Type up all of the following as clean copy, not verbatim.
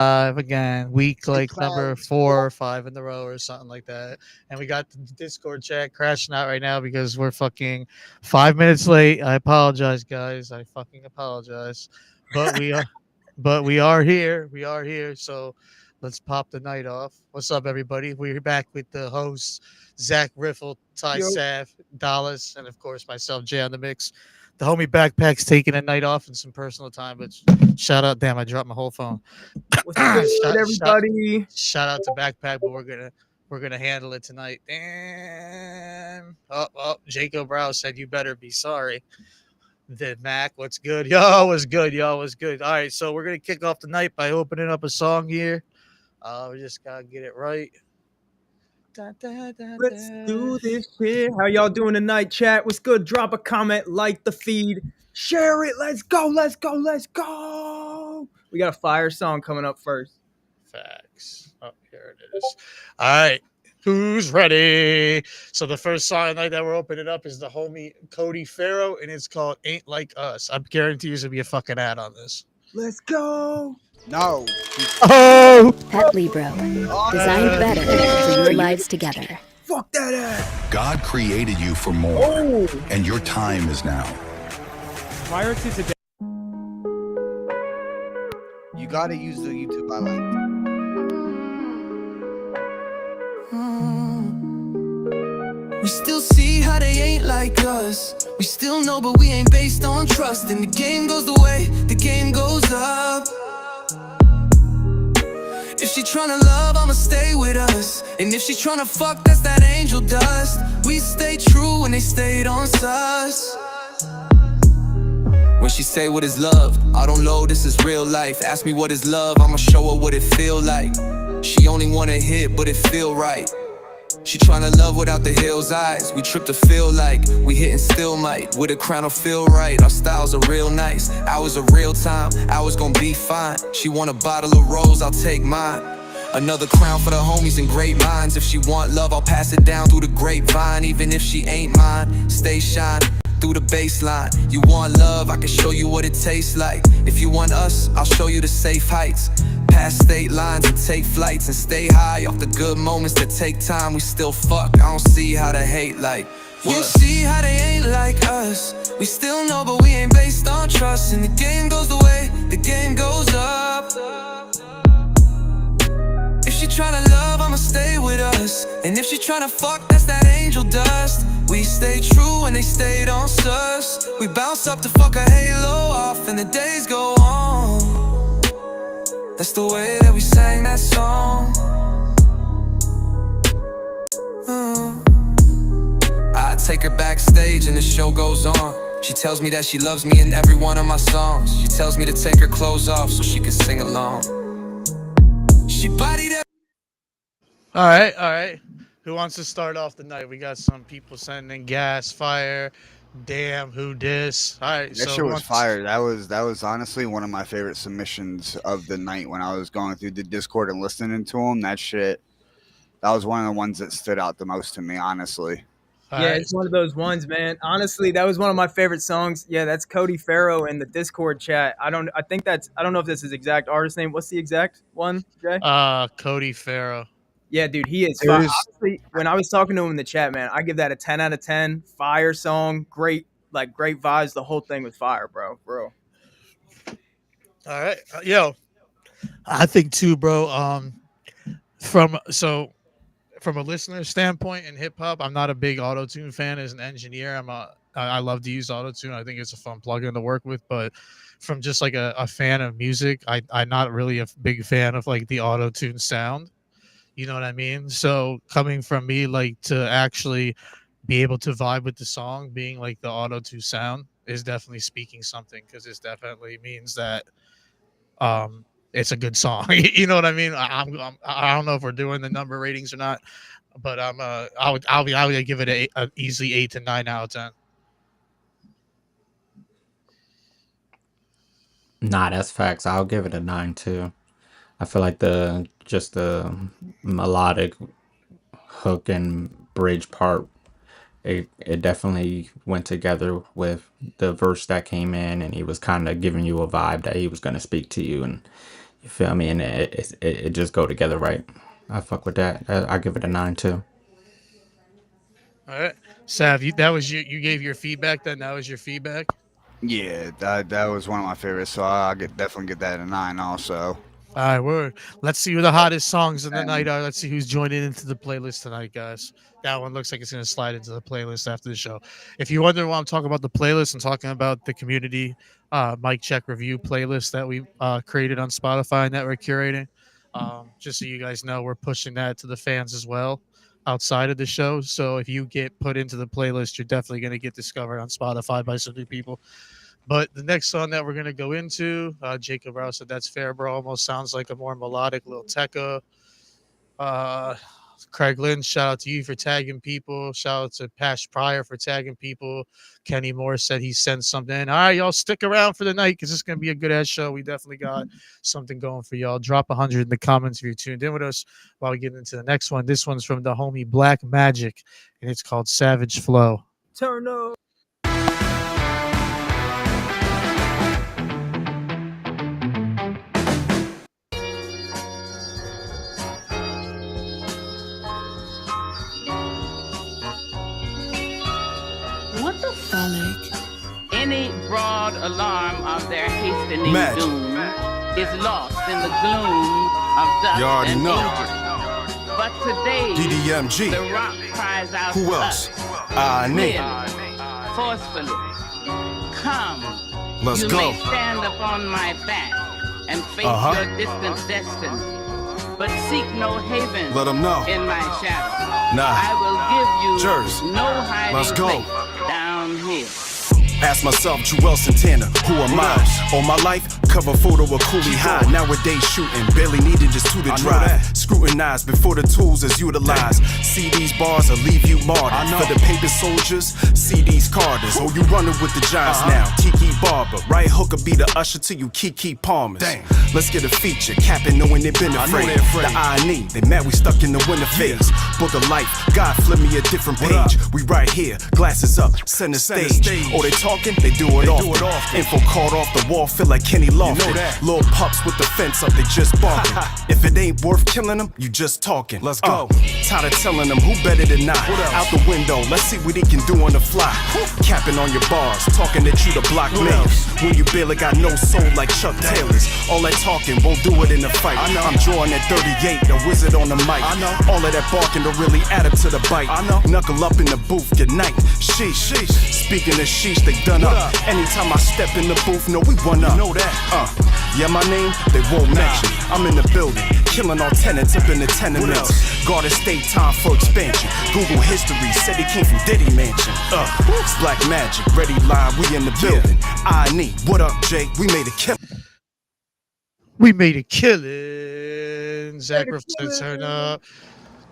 again, week Big like number clouds. 4 or 5 in the row or something like that. And we got the Discord chat crashing out right now because we're fucking 5 minutes late. I apologize, guys. I fucking apologize. But we are here. We are here. So let's pop the night off. What's up, everybody? We're back with the hosts, Zach Riffle, Ty Yo, Sav, Dallas, and of course myself, Jay on the mix. The homie Backpack's taking a night off and some personal time, but shout out. Damn, I dropped my whole phone. what's good, shout, everybody? shout out to Backpack, but we're gonna handle it tonight. Damn. Oh, Jacob Brow said you better be sorry. Then Mac, what's good? Yo, what's good? Yo, what's good? All right, so we're gonna kick off the night by opening up a song here. We just gotta get it right. Da, da, da, Let's da. do this shit. How y'all doing tonight, chat? What's good? Drop a comment, like the feed, share it. Let's go, let's go, let's go. We got a fire song coming up first. Facts. Oh, here it is. All right. Who's ready? So the first song tonight that we're opening up is the homie Cody Farrow, and it's called "Ain't Like Us." I guarantee there's gonna be a fucking ad on this. Let's go. No. Oh, Pet Libro, designed better for your lives together. Fuck that ass. God created you for more, Oh, and your time is now. prior to today. You gotta use the YouTube highlight. We still see how they ain't like us. We still know, but we ain't based on trust. And the game goes the way the game goes up. If she tryna love, I'ma stay with us. And if she tryna fuck, that's that angel dust. We stay true when they stayed on sus. When she say what is love, I don't know, this is real life. Ask me what is love, I'ma show her what it feel like. She only wanna hit, but it feel right. She tryna love without the hill's eyes. We trip to feel like we hitting still might. With a crown will feel right. Our styles are real nice. Ours are real time. Ours gon' be fine. She want a bottle of rose, I'll take mine. Another crown for the homies and great minds. If she want love, I'll pass it down through the grapevine. Even if she ain't mine, stay shine through the baseline. You want love, I can show you what it tastes like. If you want us, I'll show you the safe heights. Past state lines and take flights and stay high off the good moments that take time. We still fuck, I don't see how to hate like. You see how they ain't like us. We still know, but we ain't based on trust. And the game goes the way the game goes up. If she tryna love, I'ma stay with us. And if she tryna fuck, that's that angel dust. We stay true when they stayed on sus. We bounce up to fuck a halo off and the days go on. That's the way that we sang that song. I take her backstage and the show goes on. She tells me that she loves me in every one of my songs. She tells me to take her clothes off so she can sing along. She bodied up. all right, all right. Who wants to start off the night? We got some people sending gas, fire. Damn, who dis? All right, That so shit who was wants- fire. That was honestly one of my favorite submissions of the night when I was going through the Discord and listening to them. That was one of the ones that stood out the most to me, honestly. All Yeah, right. it's one of those ones, man. Honestly, that was one of my favorite songs. Yeah, that's Cody Farrow in the Discord chat. I don't know if this is exact artist name. What's the exact one, Jay? Cody Farrow. Yeah, dude, he is. There is- Honestly, when I was talking to him in the chat, man, I give that a 10 out of 10. Fire song, great vibes. The whole thing was fire, bro. All right, yo, I think too, bro. From a listener standpoint in hip hop, I'm not a big auto tune fan. As an engineer, I love to use auto tune. I think it's a fun plugin to work with. But from just like a fan of music, I'm not really a big fan of like the auto tune sound. You know what I mean? So coming from me, like to actually be able to vibe with the song, being like the auto tune sound is definitely speaking something because it definitely means that it's a good song. You know what I mean? I don't know if we're doing the number ratings or not, but I would give it a easily 8 to 9 out of 10. Nah, that's facts. I'll give it a 9 too. I feel like the melodic hook and bridge part, it definitely went together with the verse that came in, and he was kind of giving you a vibe that he was going to speak to you, and You feel me? And it just go together right. I fuck with that. I give it a 9 too. All right, Sav, that was you gave your feedback. Then that was your feedback. Yeah, that was one of my favorites. So I definitely get that a 9 also. All right, word. Let's see who the hottest songs of the night are. Let's see who's joining into the playlist tonight, guys. That one looks like it's going to slide into the playlist after the show. If you wonder why I'm talking about the playlist, I'm talking about the community mic check review playlist that we created on Spotify and that we're curating. Just so you guys know, we're pushing that to the fans as well outside of the show. So if you get put into the playlist, you're definitely going to get discovered on Spotify by some new people. But the next song that we're going to go into, Jacob Rouse said, "That's Fair, Bro." Almost sounds like a more melodic Lil Tecca. Craig Lynn, shout out to you for tagging people. Shout out to Pash Pryor for tagging people. Kenny Moore said he sent something in. All right, y'all stick around for the night because it's going to be a good ass show. We definitely got something going for y'all. Drop 100 in the comments if you're tuned in with us while we get into the next one. This one's from the homie Black Magic, and it's called Savage Flow. Turn up. What the frolic? Any broad alarm of their hastening doom is lost in the gloom of dust You already and know. danger. But today, DDMG. the rock cries out Who to else? us, Nick. clearly, forcefully, come. Let's you go. may stand upon my back and face your distant destiny, but seek no haven Let 'em know. in my shadow. Nah. I will give you Jers. no hiding Let's go. place down here. Ask myself, Joel Santana, who am I? All my life, cover photo of Cooley High. Nowadays shooting, barely needed just two to drive. Scrutinized before the tools is utilized. See these bars or leave you martyred. For the paper soldiers, see these Carters. Oh, you running with the Giants now. Kiki Barber, right hooker be the usher to you Kiki Palmers. Let's get a feature, capping knowing they been afraid. The I&E, they mad we stuck in the winter phase. Book of life, God flip me a different page. We right here, glasses up, center stage. Oh, they talking, they do it often. Info card off the wall, feel like Kenny Lofton. Little pups with the fence up, they just barking. If it ain't worth killing them, you just talking. Let's go. Tired of telling them who better than I. Out the window, let's see what he can do on the fly. Capping on your bars, talking that you the block man. When you barely got no soul like Chuck Taylor's. All that talking won't do it in the fight. I'm drawing at 38, the wizard on the mic. All of that barking to really add up to the bite. Knuckle up in the booth, good night. Sheesh. Speaking of sheesh, they done up. Anytime I step in the booth, no, we one up. Know that. Yeah, my name, they won't mention. I'm in the building, killing all tenants up in the tenements. Garden State, time for expansion. Google history, said he came from Diddy Mansion. It's Black Magic, ready live, we in the building. I&E, what up, Jake? We made a kill. We made a killing. Zach Griffin turn up.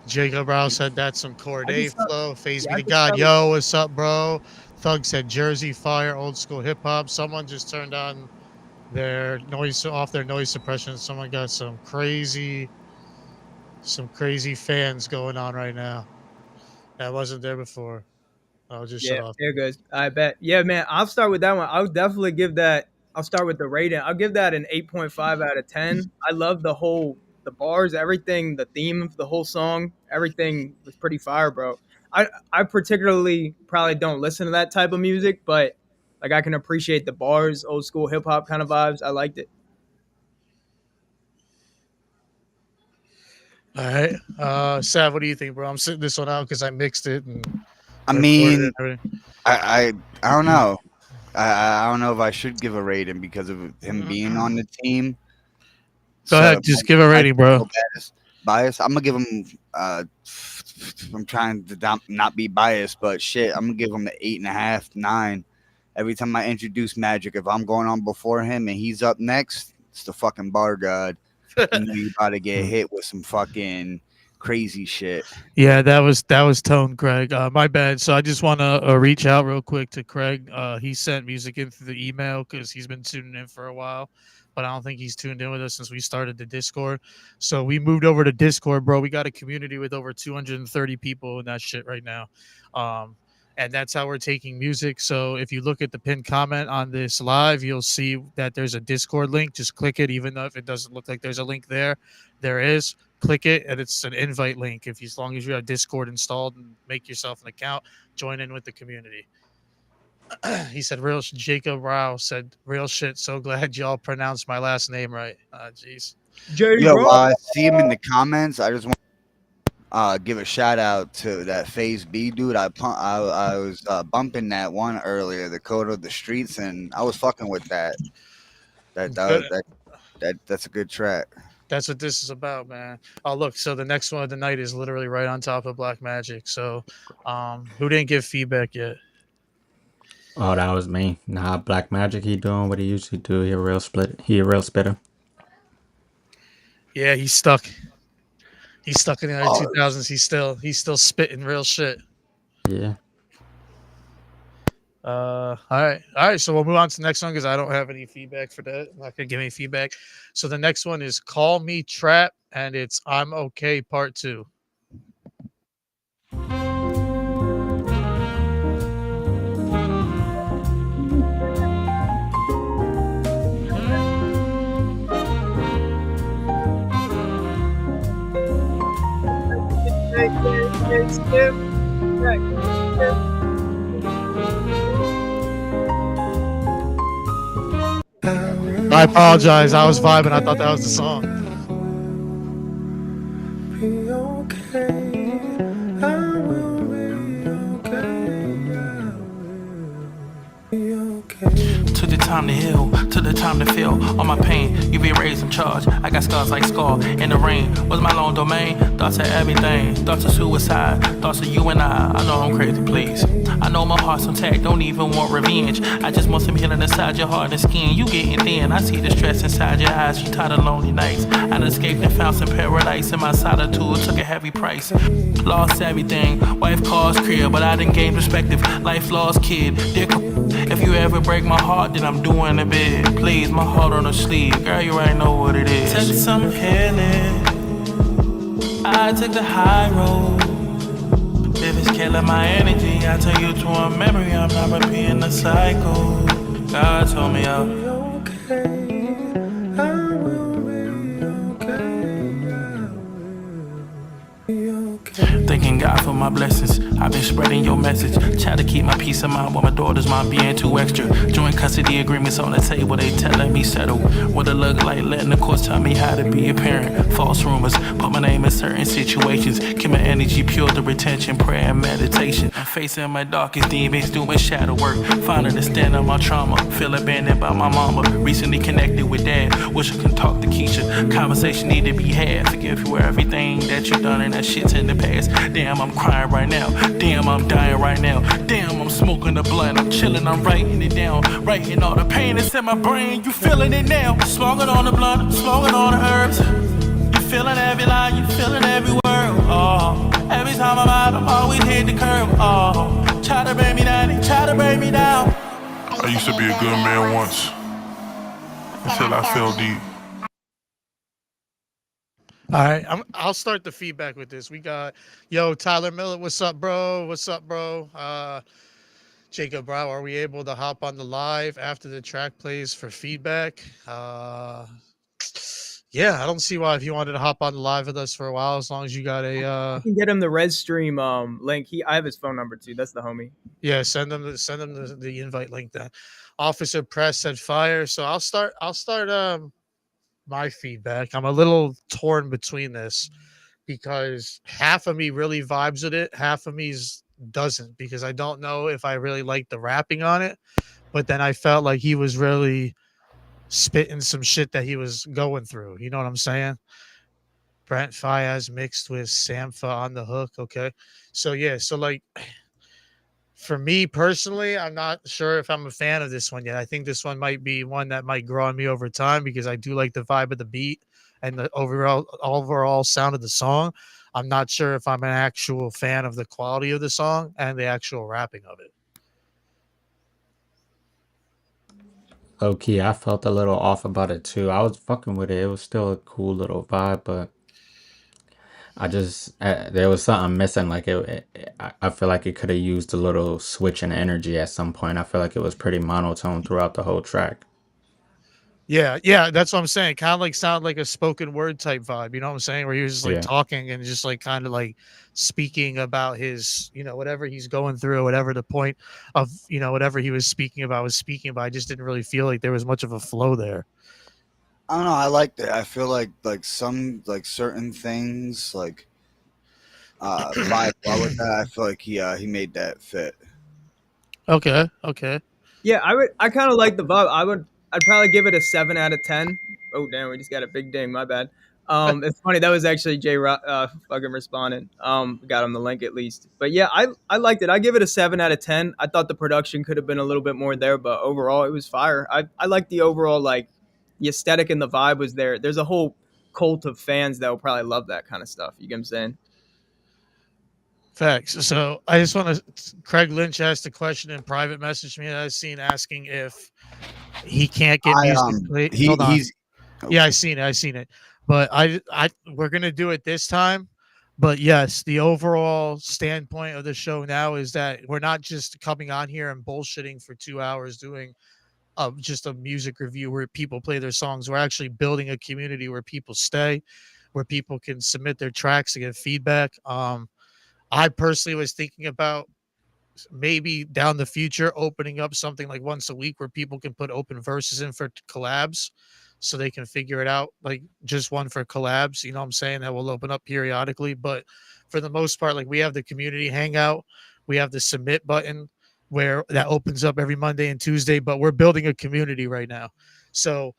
Jacob Rouse said that's some Corday flow. Phase me to God. Yo, what's up, bro? Thug said Jersey Fire, old school hip hop. Someone just turned on their noise off their noise suppression. Someone got some crazy fans going on right now. That wasn't there before. I'll just shut off. There goes. I bet. Yeah, man. I'll start with that one. I'll definitely give that. I'll start with the rating. I'll give that an 8.5 out of 10. I love the bars, everything, the theme of the whole song. Everything was pretty fire, bro. I particularly probably don't listen to that type of music, but like I can appreciate the bars, old school hip hop kind of vibes. I liked it. All right. Sav, what do you think, bro? I'm sitting this one out because I mixed it. I mean, I don't know. I don't know if I should give a rating because of him being on the team. Go ahead, just give a rating, bro. Bias. I'm gonna give him. I'm trying to not be biased, but shit, I'm gonna give him an 8.5, 9. Every time I introduce Magic, if I'm going on before him and he's up next, it's the fucking bar god. You know you about to get hit with some fucking crazy shit. Yeah, that was Tone Craig. My bad. So I just want to reach out real quick to Craig. He sent music in through the email because he's been tuning in for a while, but I don't think he's tuned in with us since we started the Discord. So we moved over to Discord, bro. We got a community with over 230 people in that shit right now. and that's how we're taking music. So if you look at the pinned comment on this live, you'll see that there's a Discord link. Just click it, even though if it doesn't look like there's a link there, there is. Click it, and it's an invite link. If you, as long as you have Discord installed and make yourself an account, join in with the community. He said, "Real." Jacob Rao said, "Real shit. So glad y'all pronounced my last name right." Jeez. Yo, I see him in the comments. I just want give a shout out to that Phase B dude. I was bumping that one earlier, the Code of the Streets, and I was fucking with that. That's a good track. That's what this is about, man. Oh, look. So the next one of the night is literally right on top of Black Magic. So, who didn't give feedback yet? Oh, that was me. Nah, Black Magic, he doing what he usually do. He a real spitter. Yeah, he's stuck. He's stuck in the early 2000s. He's still spitting real shit. Yeah. All right. So we'll move on to the next one because I don't have any feedback for that. I'm not gonna give any feedback. So the next one is "Call Me Trap" and it's "I'm Okay" Part 2. I apologize. I was vibing. I thought that was the song. Be okay. I will be okay. I will be okay. Took the time to heal, took the time to feel all my pain. You be raised in charge. I got scars like Scar in the rain. Was my lone domain? Thoughts of everything. Thoughts of suicide. Thoughts of you and I. I know I'm crazy, please. I know my heart's on tag. Don't even want revenge. I just want some healing inside your heart and skin. You getting thin. I see the stress inside your eyes. You tired of lonely nights. I done escaped and found some paradise in my solitude. Took a heavy price. Lost everything. Wife, cars, career, but I didn't gain perspective. Life lost kid. If you ever break my heart, then I'm doing a bit. Please, my heart on the sleeve. Girl, you already know what it is. Took some healing. I took the high road. If it's killing my energy, I turn you to a memory. I'm not repeating the cycle. God told me I'll be okay. I will be okay. I will be okay. Thanking God for my blessings. I've been spreading your message. Try to keep my peace of mind while my daughter's mind being too extra. Joint custody agreements on the table, they telling me settle. What it look like, letting the courts tell me how to be a parent. False rumors, put my name in certain situations. Keep my energy pure through retention, prayer and meditation. I'm facing my darkest demons, doing shadow work. Finding the stand on my trauma. Feel abandoned by my mama. Recently connected with dad. Wish I could talk to Keisha. Conversation need to be had. Forgive you for everything that you done and that shit's in the past. Damn, I'm crying right now. Damn, I'm dying right now. Damn, I'm smoking the blunt. I'm chilling, I'm writing it down. Writing all the pain that's in my brain. You feeling it now. Smoking on the blunt, smoking on the herbs. You feeling every line, you feeling every word. Oh, every time I'm out, I'm always hit the curb. Oh, try to bring me down, they try to bring me down. I used to be a good man once until I fell deep. All right, I'll start the feedback with this. We got, Tyler Miller, what's up, bro? What's up, bro? Jacob Brow, are we able to hop on the live after the track plays for feedback? Yeah, I don't see why if you wanted to hop on the live with us for a while, as long as you got a. You can get him the Red Stream link. I have his phone number too. That's the homie. Yeah, send them the invite link then. Officer Press said fire. So I'll start my feedback. I'm a little torn between this because half of me really vibes with it, half of me doesn't, because I don't know if I really like the rapping on it, but then I felt like he was really spitting some shit that he was going through. You know what I'm saying? Brent Faiyaz mixed with Sampha on the hook. Okay. So yeah, so like for me personally, I'm not sure if I'm a fan of this one yet. I think this one might be one that might grow on me over time because I do like the vibe of the beat and the overall sound of the song. I'm not sure if I'm an actual fan of the quality of the song and the actual rapping of it. Low key, I felt a little off about it too. I was fucking with it. It was still a cool little vibe, but There was something missing. Like I feel like it could have used a little switch in energy at some point. I feel like it was pretty monotone throughout the whole track. Yeah, that's what I'm saying. Kind of like sound like a spoken word type vibe. You know what I'm saying? Where he was just like talking and just like kind of like speaking about his, whatever he's going through, whatever the point of, whatever he was speaking about. I just didn't really feel like there was much of a flow there. I don't know. I liked it. I feel like some certain things like vibe well with that. I feel like he made that fit. Okay. Yeah, I kind of like the vibe. I'd probably give it a 7 out of 10. Oh damn, we just got a big ding. My bad. It's funny, that was actually Jay fucking responding. Got him the link at least. But yeah, I liked it. I give it a 7 out of 10. I thought the production could have been a little bit more there, but overall it was fire. I like the overall, like, the aesthetic and the vibe was there. There's a whole cult of fans that will probably love that kind of stuff. You get what I'm saying? Facts. So I just want to. Craig Lynch asked a question in private message me that I've seen asking if he can't get music played. Hold on. Yeah, I seen it. But we're gonna do it this time. But yes, the overall standpoint of the show now is that we're not just coming on here and bullshitting for 2 hours doing just a music review where people play their songs. We're actually building a community where people stay, where people can submit their tracks to get feedback. I personally was thinking about maybe down the future opening up something like once a week where people can put open verses in for collabs so they can figure it out, like just one for collabs. You know what I'm saying? That will open up periodically. But for the most part, like we have the community hangout, we have the submit button where that opens up every Monday and Tuesday, but we're building a community right now. So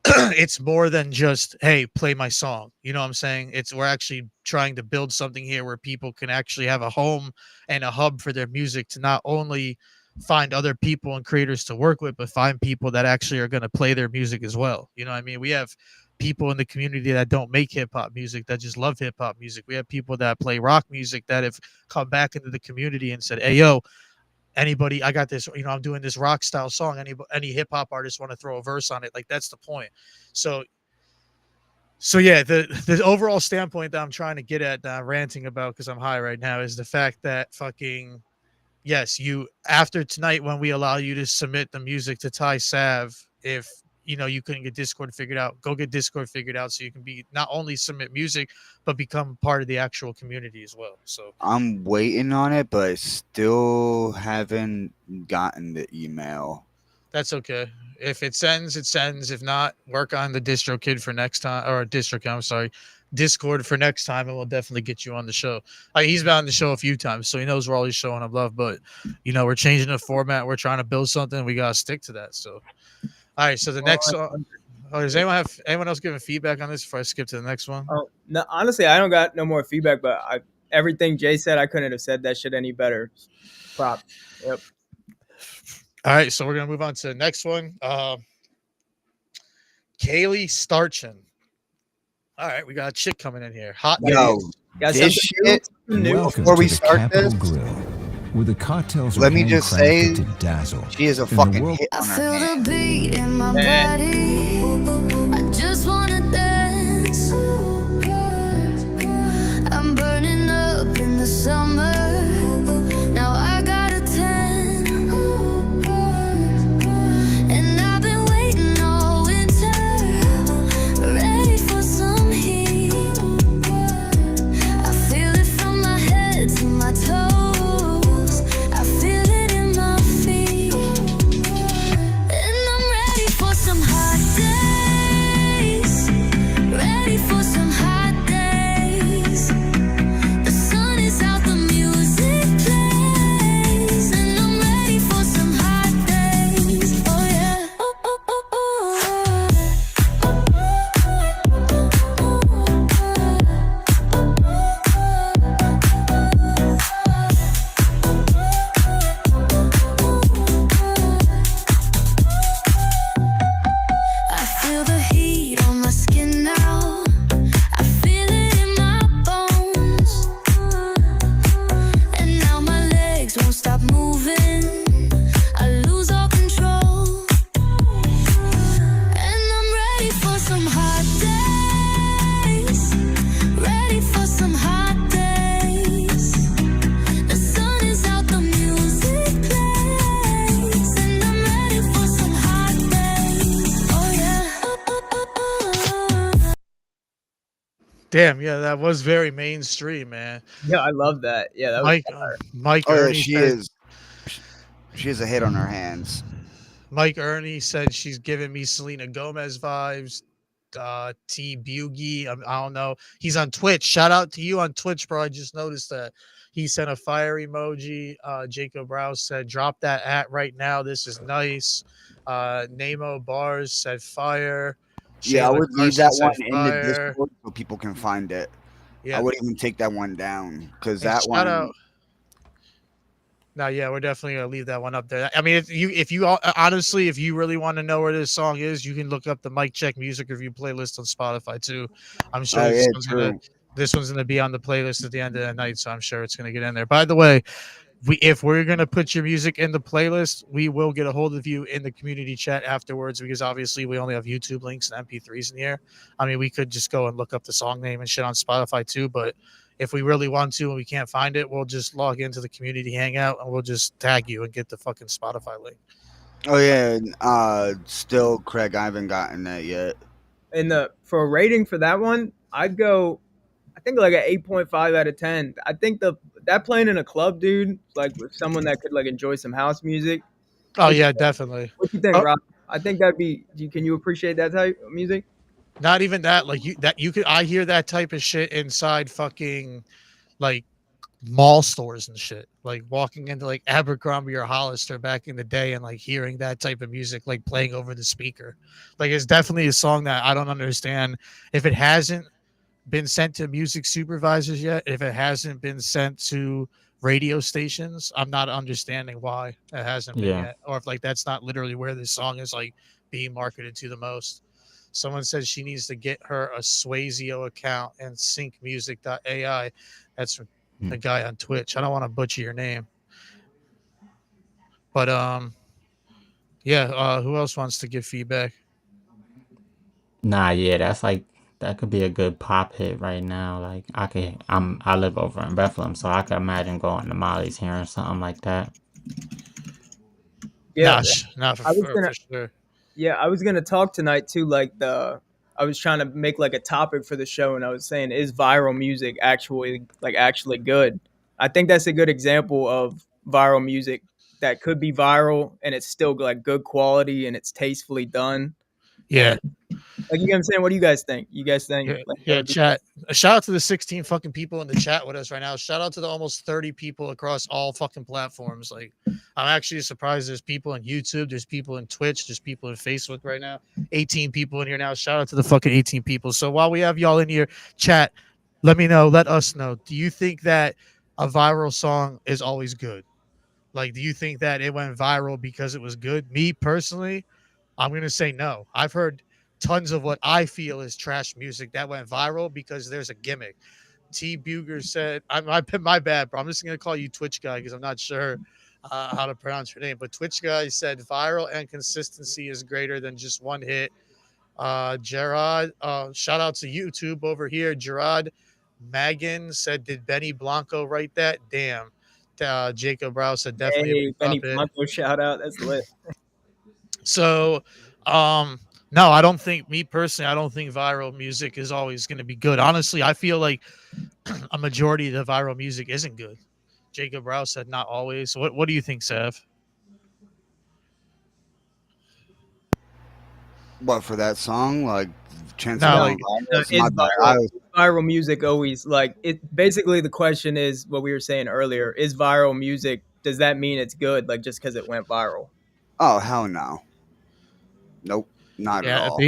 it's more than just, hey, play my song. You know what I'm saying? We're actually trying to build something here where people can actually have a home and a hub for their music to not only find other people and creators to work with, but find people that actually are going to play their music as well. You know what I mean? We have people in the community that don't make hip hop music, that just love hip hop music. We have people that play rock music that have come back into the community and said, hey, yo, anybody, I got this, I'm doing this rock style song. Any hip hop artists want to throw a verse on it. Like, that's the point. So yeah, the overall standpoint that I'm trying to get at, that I'm ranting about because I'm high right now, is the fact that yes, after tonight, when we allow you to submit the music to Ty Sav, if you couldn't get Discord figured out, go get Discord figured out so you can be not only submit music but become part of the actual community as well. So I'm waiting on it, but still haven't gotten the email. That's okay. If it sends, it sends. If not, work on the DistroKid for next time, or Discord for next time, and we'll definitely get you on the show. He's been on the show a few times, so he knows we're always showing him love. But we're changing the format. We're trying to build something. We gotta stick to that. So, all right. So the next song. Does anyone else giving feedback on this before I skip to the next one? Oh no, honestly, I don't got no more feedback. But everything Jay said, I couldn't have said that shit any better. Prop. Yep. All right, so we're gonna move on to the next one. Kaylee Starchin. All right, we got a chick coming in here. Hot. Yo, this shit. Before we start this, with the cartels, let me just say, to dazzle. She is a fucking hit on her I feel hand. the beat in my body. I just wanna dance. I'm burning up in the summer. Now I got a 10. And I've been waiting all winter, ready for some heat. I feel it from my head to my toes. I feel it in my feet. And I'm ready for some hot days. Damn, yeah, that was very mainstream, man. Yeah, I love that. Yeah, that was Mike fire. Mike Oh yeah, Ernie she said is. She has a hit on her hands. Mike Ernie said she's giving me Selena Gomez vibes. T Bugie, I don't know. He's on Twitch. Shout out to you on Twitch, bro. I just noticed that he sent a fire emoji. Jacob Rouse said, "Drop that at right now. This is nice." Namo Bars said, "Fire." Yeah, I Shayla would leave Carson that said, one in the "Fire." Discord so people can find it. Yeah. I would even take that one down because And that shout one. out. No, yeah, we're definitely gonna leave that one up there. I mean, if you honestly, if you really want to know where this song is, you can look up the Mic Check music review playlist on Spotify too. I'm sure Oh yeah, this true. one's gonna be on the playlist at the end of the night, so I'm sure it's gonna get in there. By the way, if we're gonna put your music in the playlist, we will get a hold of you in the community chat afterwards because obviously we only have YouTube links and MP3s in here. I mean, we could just go and look up the song name and shit on Spotify too, but if we really want to and we can't find it, we'll just log into the community hangout and we'll just tag you and get the fucking Spotify link. Oh yeah, still Craig, I haven't gotten that yet. And for a rating for that one, I'd go, I think like an 8.5 out of 10. I think that playing in a club, dude, like with someone that could like enjoy some house music. Oh yeah, definitely. What you think, Oh. Rob? I think that'd be. Can you appreciate that type of music? Not even that, like you could I hear that type of shit inside fucking like mall stores and shit. Like walking into like Abercrombie or Hollister back in the day and like hearing that type of music like playing over the speaker. Like it's definitely a song that I don't understand if it hasn't been sent to music supervisors yet, if it hasn't been sent to radio stations, I'm not understanding why it hasn't been Yeah. yet. Or if like that's not literally where this song is like being marketed to the most. Someone says she needs to get her a Swayzeo account and syncmusic.ai. That's the guy on Twitch. I don't want to butcher your name. But yeah, who else wants to give feedback? Nah, yeah, that's like that could be a good pop hit right now. Like I live over in Bethlehem, so I can imagine going to Molly's hearing something like that. Yeah, Not for, I was for, gonna. for sure. Yeah, I was gonna talk tonight too. Like I was trying to make like a topic for the show, and I was saying, is viral music actually good? I think that's a good example of viral music that could be viral and it's still like good quality and it's tastefully done. Yeah. Like, you know what I'm saying? What do you guys think? You guys think? Yeah, like, yeah, chat. A shout out to the 16 fucking people in the chat with us right now. Shout out to the almost 30 people across all fucking platforms. Like, I'm actually surprised there's people on YouTube, there's people in Twitch, there's people in Facebook right now. 18 people in here now. Shout out to the fucking 18 people. So while we have y'all in here, chat, let us know. Do you think that a viral song is always good? Like, do you think that it went viral because it was good? Me personally, I'm gonna say no. I've heard tons of what I feel is trash music that went viral because there's a gimmick. T Buger said, my bad, bro. I'm just gonna call you Twitch guy because I'm not sure how to pronounce your name. But Twitch guy said viral and consistency is greater than just one hit. Gerard, shout out to YouTube over here. Gerard Magan said, did Benny Blanco write that? Damn. Jacob Rouse said definitely. Hey, Benny Blanco, shout out. That's lit. So, no, I don't think, me personally, I don't think viral music is always going to be good. Honestly, I feel like a majority of the viral music isn't good. Jacob Rouse said not always. What do you think, Sav? What for that song? Like, chance No, of like, viral? Is My bad. I was- viral music always like it? Basically, the question is what we were saying earlier: is viral music? Does that mean it's good? Like just because it went viral? Oh hell no. Nope, not at all.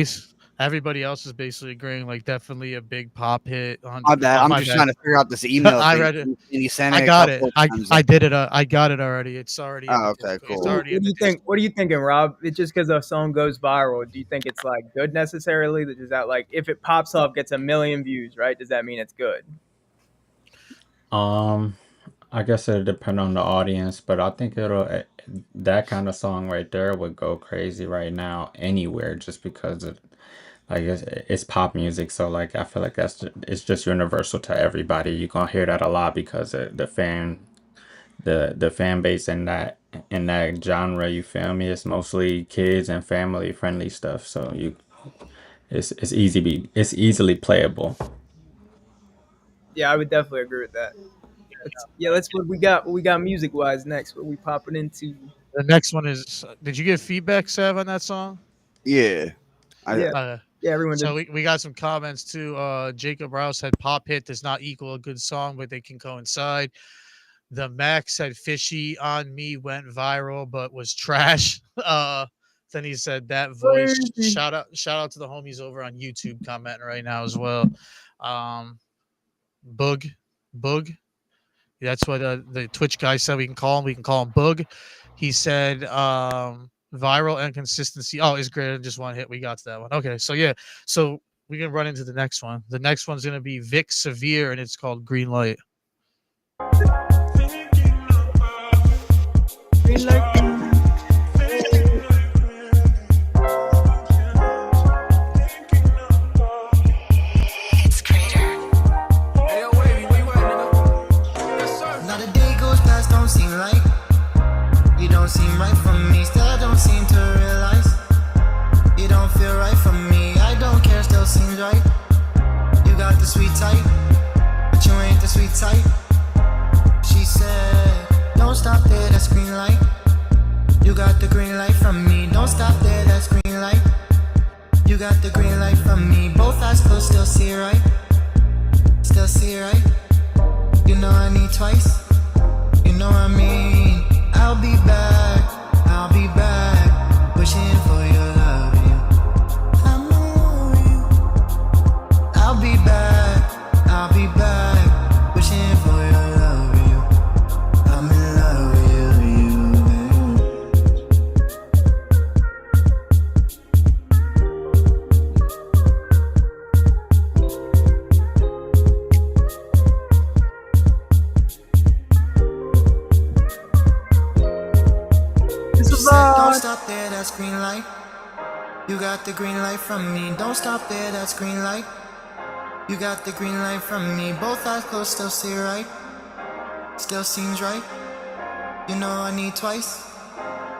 Everybody else is basically agreeing. Like, definitely a big pop hit. My bad. I'm just trying to figure out this email. I thing. read it. And he sent it I a got couple it. of times. I did it. I got it already. It's already. Oh, okay, cool. It's What already. do you think? What are you thinking, Rob? It's just because a song goes viral. Do you think it's like good necessarily? Does that like if it pops up, gets 1 million views, right? Does that mean it's good? I guess it'll depend on the audience, but I think that kind of song right there would go crazy right now anywhere just because it's pop music. So like I feel like it's just universal to everybody. You're gonna hear that a lot because the fan base in that genre, you feel me? It's mostly kids and family friendly stuff. So it's easily playable. Yeah, I would definitely agree with that. Let's what we got. What we got music wise next? What we popping into? The next one is. Did you get feedback, Sav, on that song? Yeah. Yeah, everyone did. So we got some comments too. Jacob Rouse said pop hit does not equal a good song, but they can coincide. The Max said fishy on me went viral, but was trash. Then he said that voice. Shout out to the homies over on YouTube commenting right now as well. Boog. That's what the Twitch guy said. We can call him Boog. He said viral and consistency. Oh, is greater than just one hit. We got to that one. Okay, so yeah, so we can run into the next one. The next one's gonna be Vic Severe, and it's called Green Light. Green light. Not a day goes past, don't seem right. You don't seem right for me, still don't seem to realize. You don't feel right for me, I don't care, still seems right. You got the sweet type, but you ain't the sweet type. She said, don't stop there, that's green light. You got the green light from me, don't stop there, that's green light. You got the green light from me, both eyes closed, still see it right. Still see it right. You know I need twice. You know I mean. I'll be back. Wishing for your love. I'm in love with you. I'll be back. Wishing for your love. I'm in love with you, baby. Don't stop there, that's green light. You got the green light from me. Don't stop there, that's green light. You got the green light from me. Both eyes closed, still see right. Still seems right. You know I need twice.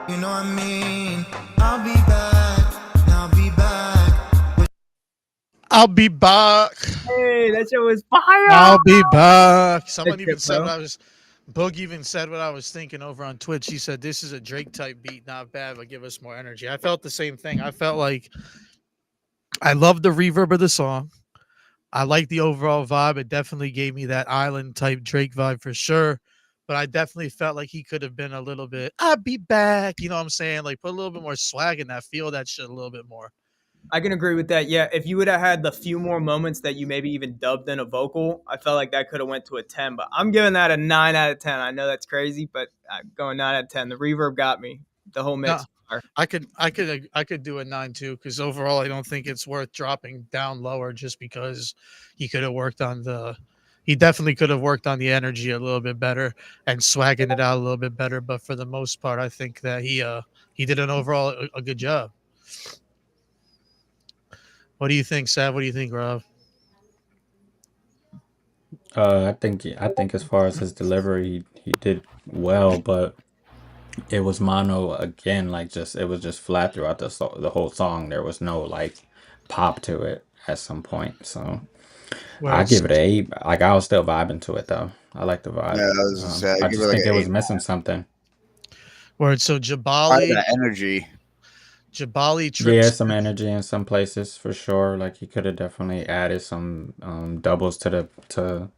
You know I mean. I'll be back. I'll be back. Hey, that shit was fire. I'll be back. Someone Good even tip, said bro. what I was. Boog even said what I was thinking over on Twitch. He said this is a Drake type beat, not bad, but give us more energy. I felt the same thing. I felt like I loved the reverb of the song. I like the overall vibe. It definitely gave me that island type Drake vibe for sure. But I definitely felt like he could have been a little bit, I'll be back. You know what I'm saying? Like put a little bit more swag in that, feel that shit a little bit more. I can agree with that. Yeah, if you would have had the few more moments that you maybe even dubbed in a vocal, I felt like that could have went to a 10. But I'm giving that a 9 out of 10. I know that's crazy, but I'm going 9 out of 10. The reverb got me. The whole mix. No, I could do a 9 too, because overall I don't think it's worth dropping down lower just because he could have worked on he definitely could have worked on the energy a little bit better and swagging it out a little bit better. But for the most part, I think that he did an overall a good job. What do you think, Sav? What do you think, Rob? I think as far as his delivery, he did well, but it was mono again. Like it was just flat throughout the whole song. There was no like pop to it at some point. So I give it an 8. Like I was still vibing to it though. I like the vibe. Yeah, I was just saying, I give just it like think an it was 8. missing something. Word. So I Jabali, that energy. Jabali Yeah, trips. some energy in some places for sure. Like he could have definitely added some doubles to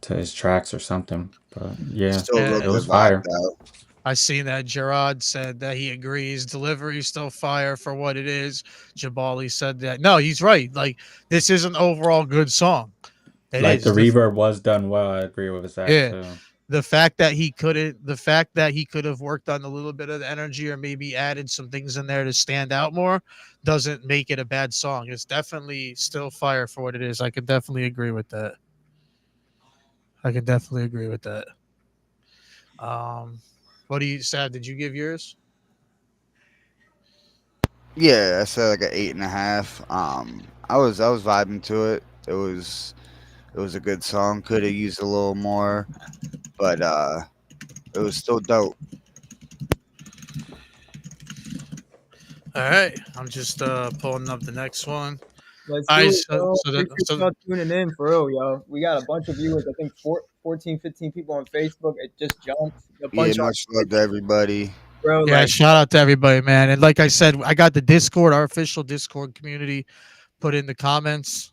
his tracks or something. But yeah, Still a Yeah, real it was good fire. vibe though. I seen that Gerard said that he agrees. Delivery still fire for what it is. Jabali said that. No, he's right. Like this is an overall good song. It Like is. the reverb was done well. I agree with Zach Yeah. too. The fact that he could have worked on a little bit of the energy or maybe added some things in there to stand out more doesn't make it a bad song. It's definitely still fire for what it is. I could definitely agree with that. What do you, Sad? Did you give yours? Yeah, I said like an 8.5. I was vibing to it. It was a good song. Could have used a little more, but it was still dope. All right, I'm just pulling up the next one. Let's All do right, it, yo. Appreciate y'all tuning in for real, yo. We got a bunch of viewers. I think 14, 15 people on Facebook. It just jumped. A Yeah, bunch much love to everybody. bro. Yeah, Like, shout out to everybody, man. And like I said, I got the Discord, our official Discord community, put in the comments,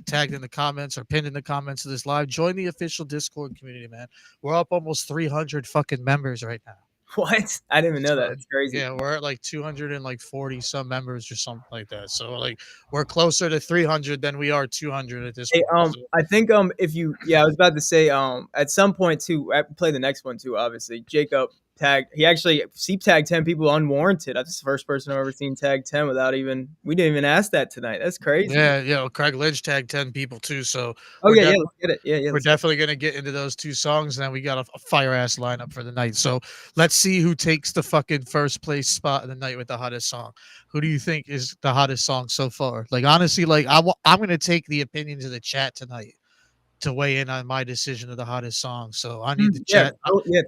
tagged in the comments or pinned in the comments of this live. Join the official Discord community, man. We're up almost 300 fucking members right now. what? I didn't even know that. It's crazy. Yeah, we're at like 240 some members or something like that. So like we're closer to 300 than we are 200 at this Hey, point. So- I think if you I was about to say at some point too, I play the next one too, obviously. Jacob tagged, he actually tagged 10 people unwarranted. That's the first person I've ever seen tag 10 without even, we didn't even ask that tonight. That's crazy. Yeah, yeah. Well, Craig Lynch tagged 10 people too. So Oh we're yeah, def- let's get it. Yeah, we're definitely gonna get into those two songs, and then we got a fire ass lineup for the night. So let's see who takes the fucking first place spot of the night with the hottest song. Who do you think is the hottest song so far? Like honestly, like I'm gonna take the opinions of the chat tonight to weigh in on my decision of the hottest song. So I need the chat.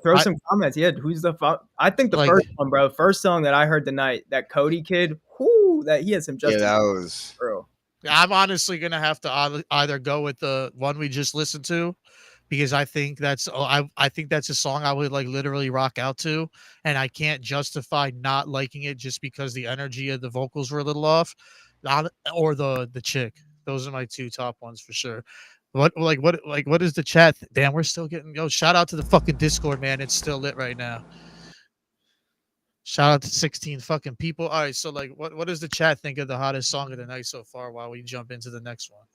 Throw some comments. Yeah, who's the I think the Like- first one, bro. First song that I heard tonight, that Cody kid, whoo, that he had some justice. Yeah, that was. Bro. I'm honestly gonna have to either go with the one we just listened to, because I think that's I think that's a song I would like literally rock out to, and I can't justify not liking it just because the energy of the vocals were a little off, or the chick. Those are my two top ones for sure. What is the chat? Damn, we're still getting shout out to the fucking Discord, man. It's still lit right now. Shout out to 16 fucking people. All right, so like what does the chat think of the hottest song of the night so far while we jump into the next one?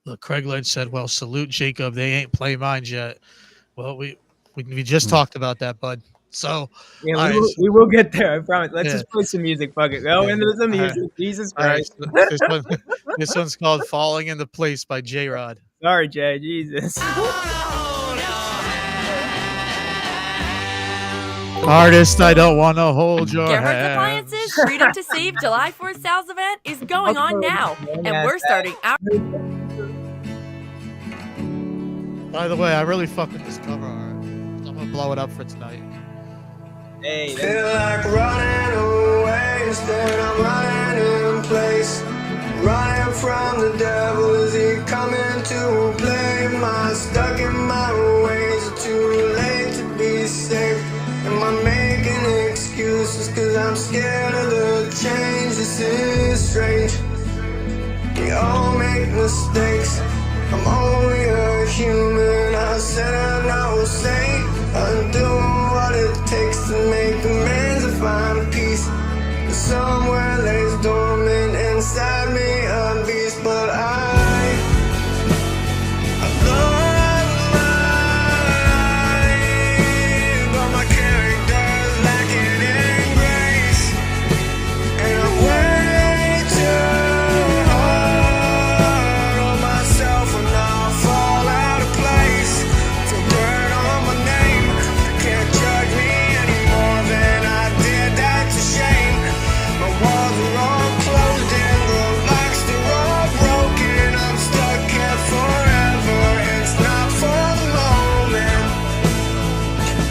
Look, Craig Lynch said, well, salute Jacob. They ain't play mine yet. Well, we just talked about that, bud. So yeah, all right, we will get there. I promise. Let's Yeah. just play some music. Fuck it. Go into some music. Jesus all right, Christ. so this one's called Falling into Place by J-Rod. Sorry, Jay. Jesus. Artist, I don't want to hold your Gerhardt's hand. Appliances Freedom to Save July 4th sales event is going on now, and we're starting our. By the way, I really fuck with this cover art. I'm gonna blow it up for tonight. Hey, feel like running away, instead I'm running in place. Running from the devil, is he coming to play? Am I stuck in my ways? It's too late to be safe. Am I making excuses cause I'm scared of the change? This is strange. We all make mistakes. I'm only a human. I said I know, say I do what it takes to make amends and find peace. But somewhere lays dormant inside me a beast, but I love life, but my character's lacking in grace, and I'm way too hard on myself, and I'll fall out of place. Feel dirt on my name. You can't judge me any more than I did. That's a shame. My walls are all closed and the locks they're all broken. I'm stuck here forever. It's not for the moment.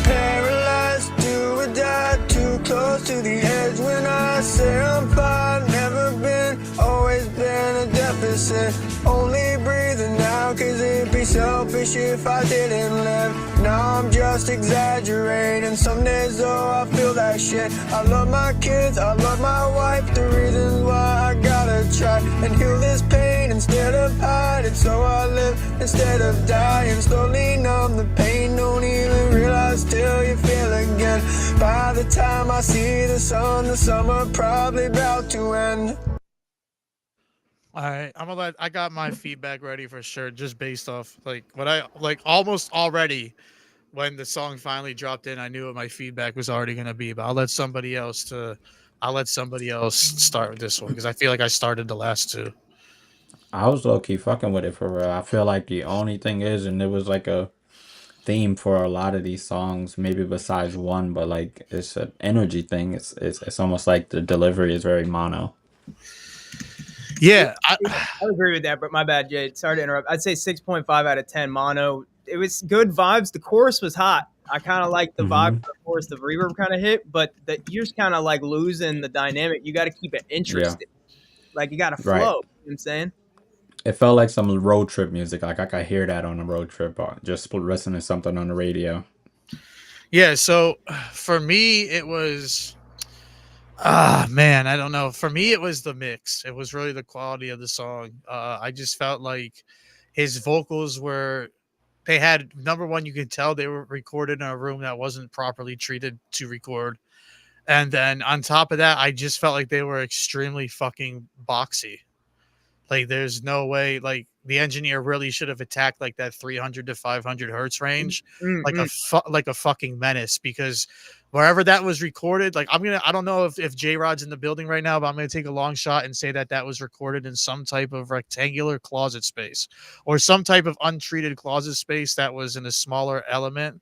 Paralyzed, do or die, too close to the edge. When I say I'm fine, never been, always been a deficit. Only breathing now, cause it'd be selfish if I didn't live. Now I'm just exaggerating. Some days though I feel that shit. I love my kids, I love my wife. The reasons why I gotta try and heal this pain instead of hide it. So I live instead of dying. Slowly numb the pain, don't even realize till you feel again. By the time I see the sun, the summer probably about to end. All right, I got my feedback ready for sure, just based off like what I like almost already. When the song finally dropped in, I knew what my feedback was already gonna be. But I'll let somebody else start with this one because I feel like I started the last two. I was low key fucking with it for real. I feel like the only thing is, and it was like a theme for a lot of these songs, maybe besides one, but like it's an energy thing. It's almost like the delivery is very mono. Yeah, I agree with that, but my bad, Jade. Sorry to interrupt. I'd say 6.5 out of 10 mono. It was good vibes. The chorus was hot. I kind of like the vibe of the chorus. The reverb kind of hit, but you're just kind of like losing the dynamic. You got to keep it interesting. Like you got to flow. Right. You know what I'm saying? It felt like some road trip music. Like I could hear that on a road trip, or just listening to something on the radio. Yeah, so for me it was man, I don't know. For me it was the mix. It was really the quality of the song. I just felt like his vocals were they had number one, you could tell they were recorded in a room that wasn't properly treated to record. And then on top of that, I just felt like they were extremely fucking boxy. Like there's no way like the engineer really should have attacked like that 300 to 500 hertz range like like a fucking menace, because wherever that was recorded, like I don't know if J-Rod's in the building right now, but I'm going to take a long shot and say that that was recorded in some type of rectangular closet space or some type of untreated closet space that was in a smaller element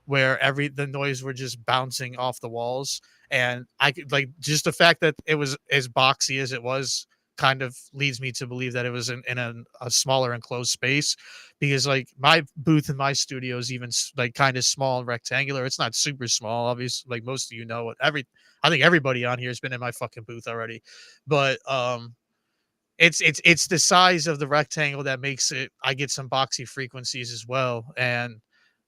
where the noise were just bouncing off the walls. And I could like just the fact that it was as boxy as it was kind of leads me to believe that it was in a smaller enclosed space, because like my booth in my studio is even like kind of small and rectangular. It's not super small, obviously, like most of you know. I think everybody on here has been in my fucking booth already, but it's the size of the rectangle that makes it. I get some boxy frequencies as well, and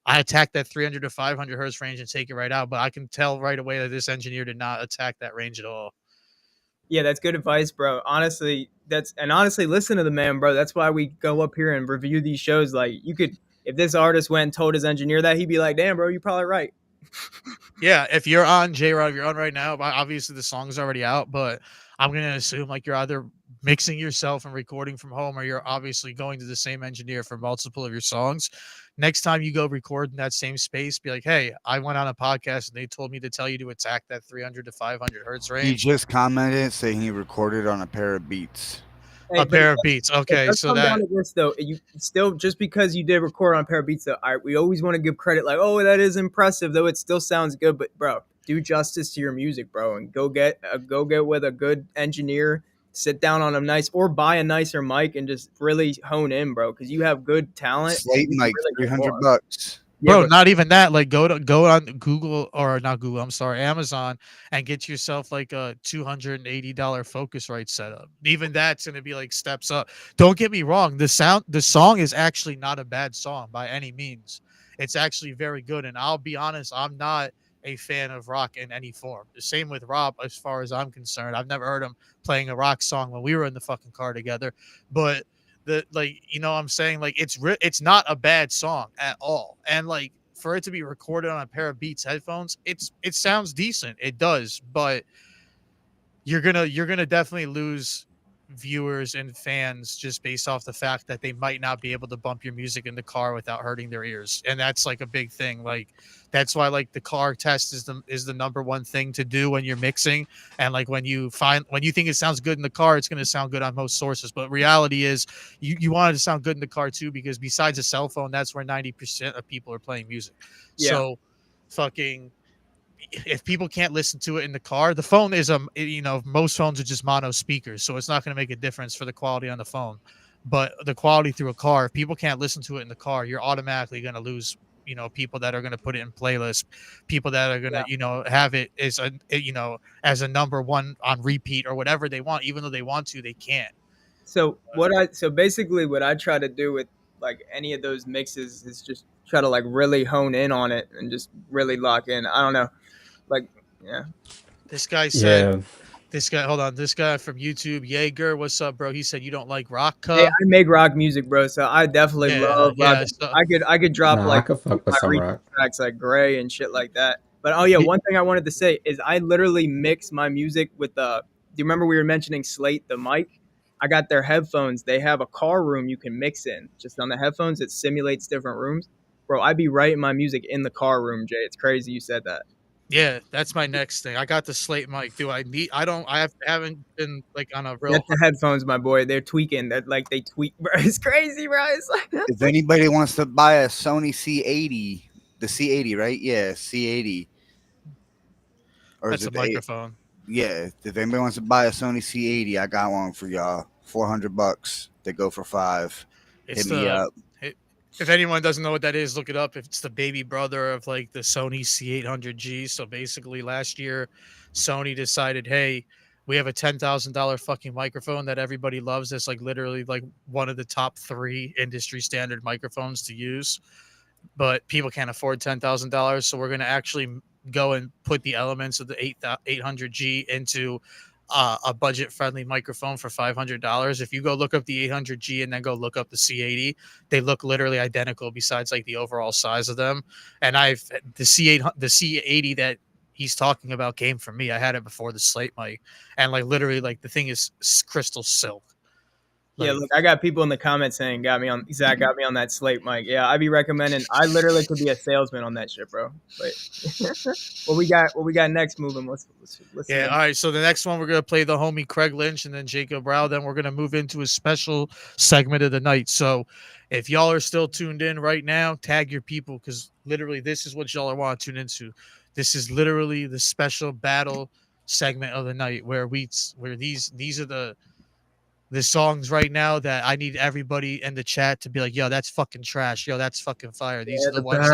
I attack that 300 to 500 hertz range and take it right out. But I can tell right away that this engineer did not attack that range at all. Yeah, that's good advice, bro. Honestly, listen to the man, bro. That's why we go up here and review these shows. Like, you could, if this artist went and told his engineer that, he'd be like, "Damn, bro, you're probably right." Yeah, if you're on J-Rod, if you're on right now, obviously the song's already out, but I'm gonna assume like you're either mixing yourself and recording from home, or you're obviously going to the same engineer for multiple of your songs. Next time you go record in that same space, be like, "Hey, I went on a podcast and they told me to tell you to attack that 300 to 500 hertz range." He just commented saying he recorded on a pair of Beats. A pair of Beats. Okay, so that down to this though, you still, just because you did record on a pair of Beats, though, we always want to give credit. Like, oh, that is impressive, though it still sounds good. But bro, do justice to your music, bro, and go get with a good engineer. Sit down on a nice, or buy a nicer mic and just really hone in, bro, because you have good talent. Slate mic, really $300. bro, not even that. Like go on Google, or not Google, I'm sorry, Amazon, and get yourself like a $280 Focusrite setup. Even that's gonna be like steps up. Don't get me wrong, the song is actually not a bad song by any means. It's actually very good. And I'll be honest, I'm not a fan of rock in any form. The same with Rob, as far as I'm concerned. I've never heard him playing a rock song when we were in the fucking car together. But you know what I'm saying? Like it's not a bad song at all. And like for it to be recorded on a pair of Beats headphones, it sounds decent. It does, but you're gonna definitely lose viewers and fans just based off the fact that they might not be able to bump your music in the car without hurting their ears. And that's like a big thing. Like that's why like the car test is the number one thing to do when you're mixing. And like when you think it sounds good in the car, it's going to sound good on most sources. But reality is you want it to sound good in the car too, because besides a cell phone, that's where 90% of people are playing music. Yeah. So fucking, if people can't listen to it in the car, the phone is most phones are just mono speakers, so it's not going to make a difference for the quality on the phone. But the quality through a car, if people can't listen to it in the car, you're automatically going to lose people that are going to put it in playlist, people that are going to have it as as a number one on repeat or whatever they want, even though they want to, they can't. So basically what I try to do with like any of those mixes is just try to like really hone in on it and just really lock in. I don't know. Like, yeah. This guy said, this guy from YouTube, Jaeger, what's up, bro? He said you don't like rock. Yeah, I make rock music, bro. So I definitely love rock. So I could drop I could fuck with some rock tracks like Gray and shit like that. But one thing I wanted to say is I literally mix my music with do you remember we were mentioning Slate, the mic? I got their headphones. They have a car room you can mix in. Just on the headphones, it simulates different rooms. Bro, I be writing my music in the car room, Jay. It's crazy you said that. Yeah, that's my next thing. I got the Slate mic. Haven't been like on a real. Get the headphones, my boy. They're tweaking. That like they tweak, bro. It's crazy, bro. It's like, if anybody wants to buy a Sony C80, the C80, right? Yeah, C80. Or that's a microphone. Yeah, if anybody wants to buy a Sony C80, I got one for y'all. $400. They go for $5. Hit me up. If anyone doesn't know what that is, look it up. It's the baby brother of like the Sony C800G. So basically last year, Sony decided, hey, We have a $10,000 fucking microphone that everybody loves. That's like literally like one of the top 3 industry standard microphones to use, but people can't afford $10,000. So we're going to actually go and put the elements of the 800G into a budget-friendly microphone for $500. If you go look up the 800G and then go look up the C80, they look literally identical. Besides like the overall size of them, and the C80 that he's talking about came from me. I had it before the Slate mic, and like literally like the thing is crystal silk. Yeah, look, I got people in the comments saying Zach got me on that Slate mic. Yeah, I'd be recommending. I literally could be a salesman on that shit, bro. But what we got next? Moving. Let's yeah. All right. So the next one we're gonna play the homie Craig Lynch and then Jacob Rao. Then we're gonna move into a special segment of the night. So if y'all are still tuned in right now, tag your people because literally this is what y'all are want to tune into. This is literally the special battle segment of the night where these are the songs right now that I need everybody in the chat to be like, yo, that's fucking trash. Yo, that's fucking fire. These are the ones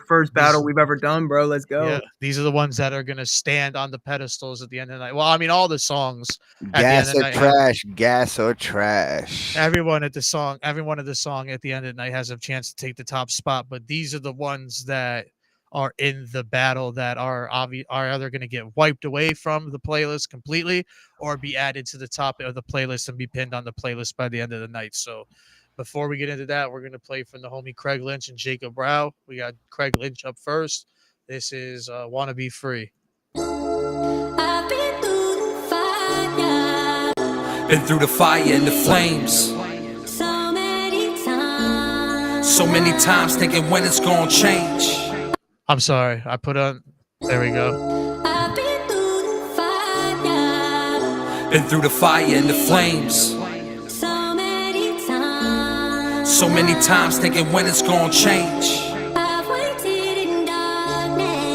first battle we've ever done, bro. Let's go. Yeah, these are the ones that are gonna stand on the pedestals at the end of the night. Well, I mean, all the songs. Gas or trash, gas or trash. Everyone of the song at the end of the night has a chance to take the top spot. But these are the ones that are in the battle that are either going to get wiped away from the playlist completely or be added to the top of the playlist and be pinned on the playlist by the end of the night. So before we get into that, we're going to play from the homie Craig Lynch and Jacob Rao. We got Craig Lynch up first. This is Wanna Be Free. Been through the fire and the flames so many times thinking when it's gonna change. I'm sorry. I put on. There we go. Been through the fire and the flames so many times thinking when it's gonna change.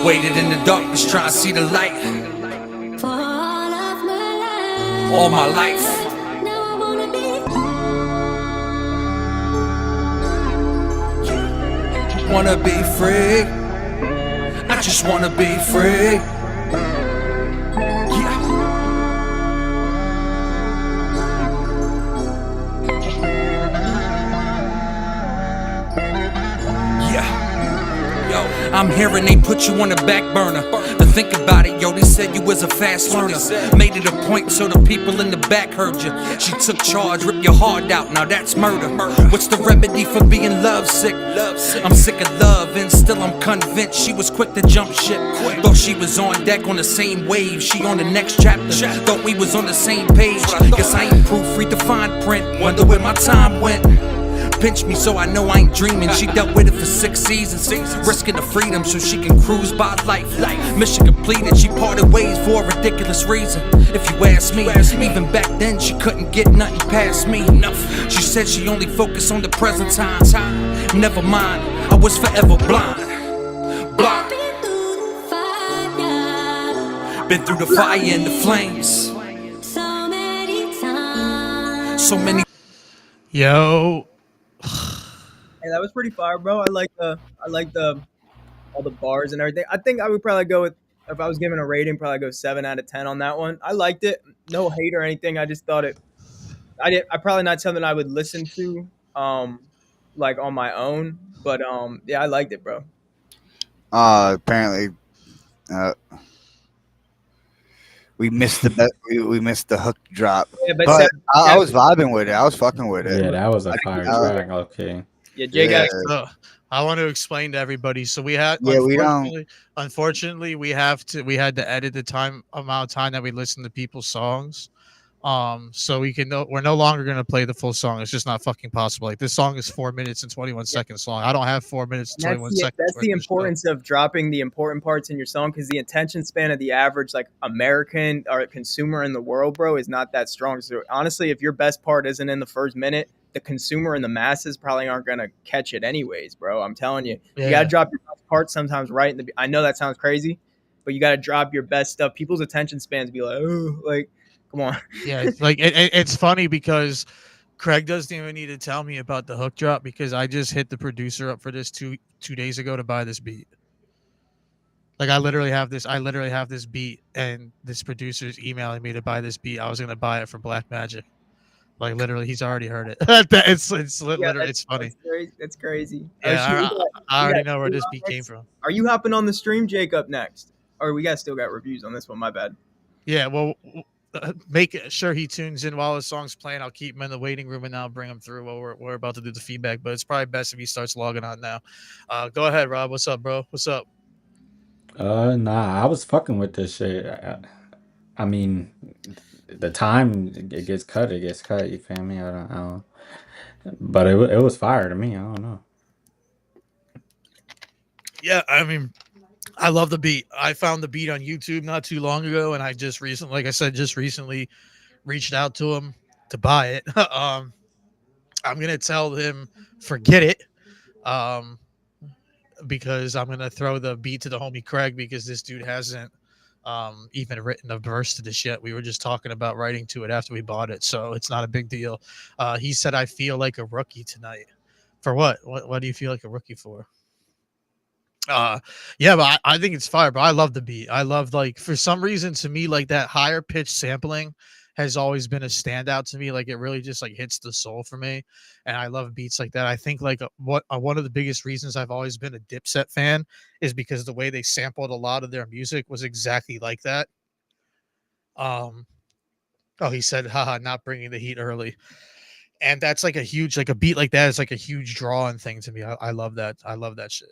Waited in the darkness trying to see the light all my life. Wanna be free. I just wanna be free. Yeah. Yeah. Yo, I'm hearing they put you on the back burner. But think about it, yo, they said you was a fast learner. Made it a point so the people in the back heard you. She took charge, ripped your heart out, now that's murder. What's the remedy for being lovesick? I'm sick of love and still I'm convinced she was quick to jump ship. Thought she was on deck on the same wave, she on the next chapter. Thought we was on the same page. Guess I ain't proofread the fine print, wonder where my time went. Pinch me so I know I ain't dreaming. She dealt with it for 6 seasons, risking the freedom so she can cruise by life. Mission completed, she parted ways for a ridiculous reason. If you ask me, even back then she couldn't get nothing past me. She said she only focused on the present time. Never mind, I was forever blind. Been through the fire and the flames so many. Yo. Hey, that was pretty fire, bro. I like the all the bars and everything. I think I would probably go with, if I was giving a rating, probably go 7 out of 10 on that one. I liked it. No hate or anything. I just thought I probably not something I would listen to like on my own. But yeah, I liked it, bro. Apparently we missed the hook drop. Yeah, but I was vibing with it. I was fucking with it. Yeah, that was a fire track. Okay. Yeah, Jay got. I want to explain to everybody. So we had, unfortunately, we had to edit the amount of time that we listen to people's songs. So we're no longer going to play the full song. It's just not fucking possible. Like, this song is 4 minutes and 21 seconds long. I don't have 4 minutes and 21 seconds. That's the importance of dropping the important parts in your song, because the attention span of the average like American or consumer in the world, bro, is not that strong. So honestly, if your best part isn't in the first minute, the consumer and the masses probably aren't going to catch it anyways, bro. I'm telling you. Yeah. You got to drop your best part sometimes right in the. I know that sounds crazy, but you got to drop your best stuff. People's attention spans be like, oh, like, come on. Yeah, like it's funny because Craig doesn't even need to tell me about the hook drop, because I just hit the producer up for this two days ago to buy this beat. Like I literally have this beat, and this producer's emailing me to buy this beat. I was gonna buy it for Black Magic. Like literally, he's already heard it. Literally, it's funny. That's crazy. Yeah, I already know where this beat beat came from. Are you hopping on the stream, Jake, up next? Or we still got reviews on this one? My bad. Yeah, well, make sure he tunes in while the song's playing. I'll keep him in the waiting room, and I'll bring him through while we're about to do the feedback. But it's probably best if he starts logging on now. Go ahead, Rob. What's up, bro? What's up? Nah, I was fucking with this shit. I mean, the time it gets cut, it gets cut. You feel me? I don't. But it was fire to me. I don't know. Yeah, I mean, I love the beat. I found the beat on YouTube not too long ago, and I just recently, like I said, just recently reached out to him to buy it. I'm gonna tell him forget it, because I'm gonna throw the beat to the homie Craig, because this dude hasn't even written a verse to this yet. We were just talking about writing to it after we bought it, so it's not a big deal. He said, "I feel like a rookie tonight." For what? What do you feel like a rookie for? Yeah, but I think it's fire, bro. I love the beat. I love, like, for some reason, to me, like, that higher pitch sampling has always been a standout to me. Like, it really just like hits the soul for me, and I love beats like that. I think like one of the biggest reasons I've always been a Dipset fan is because the way they sampled a lot of their music was exactly like that. Oh, he said, haha, not bringing the heat early. And that's like a huge, like a beat like that is like a huge drawing thing to me. I love that. I love that shit.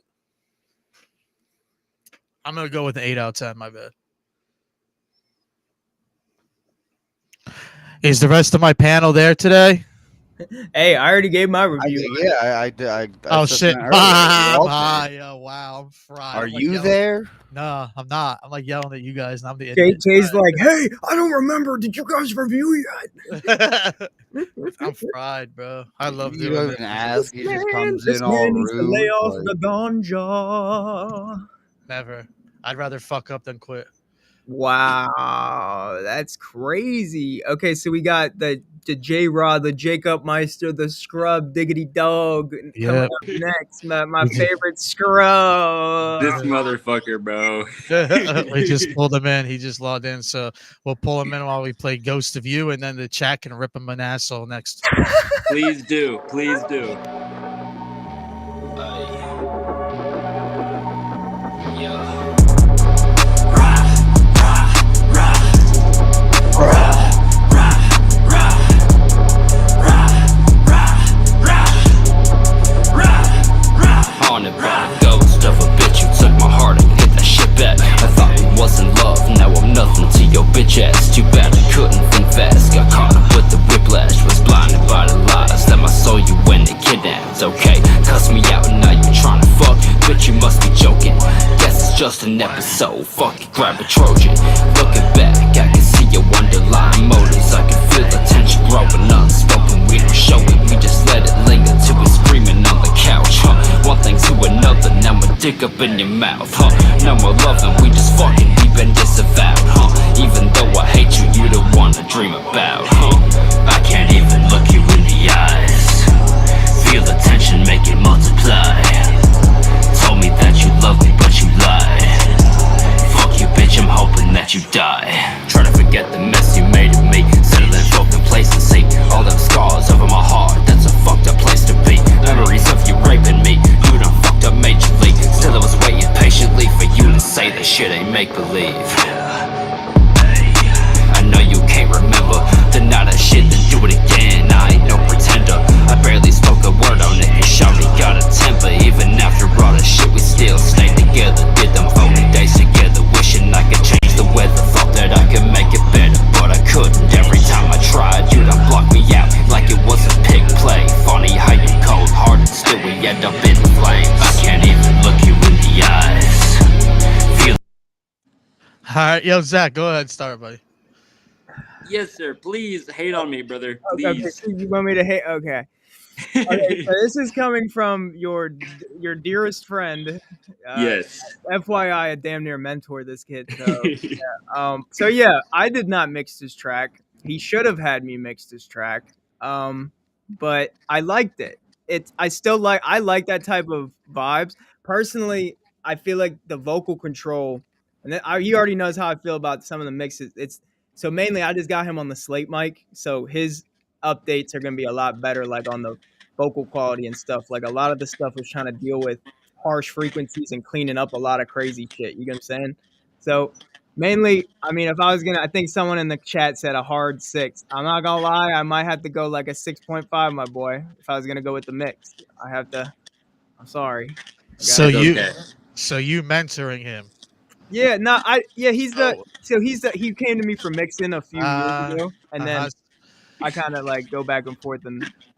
I'm going to go with an 8 out of 10. My bad. Is the rest of my panel there today? Hey, I already gave my review. I oh, said shit. that earlier. Wow, I'm fried. Are I'm, like, you yelling. there? No, I'm not. I'm like yelling at you guys, and I'm the idiot. Jay's like, hey, I don't remember. Did you guys review yet? I'm fried, bro. I love You doing don't it. even ask. He just comes This in all man needs to rude. lay off like- the ganja. Never. I'd rather fuck up than quit. Wow, that's crazy. Okay, so we got the J-Rod, the Jacob Meister, the Scrub, Diggity Dog coming Yep. up next. My favorite Scrub. This motherfucker, bro. We just pulled him in. He just logged in, so we'll pull him in while we play Ghost of You, and then the chat can rip him an asshole next. Please do. Please do. Haunted by the ghost of a bitch who took my heart and hit that shit back. I thought it wasn't love, now I'm nothing to your bitch ass. Too bad I couldn't think fast, got caught up with the whiplash. Was blinded by the lies that I saw you when they kidnapped. Okay, cuss me out and now you tryna fuck, bitch, you must be joking. Guess it's just an episode, fuck it, grab a Trojan. Looking back, I can see your underlying motives. I can feel the tension growing unspoken. We don't show it, we just let it linger till we're screaming on the couch, huh? One thing to another, now my dick up in your mouth, huh? No more loving, we just fucking, we been disavowed, huh? Even though I hate you, you the one to dream about, huh? I can't even look you in the eyes. Feel the tension, make it multiply. Told me that you love me, but you lied. Fuck you, bitch, I'm hoping that you die. Try to forget the mess you made of me. Settle in full complacency. All them scars over my heart, that's a fucked up place to be. Memories of you raping me, you done fucked up majorly. Still I was waiting patiently for you to say that shit ain't make-believe. I know you can't remember, deny that shit, then do it again. I ain't no pretender, I barely spoke a word on it. And shawty got a temper, even after all the shit we still stayed together. Did them phony days together, wishing I could change the weather. Thought that I could make it better, but I couldn't. Every time I tried, you done blocked me out like it was a pig play. Funny how you cold-hearted, still we end up in flames. I can't even look you in the eyes. Feel All right, yo, Zach, go ahead, start, buddy. Yes, sir. Please hate on me, brother. Okay, Please. so you want me to hate? Okay. Okay, so this is coming from your dearest friend. Yes. FYI, a damn near mentor, this kid. So yeah, I did not mix this track. He should have had me mix this track. But I liked it. I like that type of vibes. Personally, I feel like the vocal control, and then he already knows how I feel about some of the mixes. It's so mainly I just got him on the slate mic, so his updates are gonna be a lot better, like on the vocal quality and stuff. Like a lot of the stuff was trying to deal with harsh frequencies and cleaning up a lot of crazy shit. You get what I'm saying? So mainly, I mean, if I was gonna, I think someone in the chat said a hard 6. I'm not gonna lie, I might have to go like a 6.5, my boy. If I was gonna go with the mix, I have to. I'm sorry. So you mentoring him? Yeah, no, he's he came to me for mixing a few years ago, and then I kind of like go back and forth,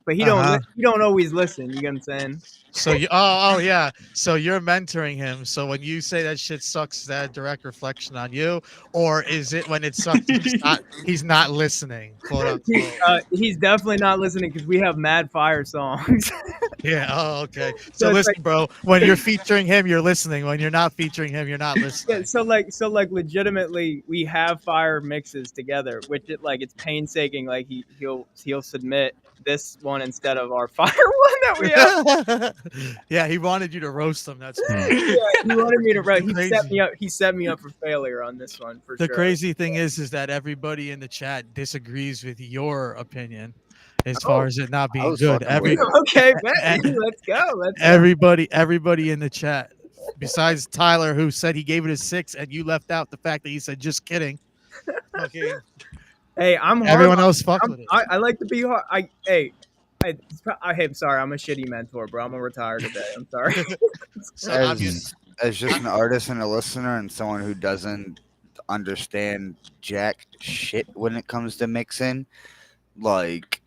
but he don't always listen. You get what I'm saying? So yeah. So you're mentoring him. So when you say that shit sucks, is that a direct reflection on you, or is it when it sucks he's not listening? Quote unquote. He's definitely not listening because we have mad fire songs. Yeah. Oh, okay. So listen, like, bro. When you're featuring him, you're listening. When you're not featuring him, you're not listening. Yeah, so like legitimately, we have fire mixes together, which it's painstaking. Like he'll submit this one instead of our fire one that we have. Yeah, he wanted you to roast him. That's yeah, he wanted me to roast. He set me up for failure on this one for sure. The crazy thing is that everybody in the chat disagrees with your opinion as far as it not being good. Okay, man, let's go. Everybody in the chat, besides Tyler, who said he gave it a 6, and you left out the fact that he said just kidding. Okay. Hey, I'm hard. Everyone else fuck with it. I like to be hard. I'm sorry. I'm a shitty mentor, bro. I'm gonna retire today. I'm sorry. As just an artist and a listener and someone who doesn't understand jack shit when it comes to mixing, like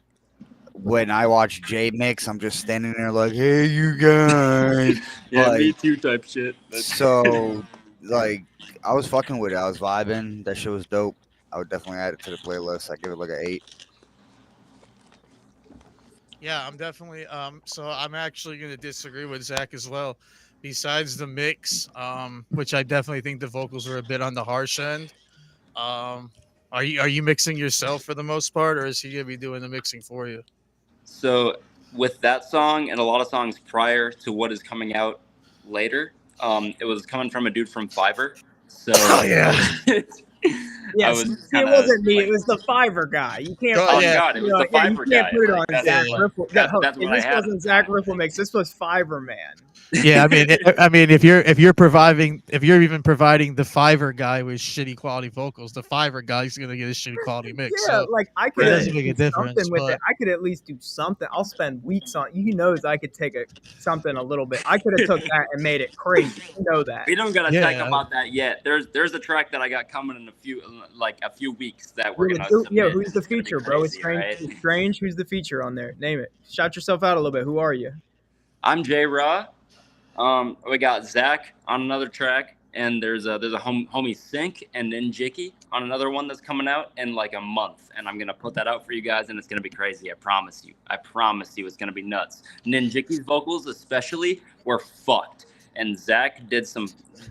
when I watch Jay mix, I'm just standing there like, hey, you guys. Yeah, like, me too type shit. So, like, I was fucking with it. I was vibing. That shit was dope. I would definitely add it to the playlist. I give it like an 8. Yeah, I'm definitely so I'm actually gonna disagree with Zach as well. Besides the mix, which I definitely think the vocals were a bit on the harsh end. Are you mixing yourself for the most part, or is he gonna be doing the mixing for you? So with that song and a lot of songs prior to what is coming out later, it was coming from a dude from Fiverr. So Yes, it wasn't me. It was the Fiverr guy. You can't. God, it was the Fiverr guy. You can't put it on Zach Riffle. That's what I This had. wasn't Zach Riffle mix. This was Fiverr man. Yeah, I mean, if you're even providing the Fiverr guy with shitty quality vocals, the Fiverr guy's gonna get a shitty quality mix. Yeah, so like I could it doesn't make a difference. Something with it. I could at least do something. I'll spend weeks on. He knows I could take something a little bit. I could have took that and made it crazy. You know that. We don't gotta talk about that yet. There's a track that I got coming in a few weeks that we're gonna. Yeah, who's the feature, bro? It's strange. Right? It's strange. Who's the feature on there? Name it. Shout yourself out a little bit. Who are you? I'm J Raw. We got Zach on another track, and there's a homie Sync and Ninjiki on another one that's coming out in like a month, and I'm gonna put that out for you guys, and it's gonna be crazy. I promise you it's gonna be nuts. Ninjiki's vocals especially were fucked, and Zach did some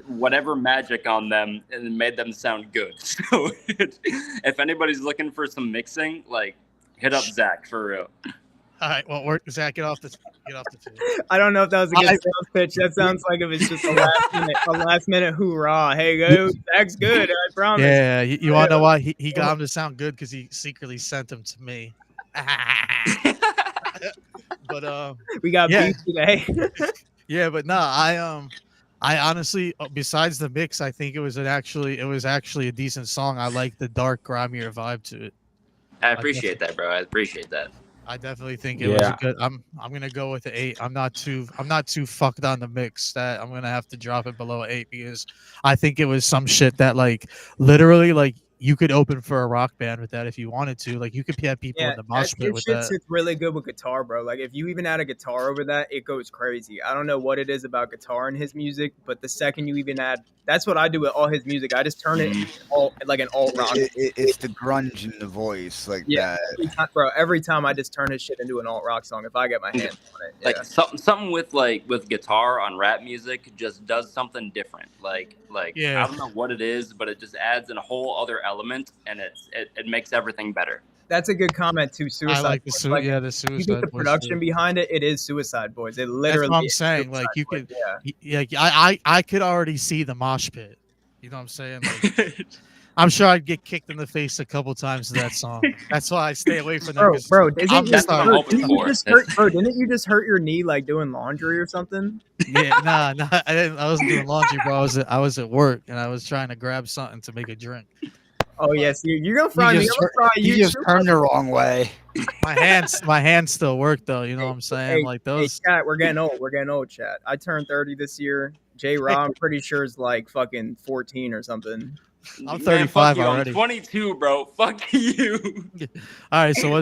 whatever magic on them and made them sound good. So if anybody's looking for some mixing, like hit up Zach for real. All right, well, Zach, get off the table. I don't know if that was a good sales pitch. That sounds like it was just a last minute hoorah. Hey, go, Zach's good. I promise. Yeah, you want to know why he got him to sound good? Because he secretly sent him to me. But we got beef today. Yeah, but no, I honestly, besides the mix, I think it was actually a decent song. I like the dark, grimier vibe to it. I appreciate that, bro. I appreciate that. I definitely think it was a good. I'm gonna go with the 8. I'm not too fucked on the mix that I'm gonna have to drop it below 8 because I think it was some shit that like literally like you could open for a rock band with that if you wanted to. Like you could have people in the mosh pit with that. It's really good with guitar, bro. Like if you even add a guitar over that, it goes crazy. I don't know what it is about guitar in his music, but the second you even add, that's what I do with all his music. I just turn it into like an alt rock. It's the grunge in the voice, like that. Every time I just turn his shit into an alt rock song if I get my hands on it. Like something with guitar on rap music just does something different. Like I don't know what it is, but it just adds in a whole other element, and it makes everything better. That's a good comment too. Suicide. I like the Boys. Like, the you get Suicide the Boys. production too. behind it. It is Suicide Boys. It That's literally. what I'm is saying. Suicide Like you Boys, could, I could already see the mosh pit. You know what I'm saying? Like, I'm sure I'd get kicked in the face a couple times to that song. That's why I stay away from that. Bro, I'm just didn't you just hurt your knee like doing laundry or something? Yeah, nah, I wasn't doing laundry, bro. I was at work and I was trying to grab something to make a drink. Oh yes, you're gonna fry me. I'm gonna fry You you. just turned the wrong way. My hands still work though. You know what I'm saying? Like those. Hey, chat, we're getting old. We're getting old, chat. I turned 30 this year. J. Rob, I'm pretty sure is like fucking 14 or something. I'm 35 you, already. I'm 22, bro. Fuck you. All right, so what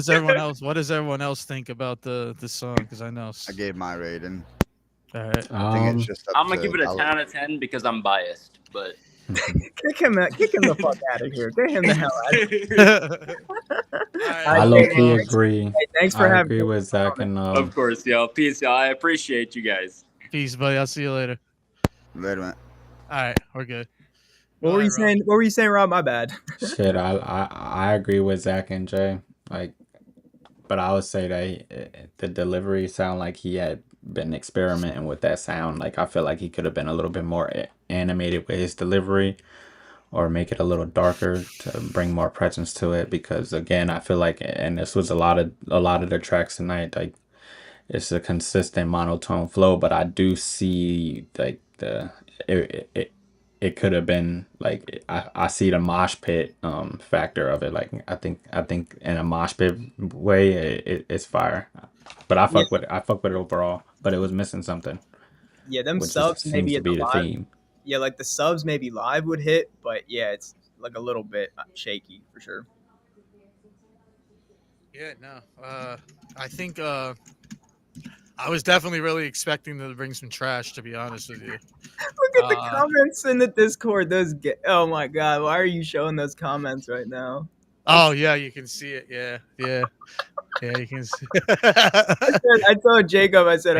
does everyone else think about the song? Because I know I gave my rating. All right. I think it's just. I'm gonna give it a 10 out of 10 because I'm biased, but. Kick him the fuck out of here. Get him the hell out of here. I low-key agree. Hey, thanks for having agree with Zach and Of course, yo. Peace, y'all. I appreciate you guys. Peace, buddy. I'll see you later. Later, man. All right, we're good. What were you saying? What were you saying, Rob? My bad. Shit, I agree with Zach and Jay. Like, but I would say that the delivery sound like he had been experimenting with that sound. Like, I feel like he could have been a little bit more animated with his delivery, or make it a little darker to bring more presence to it. Because again, I feel like, and this was a lot of the tracks tonight, like it's a consistent monotone flow, but I do see like it could have been like I see the mosh pit factor of it. Like I think in a mosh pit way it's fire, but I fuck with it overall. But it was missing something. Yeah, them which subs seems maybe to at be the the live. theme. Yeah, like the subs maybe live would hit, but yeah, it's like a little bit shaky for sure. Yeah, no. I think I was definitely really expecting to bring some trash, to be honest with you. Look at the comments in the Discord. Oh my god, why are you showing those comments right now? Oh yeah, you can see it. Yeah, you can see. I told Jacob, I said,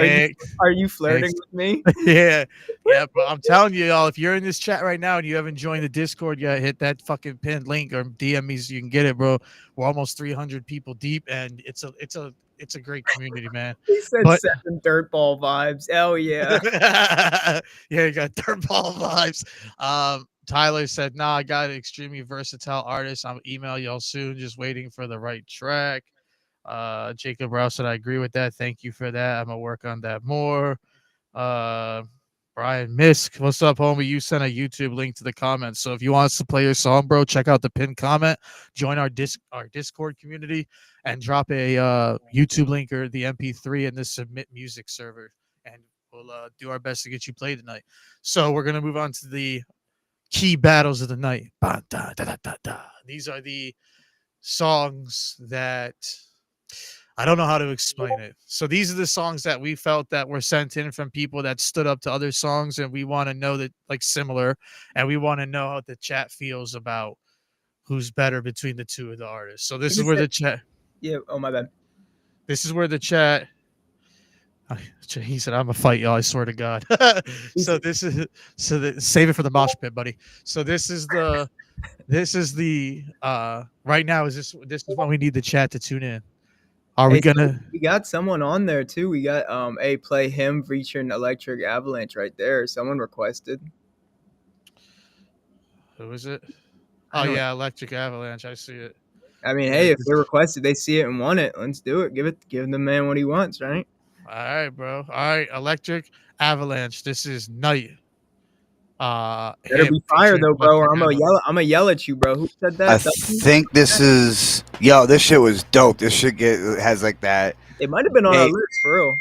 "Are you flirting with me?" Yeah, but I'm telling you, y'all, if you're in this chat right now and you haven't joined the Discord yet, hit that fucking pinned link or DM me so you can get it, bro. We're almost 300 people deep, and it's a great community, man. He said 7 dirtball vibes. Hell yeah. Yeah, you got dirtball vibes. Tyler said, "Nah, I got an extremely versatile artist. I'll email y'all soon. Just waiting for the right track." Jacob Rouse said, "I agree with that. Thank you for that. I'm gonna work on that more." Brian Misk, what's up, homie? You sent a YouTube link to the comments. So if you want us to play your song, bro, check out the pinned comment, join our Discord community, and drop a YouTube link or the MP3 in the Submit Music server, and we'll do our best to get you played tonight. So we're gonna move on to the key battles of the night. Ba, da, da, da, da, da. These are the songs that I don't know how to explain it. So these are the songs that we felt that were sent in from people that stood up to other songs, and we want to know that, like, similar, and we want to know how the chat feels about who's better between the two of the artists. So this is where the chat. Yeah. Oh my bad. This is where the chat. He said, "I'm gonna fight y'all. I swear to God." So save it for the mosh pit, buddy. So this is the right now is this is when we need the chat to tune in. Are we gonna? We got someone on there too. We got play him featuring Electric Avalanche right there. Someone requested. Who is it? Oh yeah, Electric Avalanche. I see it. I mean, hey, if they requested, they see it and want it. Let's do it. Give the man what he wants, right? All right, bro. All right, Electric Avalanche. This is Night. Better be fire though, bro. Or I'm gonna yell at you, bro. Who said that? I think this is this shit was dope. This shit has like that. It might have been on our list for real.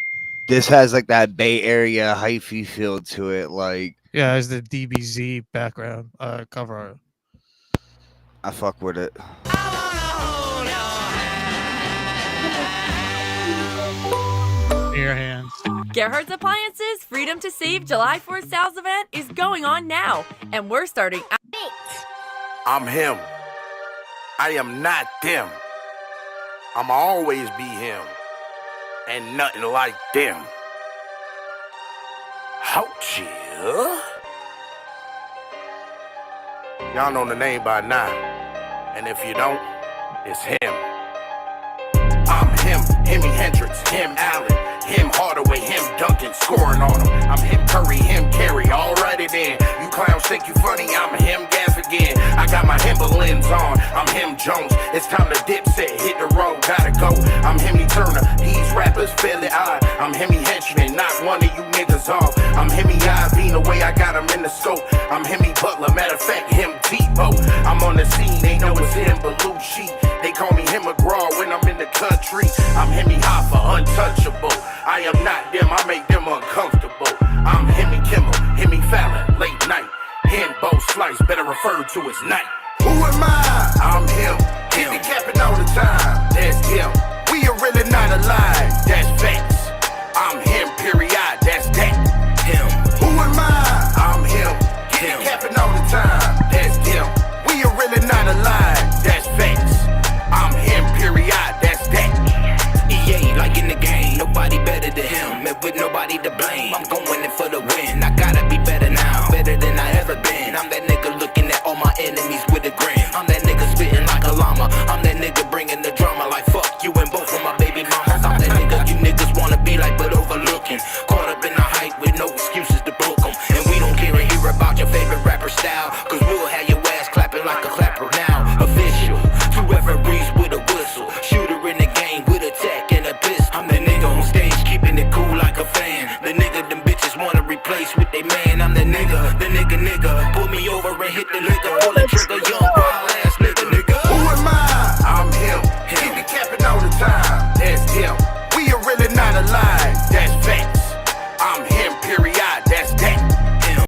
This has like that Bay Area hyphy feel to it, like yeah, it's the DBZ background cover art. I fuck with it. Your hands. Gerhardt's Appliances Freedom to Save July 4th sales event is going on now, and we're starting. I'm him. I am not them. I'ma always be him, and nothing like them. Ouch, yeah. Y'all know the name by now, and if you don't, it's him. him Allen, him Hardaway, him Duncan, scoring on him. I'm him Curry, him Carey, alrighty then. You clowns think you funny, I'm him Gas again. I got my Timberlands on, I'm him Jones. It's time to dip set, hit the road, gotta go. I'm Hemi Turner, these rappers fairly odd. I'm Hemi Henchman, not one of you niggas off. I'm Hemi IV, the way I got him in the scope. I'm Hemi Butler, matter of fact, him Tebow. I'm on the scene, they know it's him Belushi. They call me him McGraw when I'm in the country. I'm Hemi Hoffa, untouchable. I am not them, I make them uncomfortable. I'm Hemi Kimmel, Hemi Fallon, late night. Him Bo Slice, better refer to as night. Who am I? I'm him. Hit the capping all the time. That's him. We are really not alive. That's facts. I'm him, period. That's that. Him. Who am I? I'm him. Hit the capping all the time. That's him. We are really not alive. That's facts. I'm him, period. That's that. EA, like in the game, nobody better than him. And with nobody to blame, I'm going in for the win. I gotta be better now, better than I ever been. I'm that nigga looking at all my enemies with a grin. I'm that nigga spitting like a llama. I'm that nigga bringing the drama like fuck you and both of my baby mamas. I'm that nigga you niggas wanna be like but overlooking. Caught up in the hype with no excuses to book 'em. And we don't care to hear about your favorite rapper style, cause we'll have your ass clapping like a clapper now. Official, two referees with a whistle. Shooter in the game with a tech and a pistol. I'm the nigga on stage keeping it cool like a fan. The nigga them bitches wanna replace with they man. I'm the nigga. Pull me over and hit the liquor. Pull the trigger, young wild ass nigga. Who am I? I'm him. Hit the capping all the time. That's him. We are really not alive. That's facts. I'm him, period. That's that. Him.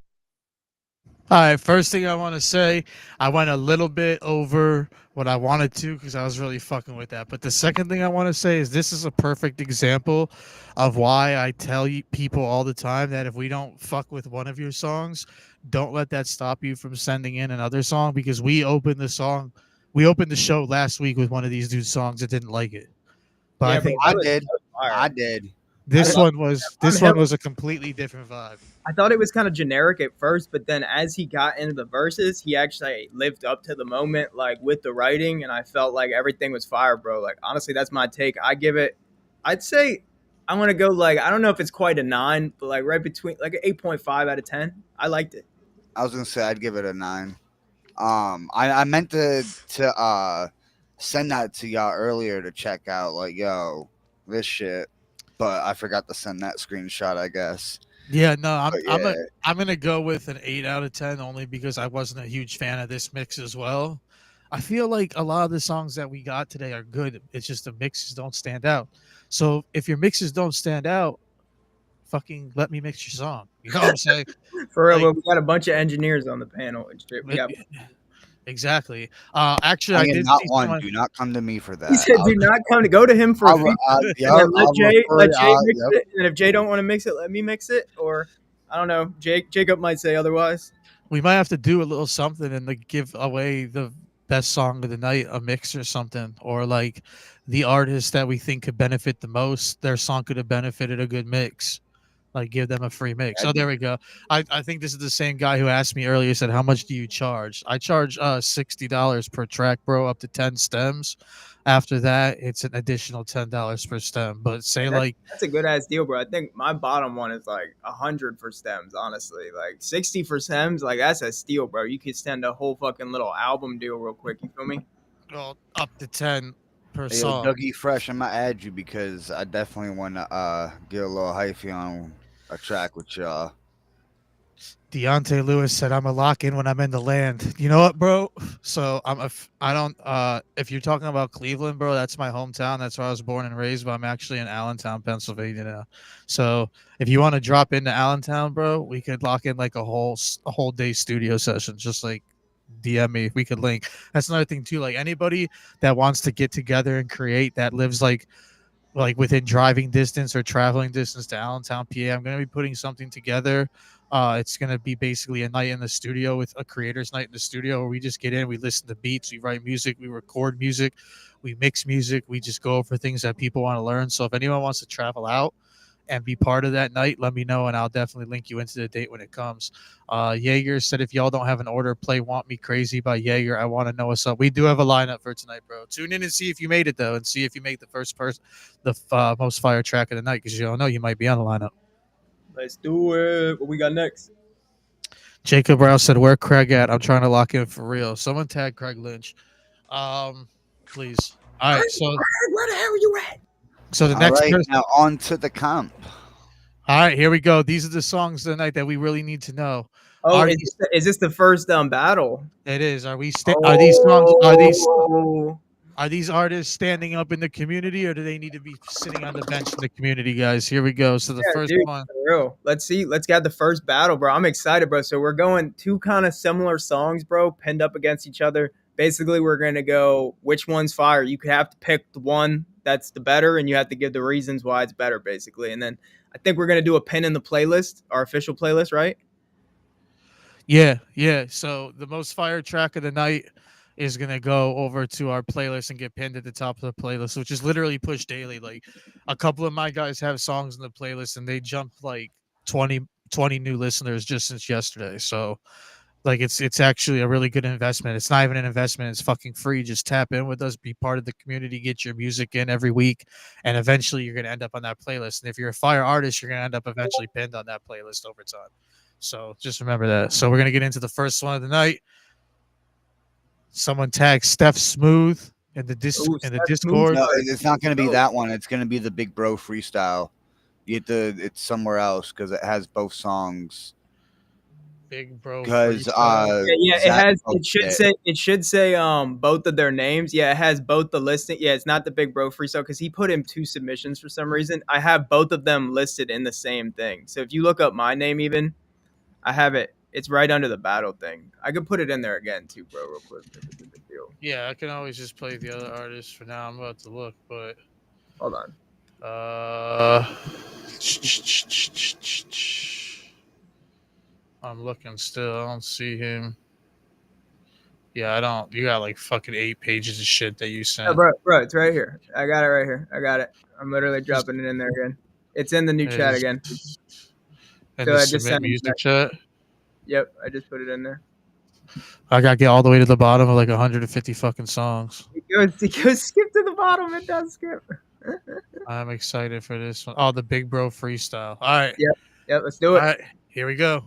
All right, first thing I want to say, I went a little bit over what I wanted to because I was really fucking with that. But the second thing I want to say is this is a perfect example of why I tell you people all the time that if we don't fuck with one of your songs, don't let that stop you from sending in another song, because we opened the show last week with one of these dudes' songs that didn't like it. But Yeah, I think I did. this one was a completely different vibe. I thought it was kind of generic at first, but then as he got into the verses, he actually lived up to the moment, like with the writing, and I felt like everything was fire, bro. Like honestly, that's my take. I'd say I'm gonna go like, I don't know if it's quite a 9, but like right between like an 8.5 out of 10. I liked it. I was gonna say I'd give it a 9. I meant to send that to y'all earlier to check out, like, yo, this shit, but I forgot to send that screenshot, I guess. Yeah, no, I'm gonna go with an 8 out of 10 only because I wasn't a huge fan of this mix as well. I feel like a lot of the songs that we got today are good. It's just the mixes don't stand out. So if your mixes don't stand out, fucking let me mix your song. You know what I'm saying? For real, Like, we got a bunch of engineers on the panel and shit. We got exactly. Actually, I I am did not see one. someone. Do not come to me for that. He said, "Do not come to go to him for a feature." And let Jay mix it. And if Jay don't want to mix it, let me mix it. Or I don't know. Jacob might say otherwise. We might have to do a little something and like give away the best song of the night, a mix or something, or like the artist that we think could benefit the most, their song could have benefited a good mix. Like give them a free mix. Oh, there we go. I think this is the same guy who asked me earlier, said, how much do you charge? I charge $60 per track, bro, up to 10 stems. After that, it's an additional $10 per stem. But say that's a good ass deal, bro. I think my bottom one is like 100 for stems, honestly. Like 60 for stems, like that's a steal, bro. You could send a whole fucking little album deal real quick. You feel me? Well, up to 10 per Hey, song. Dougie Fresh, I'm gonna add you because I definitely want to get a little hyphy on a track with y'all. Deontay Lewis said, "I'm a lock in when I'm in the land." You know what, bro? So if you're talking about Cleveland, bro, that's my hometown. That's where I was born and raised. But I'm actually in Allentown, Pennsylvania now. So if you want to drop into Allentown, bro, we could lock in like a whole day studio session. Just like DM me, we could link. That's another thing too. Like anybody that wants to get together and create, that lives like within driving distance or traveling distance to Allentown, PA, I'm going to be putting something together. It's going to be basically a night in the studio, with a creator's night in the studio, where we just get in, we listen to beats, we write music, we record music, we mix music, we just go over things that people want to learn. So if anyone wants to travel out and be part of that night, let me know, and I'll definitely link you into the date when it comes. Jaeger said, if y'all don't have an order, play Want Me Crazy by Jaeger. I want to know what's up. We do have a lineup for tonight, bro. Tune in and see if you made it, though, and see if you make the first person, the most fire track of the night, because you don't know, you might be on the lineup. Let's do it. What we got next? Jacob Rouse said, where Craig at? I'm trying to lock in for real. Someone tag Craig Lynch. Please. All right, so where the hell are you at? So the next person, now on to the comp. All right, here we go. These are the songs tonight that we really need to know. Oh, is this the first battle? It is. Are we? Are these songs? Are these artists standing up in the community, or do they need to be sitting on the bench in the community, guys? Here we go. So the first one. For real. Let's see. Let's get the first battle, bro. I'm excited, bro. So we're going two kind of similar songs, bro, pinned up against each other. Basically, we're gonna go which one's fire. You could have to pick the one that's the better, and you have to give the reasons why it's better, basically. And then I think we're gonna do a pin in the playlist, our official playlist, right? Yeah. So the most fire track of the night is gonna go over to our playlist and get pinned at the top of the playlist, which is literally pushed daily. Like a couple of my guys have songs in the playlist, and they jumped like 20 new listeners just since yesterday. So like it's actually a really good investment. It's not even an investment, it's fucking free. Just tap in with us, be part of the community, get your music in every week, and eventually you're gonna end up on that playlist. And if you're a fire artist, you're gonna end up eventually pinned on that playlist over time. So just remember that. So we're gonna get into the first one of the night. Someone tag Steph Smooth in the Discord. No, it's not gonna be that one. It's gonna be the Big Bro freestyle. It's somewhere else because it has both songs. Big Bro. Because it should say both of their names. Yeah, it has both the listing. Yeah, it's not the Big Bro freestyle because he put in two submissions for some reason. I have both of them listed in the same thing. So if you look up my name, even I have it. It's right under the battle thing. I could put it in there again too, bro, real quick. Yeah, I can always just play the other artists for now. I'm about to look, but hold on. I'm looking still. I don't see him. Yeah, I don't. You got like fucking 8 pages of shit that you sent. Oh, bro, it's right here. I got it right here. I got it. I'm literally dropping it in there again. It's in the new chat again. And so I just sent music chat. Yep, I just put it in there. I gotta get all the way to the bottom of like 150 fucking songs. It goes skip to the bottom. It does skip. I'm excited for this one. Oh, the Big Bro freestyle. All right. Yep. Let's do it. All right, here we go.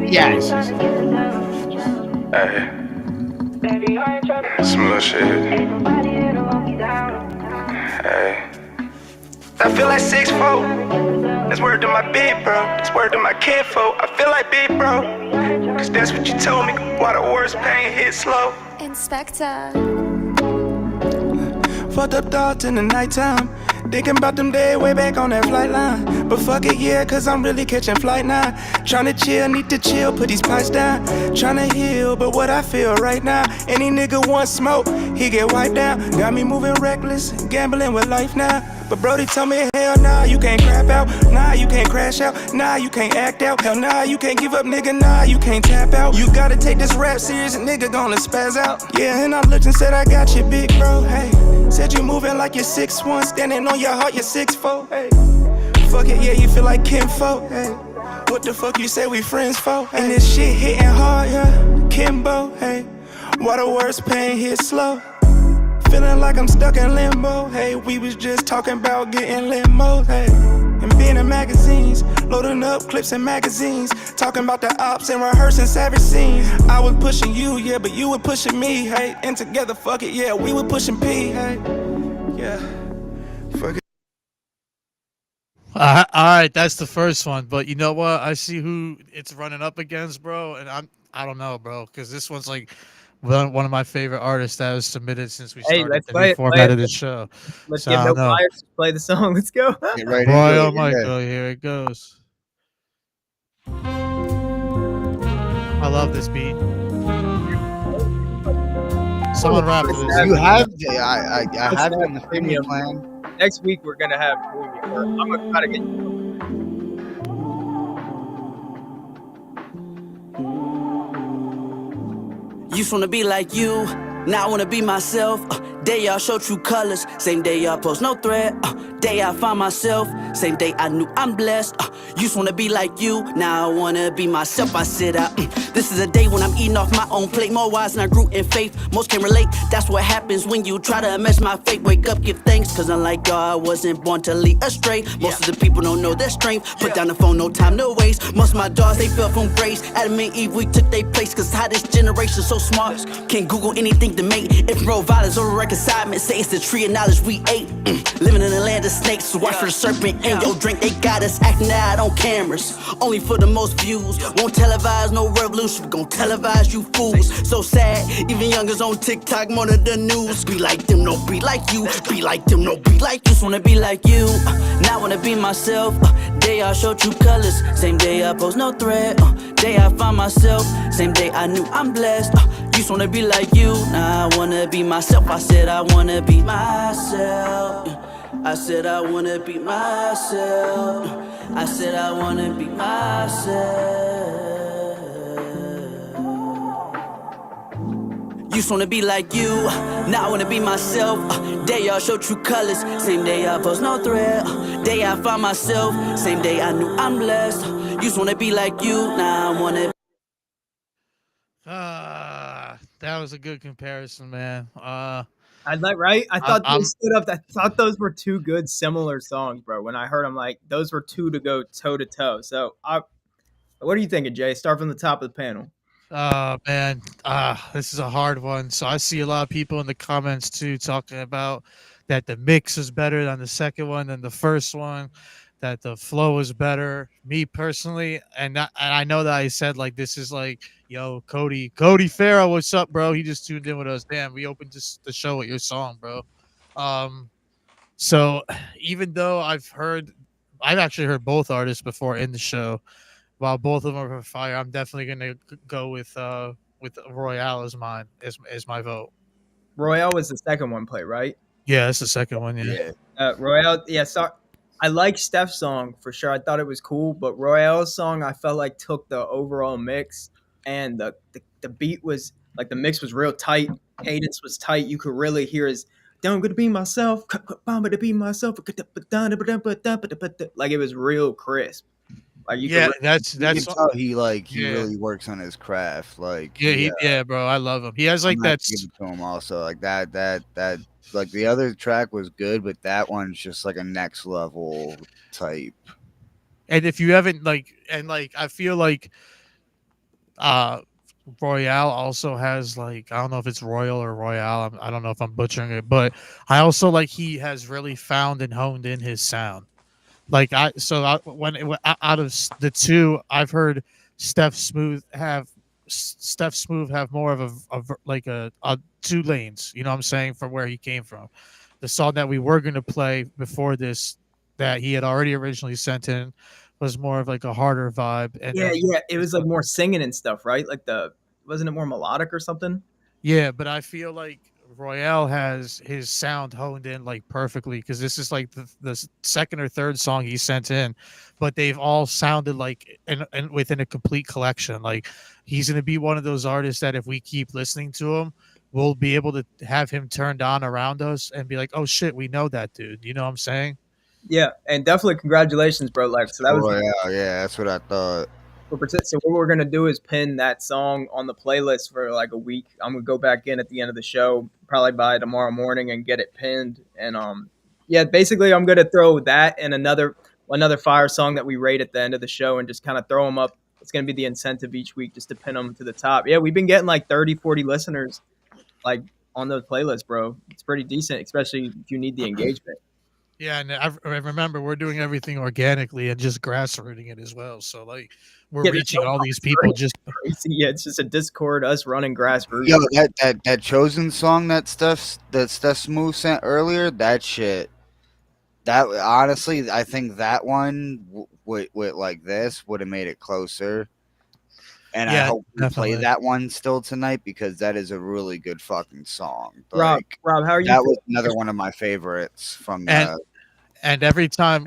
Yes. Hey. Smooth shit. Hey. I feel like 6'4". That's word to my big bro. That's word to my kinfolk. I feel like big bro. Cause that's what you told me. Why the worst pain hit slow. Inspector. Fucked up thoughts in the nighttime. Thinking about them days way back on that flight line. But fuck it, yeah, cause I'm really catching flight now. Tryna chill, need to chill, put these pipes down. Tryna heal, but what I feel right now. Any nigga want smoke, he get wiped down. Got me moving reckless, gambling with life now. But Brody told me, hell nah, you can't crap out. Nah, you can't crash out. Nah, you can't act out. Hell nah, you can't give up, nigga. Nah, you can't tap out. You gotta take this rap serious, nigga gonna spaz out. Yeah, and I looked and said, I got you, big bro, hey. Said you moving like you're 6'1", standing on your heart, you're 6'4", hey. Fuck it, yeah, you feel like kinfolk, hey. What the fuck you say we friends for? Hey. And this shit hitting hard, yeah. Kimbo, hey. Why the worst pain hit slow? Feeling like I'm stuck in limbo, hey. We was just talking about getting limos, hey. And being in magazines, loading up clips and magazines, talking about the ops and rehearsing savage scenes. I was pushing you, yeah, but you were pushing me, hey. And together, fuck it, yeah, we were pushing P, hey. Yeah, fuck it. All right, that's the first one. But you know what? I see who it's running up against, bro. And I don't know, bro, because this one's like one of my favorite artists that was submitted since we started the new format of the show. Let's get no bias. Play the song. Let's go. Get right Royal Michael, here it goes. I love this beat. Someone rap for this. You have I have it in the premium plan. Next week we're gonna have premium. I'm gonna try to get you. Used wanna be like you, now I wanna be myself. Day y'all show true colors, same day y'all post no threat. Day I find myself, same day I knew I'm blessed. Used wanna be like you, now I wanna be myself. I said, this is a day when I'm eating off my own plate. More wise than I grew in faith, most can relate. That's what happens when you try to match my fate. Wake up, give thanks, cause unlike God, I wasn't born to lead astray. Most of the people don't know their strength. Put down the phone, no time to waste. Most of my dogs, they fell from grace. Adam and Eve, we took their place. Cause how this generation so smart. Can't Google anything to make it from violence or reconcilement. Say it's the tree of knowledge we ate. Living in the land of snakes, so watch for the serpent in your drink. They got us acting out on cameras, only for the most views. Won't televise no revolution, we gon' televise you fools. So sad, even youngers on TikTok monitor the news. Be like them, no be like you. Be like them, no be like you. Just wanna be like you, now wanna be myself. Day I show true colors, same day I post no threat. Day I find myself, same day I knew I'm blessed. Used wanna be like you, now I wanna be myself. I said I wanna be myself. I said I wanna be myself. I said I wanna be myself. Used wanna be like you, now I wanna be myself. Day y'all show true colors, same day I post no threat. Day I find myself, same day I knew I'm blessed. Used wanna be like you, now I wanna. That was a good comparison, man. I like, right? I thought they stood up. I thought those were two good, similar songs, bro. When I heard them, like those were two to go toe to toe. So, what are you thinking, Jay? Start from the top of the panel. Man, this is a hard one. So I see a lot of people in the comments too talking about that the mix is better than the second one than the first one, that the flow is better. Me personally, and I know that I said like this is like, yo, Cody Farrell, what's up, bro? He just tuned in with us. Damn, we opened the show with your song, bro. So even though I've actually heard both artists before in the show, while both of them are fire, I'm definitely gonna go with Royale as mine, as my vote. Royale was the second one played, right? Yeah, it's the second one. Yeah. Royale. Yeah. So I like Steph's song for sure. I thought it was cool, but Royale's song I felt like took the overall mix, and the beat was like the mix was real tight. Cadence was tight. You could really hear his "I'm gonna be myself," to be myself. Like it was real crisp. Like you that's how he really works on his craft. Like yeah, bro, I love him. He has like that. Give it to him also like that. Like the other track was good, but that one's just like a next level type. And if you haven't I feel like Royale also has like, I don't know if it's Royal or Royale. I don't know if I'm butchering it, but I also like he has really found and honed in his sound. Like out of the two, I've heard Steph Smooth have more of a two lanes. You know what I'm saying, from where he came from. The song that we were gonna play before this, that he had already originally sent in, was more of like a harder vibe. And it was like more singing and stuff, right? Like wasn't it more melodic or something? Yeah, but I feel like Royale has his sound honed in like perfectly, because this is like the second or third song he sent in, but they've all sounded like and within a complete collection. Like he's going to be one of those artists that if we keep listening to him, we'll be able to have him turned on around us and be like, oh shit, we know that dude. You know what I'm saying? Yeah, and definitely congratulations, bro. Like, so that was Royale. Yeah, that's what I thought. So what we're gonna do is pin that song on the playlist for like a week. I'm gonna go back in at the end of the show, probably by tomorrow morning, and get it pinned. And basically I'm gonna throw that and another fire song that we rate at the end of the show, and just kind of throw them up. It's gonna be the incentive each week, just to pin them to the top. Yeah, we've been getting like 30-40 listeners like on those playlists, bro. It's pretty decent, especially if you need the engagement. Yeah, and I remember we're doing everything organically and just grassrooting it as well. So like we're reaching all these people just crazy. Yeah, it's just a Discord, us running grassroots. Yo, that Chosen song that Steph Smooth sent earlier, that shit. That honestly, I think that one with like this would have made it closer. And I hope we play that one still tonight, because that is a really good fucking song. Rob, how are you? That was another one of my favorites from and every time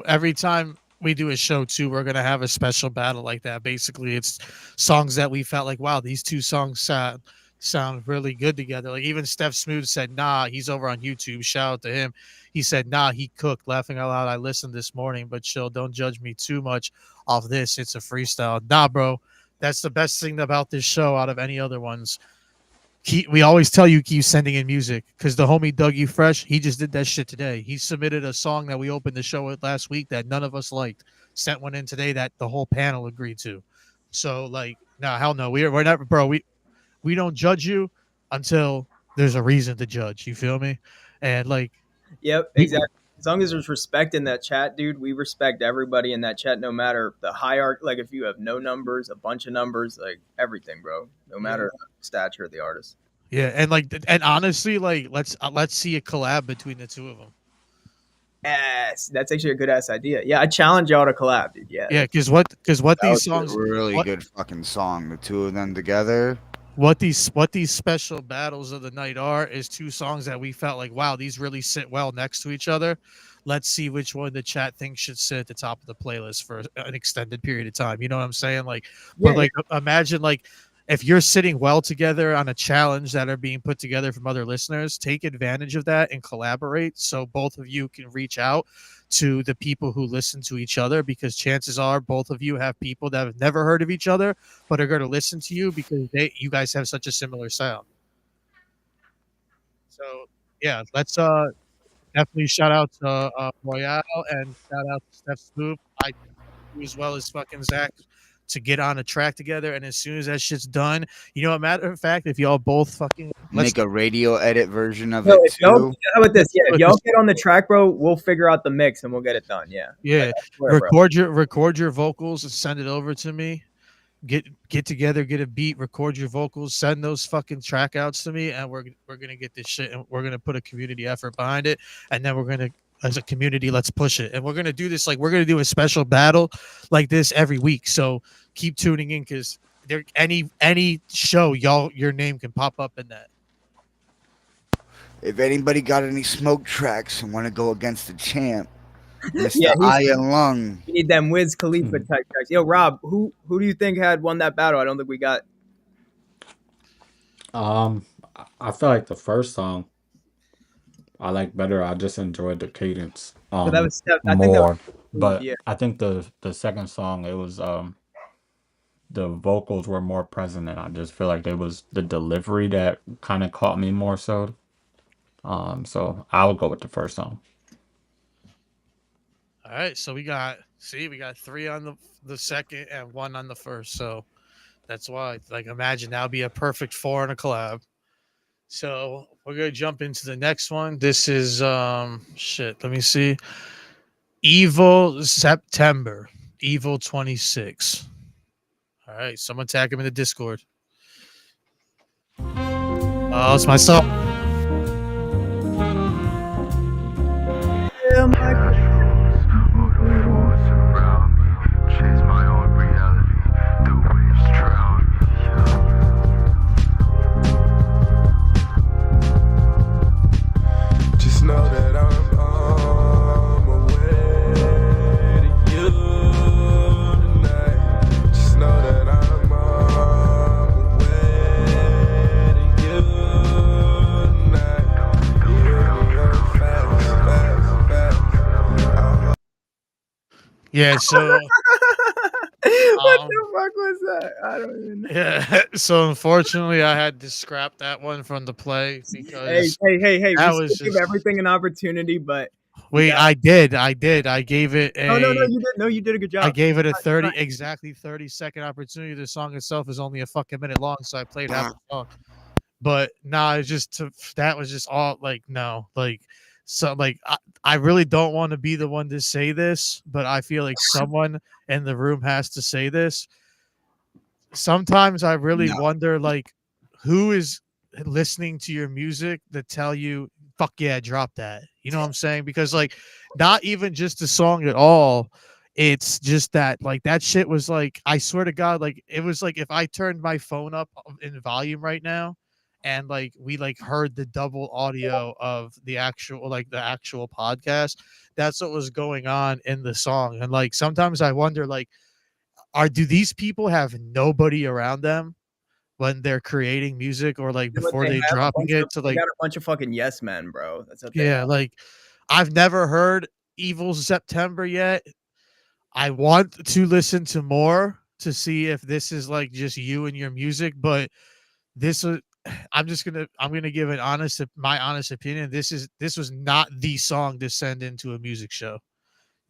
we do a show too, we're gonna have a special battle like that. Basically, it's songs that we felt like, wow, these two songs sound really good together. Like even Steph Smooth said, nah, he's over on YouTube. Shout out to him. He said, nah, he cooked. Laughing out loud. I listened this morning, but chill. Don't judge me too much off this. It's a freestyle. Nah, bro. That's the best thing about this show out of any other ones. We always tell you keep sending in music because the homie Dougie Fresh, he just did that shit today. He submitted a song that we opened the show with last week that none of us liked. Sent one in today that the whole panel agreed to. So like, nah, hell no. We're never, bro. We don't judge you until there's a reason to judge. You feel me? And like, Yep, exactly. As long as there's respect in that chat, dude, we respect everybody in that chat, no matter the hierarchy. Like if you have no numbers, a bunch of numbers, like everything, bro. No matter the stature of the artist. yeah, and honestly, like let's see a collab between the two of them. Yes, that's actually a good ass idea. Yeah, I challenge y'all to collab, dude. Yeah, Yeah, because what That these was songs a really what, good fucking song. The two of them together. what these special battles of the night are is two songs that we felt like, wow, these really sit well next to each other. Let's see which one the chat thinks should sit at the top of the playlist for an extended period of time. You know what I'm saying? Like, but like imagine like if you're sitting well together on a challenge that are being put together from other listeners, take advantage of that and collaborate so both of you can reach out to the people who listen to each other, because chances are both of you have people that have never heard of each other but are going to listen to you because you guys have such a similar sound. So yeah, let's definitely shout out to Royale and shout out to Steph Smooth. I do as well as fucking Zach to get on a track together. And as soon as that shit's done, you know, a matter of fact, if y'all both fucking Make a radio edit version of No, it if y'all, too. how about this? Yeah, if y'all get on the track, bro, we'll figure out the mix and we'll get it done. Yeah. yeah, Like, I swear, bro. record your vocals and send it over to me. Get together, get a beat, record your vocals, send those fucking track outs to me, and we're gonna get this shit and we're gonna put a community effort behind it, and then we're gonna, as a community, let's push it. And we're gonna do this, like we're gonna do a special battle like this every week. So keep tuning in because there any show your name can pop up in that. If anybody got any smoke tracks and want to go against the champ, Mr. Yeah, Iron Lung. We need them Wiz Khalifa type tracks. Yo, Rob, who do you think had won that battle? I don't think we got. I feel like the first song I like better. I just enjoyed the cadence So that was Steph. I think that more. was, But yeah. I think the second song, it was the vocals were more present, and I just feel like it was the delivery that kind of caught me more so. So I would go with the first song. All right, so we got three on the second and one on the first. So that's why, like, imagine that would be a perfect 4 in a collab. So we're gonna jump into the next one. This is shit. Let me see. Evil September, Evil 26. All right, someone tag him in the Discord. Oh, it's myself. Yeah, my Just know that I'm on my way to you tonight. Just know that I'm on my way to you tonight. Yeah, so what the fuck was that? I don't even know. yeah, so unfortunately I had to scrap that one from the play because Hey! that We was should give just everything an opportunity, but wait, I did. I gave it a no, you did. No, you did a good job. I gave it a 30-second opportunity. The song itself is only a fucking minute long, so I played half the song. But nah, it's just that was just all like no, like so like I really don't want to be the one to say this, but I feel like someone in the room has to say this. Sometimes I really wonder like who is listening to your music that tell you fuck yeah, drop that. You know what I'm saying? Because like not even just the song at all. It's just that like that shit was like, I swear to God, like it was like if I turned my phone up in volume right now and like we like heard the double audio of the actual podcast, that's what was going on in the song. And like sometimes I wonder like do these people have nobody around them when they're creating music or like You know what before they they have? dropping it to They like got a bunch of fucking yes men, bro. That's what they yeah, have. like I've never heard Evil September yet. I want to listen to more to see if this is like just you and your music, but this was I'm gonna give my honest opinion. This was not the song to send into a music show.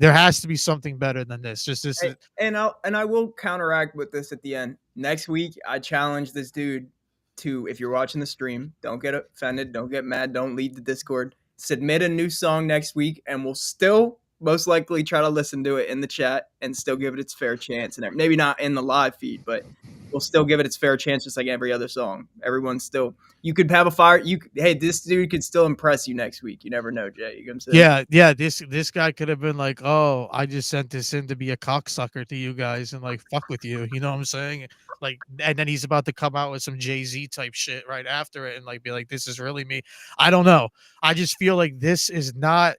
There has to be something better than this. Just this is And I will counteract with this at the end. Next week, I challenge this dude to, if you're watching the stream, don't get offended, don't get mad, don't leave the Discord. Submit a new song next week, and we'll still most likely try to listen to it in the chat and still give it its fair chance. And maybe not in the live feed, but we'll still give it its fair chance, just like every other song. Everyone's still, you could have a fire. Hey, this dude could still impress you next week. You never know, Jay. You know what I'm saying? yeah. This guy could have been like, oh, I just sent this in to be a cocksucker to you guys and like fuck with you. You know what I'm saying? Like, and then he's about to come out with some Jay-Z type shit right after it and like be like, this is really me. I don't know. I just feel like this is not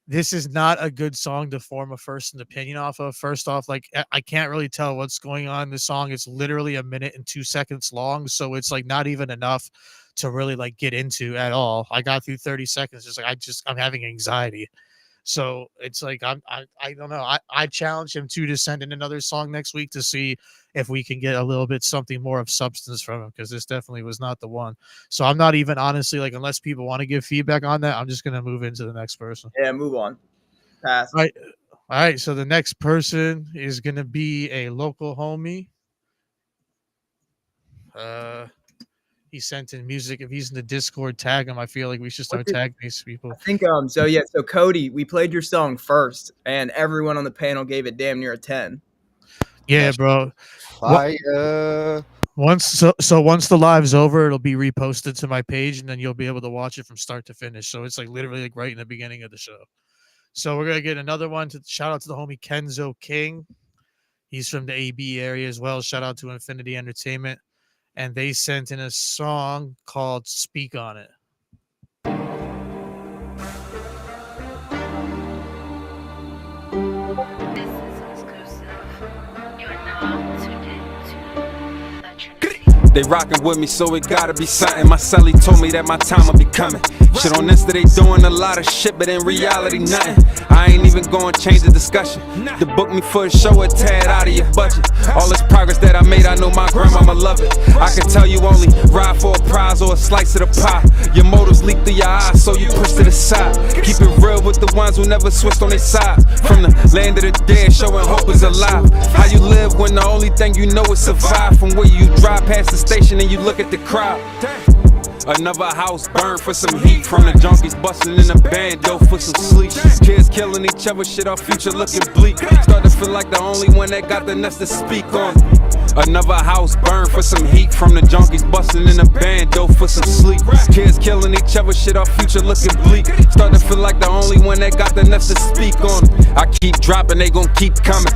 a good song to form a first opinion off of. First off, like I can't really tell what's going on in the song. It's literally 1 minute and 2 seconds long, so it's like not even enough to really like get into at all. I got through 30 seconds, just like I'm having anxiety. So it's like I don't know. I challenge him to send in another song next week to see if we can get a little bit something more of substance from him, because this definitely was not the one. So I'm not even honestly like, unless people want to give feedback on that, I'm just gonna move into the next person. Yeah, move on. Pass. All right. So the next person is gonna be a local homie. He sent in music. If he's in the Discord, tag him. I feel like we should start tagging these people. I think so Cody, we played your song first, and everyone on the panel gave it damn near a 10. Yeah, bro. Fire. Once the live's over, it'll be reposted to my page, and then you'll be able to watch it from start to finish. So it's like literally like right in the beginning of the show. So we're gonna get another one. To shout out to the homie Kenzo King. He's from the AB area as well. Shout out to Infinity Entertainment. And they sent in a song called Speak on It. They rockin' with me, so it gotta be something. My celly told me that my time will be coming. Shit on Insta, they doing a lot of shit, but in reality, nothing. I ain't even gonna change the discussion. To book me for a show, a tad out of your budget. All this progress that I made, I know my grandmama love it. I can tell you only ride for a prize or a slice of the pie. Your motives leak through your eyes, so you push to the side. Keep it real with the ones who never switched on their side. From the land of the dead, showing hope is alive. How you live when the only thing you know is survive. From where you drive past the station and you look at the crowd. Another house burned for some heat. From the junkies busting in the bando for some sleep. Kids killing each other, shit, our future looking bleak. Start to feel like the only one that got the nuts to speak on. Another house burned for some heat. From the junkies busting in the bando for some sleep. Kids killing each other, shit, our future looking bleak. Start to feel like the only one that got the nuts to speak on. I keep dropping, they gon' keep coming.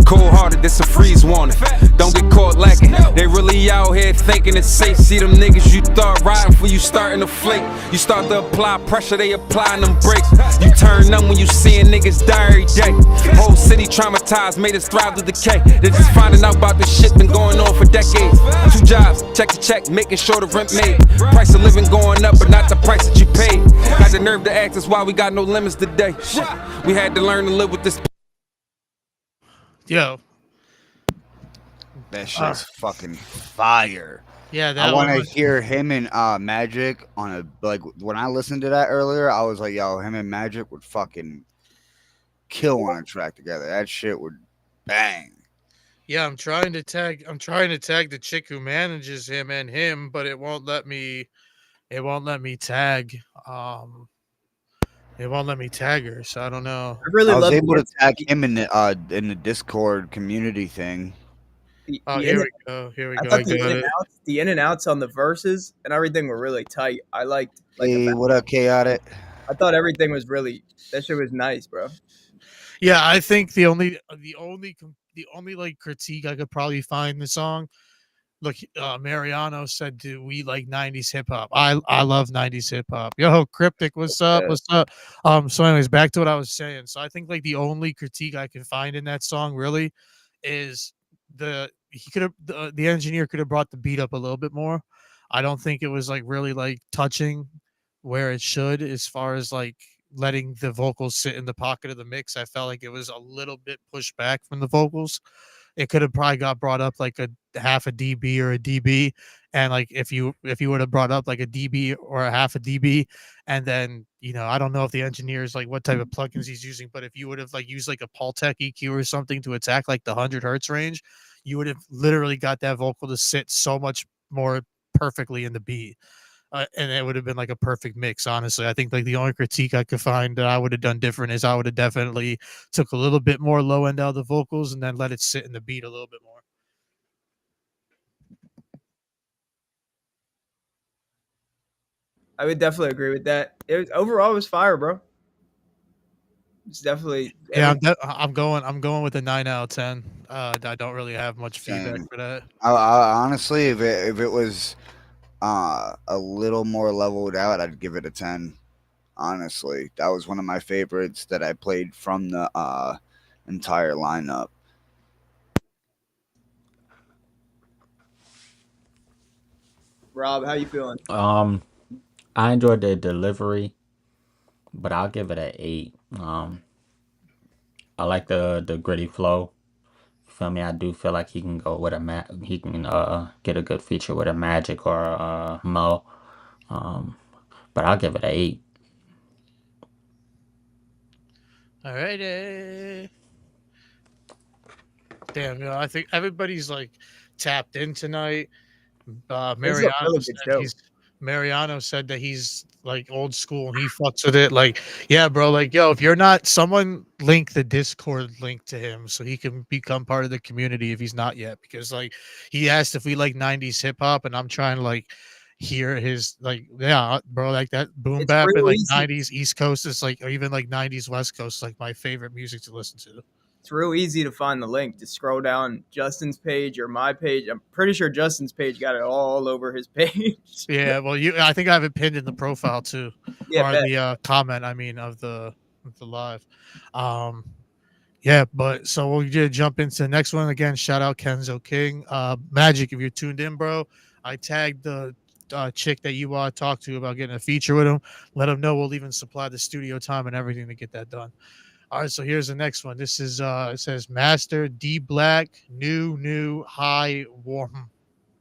Cold hearted, this a freeze warning. Don't get caught lacking. They really out here thinking it's safe. See them niggas you thought riding for you starting to flake. You start to apply pressure, they applying them brakes. You turn numb when you seeing niggas die every day. Whole city traumatized, made us thrive to decay. They just finding out about this shit been going on for decades. 2 jobs, check to check, making sure the rent made. Price of living going up, but not the price that you paid. Got the nerve to ask us why we got no limits today. Shit, we had to learn to live with this. Yo, that shit's fucking fire. Yeah, I want to hear him and Magic on a, like, when I listened to that earlier, I was like, yo, him and Magic would fucking kill on a track together. That shit would bang. Yeah, I'm trying to tag the chick who manages him and him, but it won't let me tag it won't let me tag her, so I don't know. I was able to tag him in the Discord community thing. Here we go. I thought the in and outs on the verses and everything were really tight. I liked. Hey, what up, Chaotic? I thought everything was really, that shit was nice, bro. Yeah, I think the only like critique I could probably find in the song. Look, Mariano said, "Do we like '90s hip hop?" I love '90s hip hop. Yo, Cryptic, what's up? What's up? So, anyways, back to what I was saying. So, I think like the only critique I can find in that song really is he could have the engineer could have brought the beat up a little bit more. I don't think it was like really like touching where it should as far as like letting the vocals sit in the pocket of the mix. I felt like it was a little bit pushed back from the vocals. It could have probably got brought up like a half a dB or a dB, and like if you would have brought up like a dB or a half a dB, and then I don't know if the engineers like what type of plugins he's using, but if you would have like used like a Pultec EQ or something to attack like the 100 hertz range, you would have literally got that vocal to sit so much more perfectly in the beat. And it would have been like a perfect mix. Honestly, I think like the only critique I could find that I would have done different is I would have definitely took a little bit more low end out of the vocals and then let it sit in the beat a little bit more. I would definitely agree with that. Overall, it was fire, bro. It's definitely Yeah, I'm going with a 9 out of 10. I don't really have much feedback for that. I honestly, if it was a little more leveled out, I'd give it a 10. Honestly, that was one of my favorites that I played from the entire lineup. Rob, how you feeling? I enjoyed the delivery, but I'll give it an 8. I like the gritty flow. Feel me? I do feel like he can go with he can get a good feature with a Magic or a Mo. But I'll give it an 8. All right. Damn, I think everybody's like tapped in tonight. Mariano said that he's like old school and he fucks with it. Like, yeah, bro. Like, yo, if you're not, someone link the Discord link to him so he can become part of the community if he's not yet. Because like he asked if we like 90s hip hop, and I'm trying to like hear his like, yeah, bro, like that boom bap and like 90s East Coast is like, or even like 90s West Coast, like my favorite music to listen to. It's real easy to find the link. Just scroll down Justin's page or my page. I'm pretty sure Justin's page got it all over his page. Yeah, well, I think I have it pinned in the profile too, Yeah, or the comment. I mean, of the live. Yeah, but so we'll just jump into the next one again. Shout out Kenzo King. Magic, if you're tuned in, bro, I tagged the chick that you talked to about getting a feature with him. Let him know we'll even supply the studio time and everything to get that done. All right, so here's the next one. This is it says Master D Black, new high warm.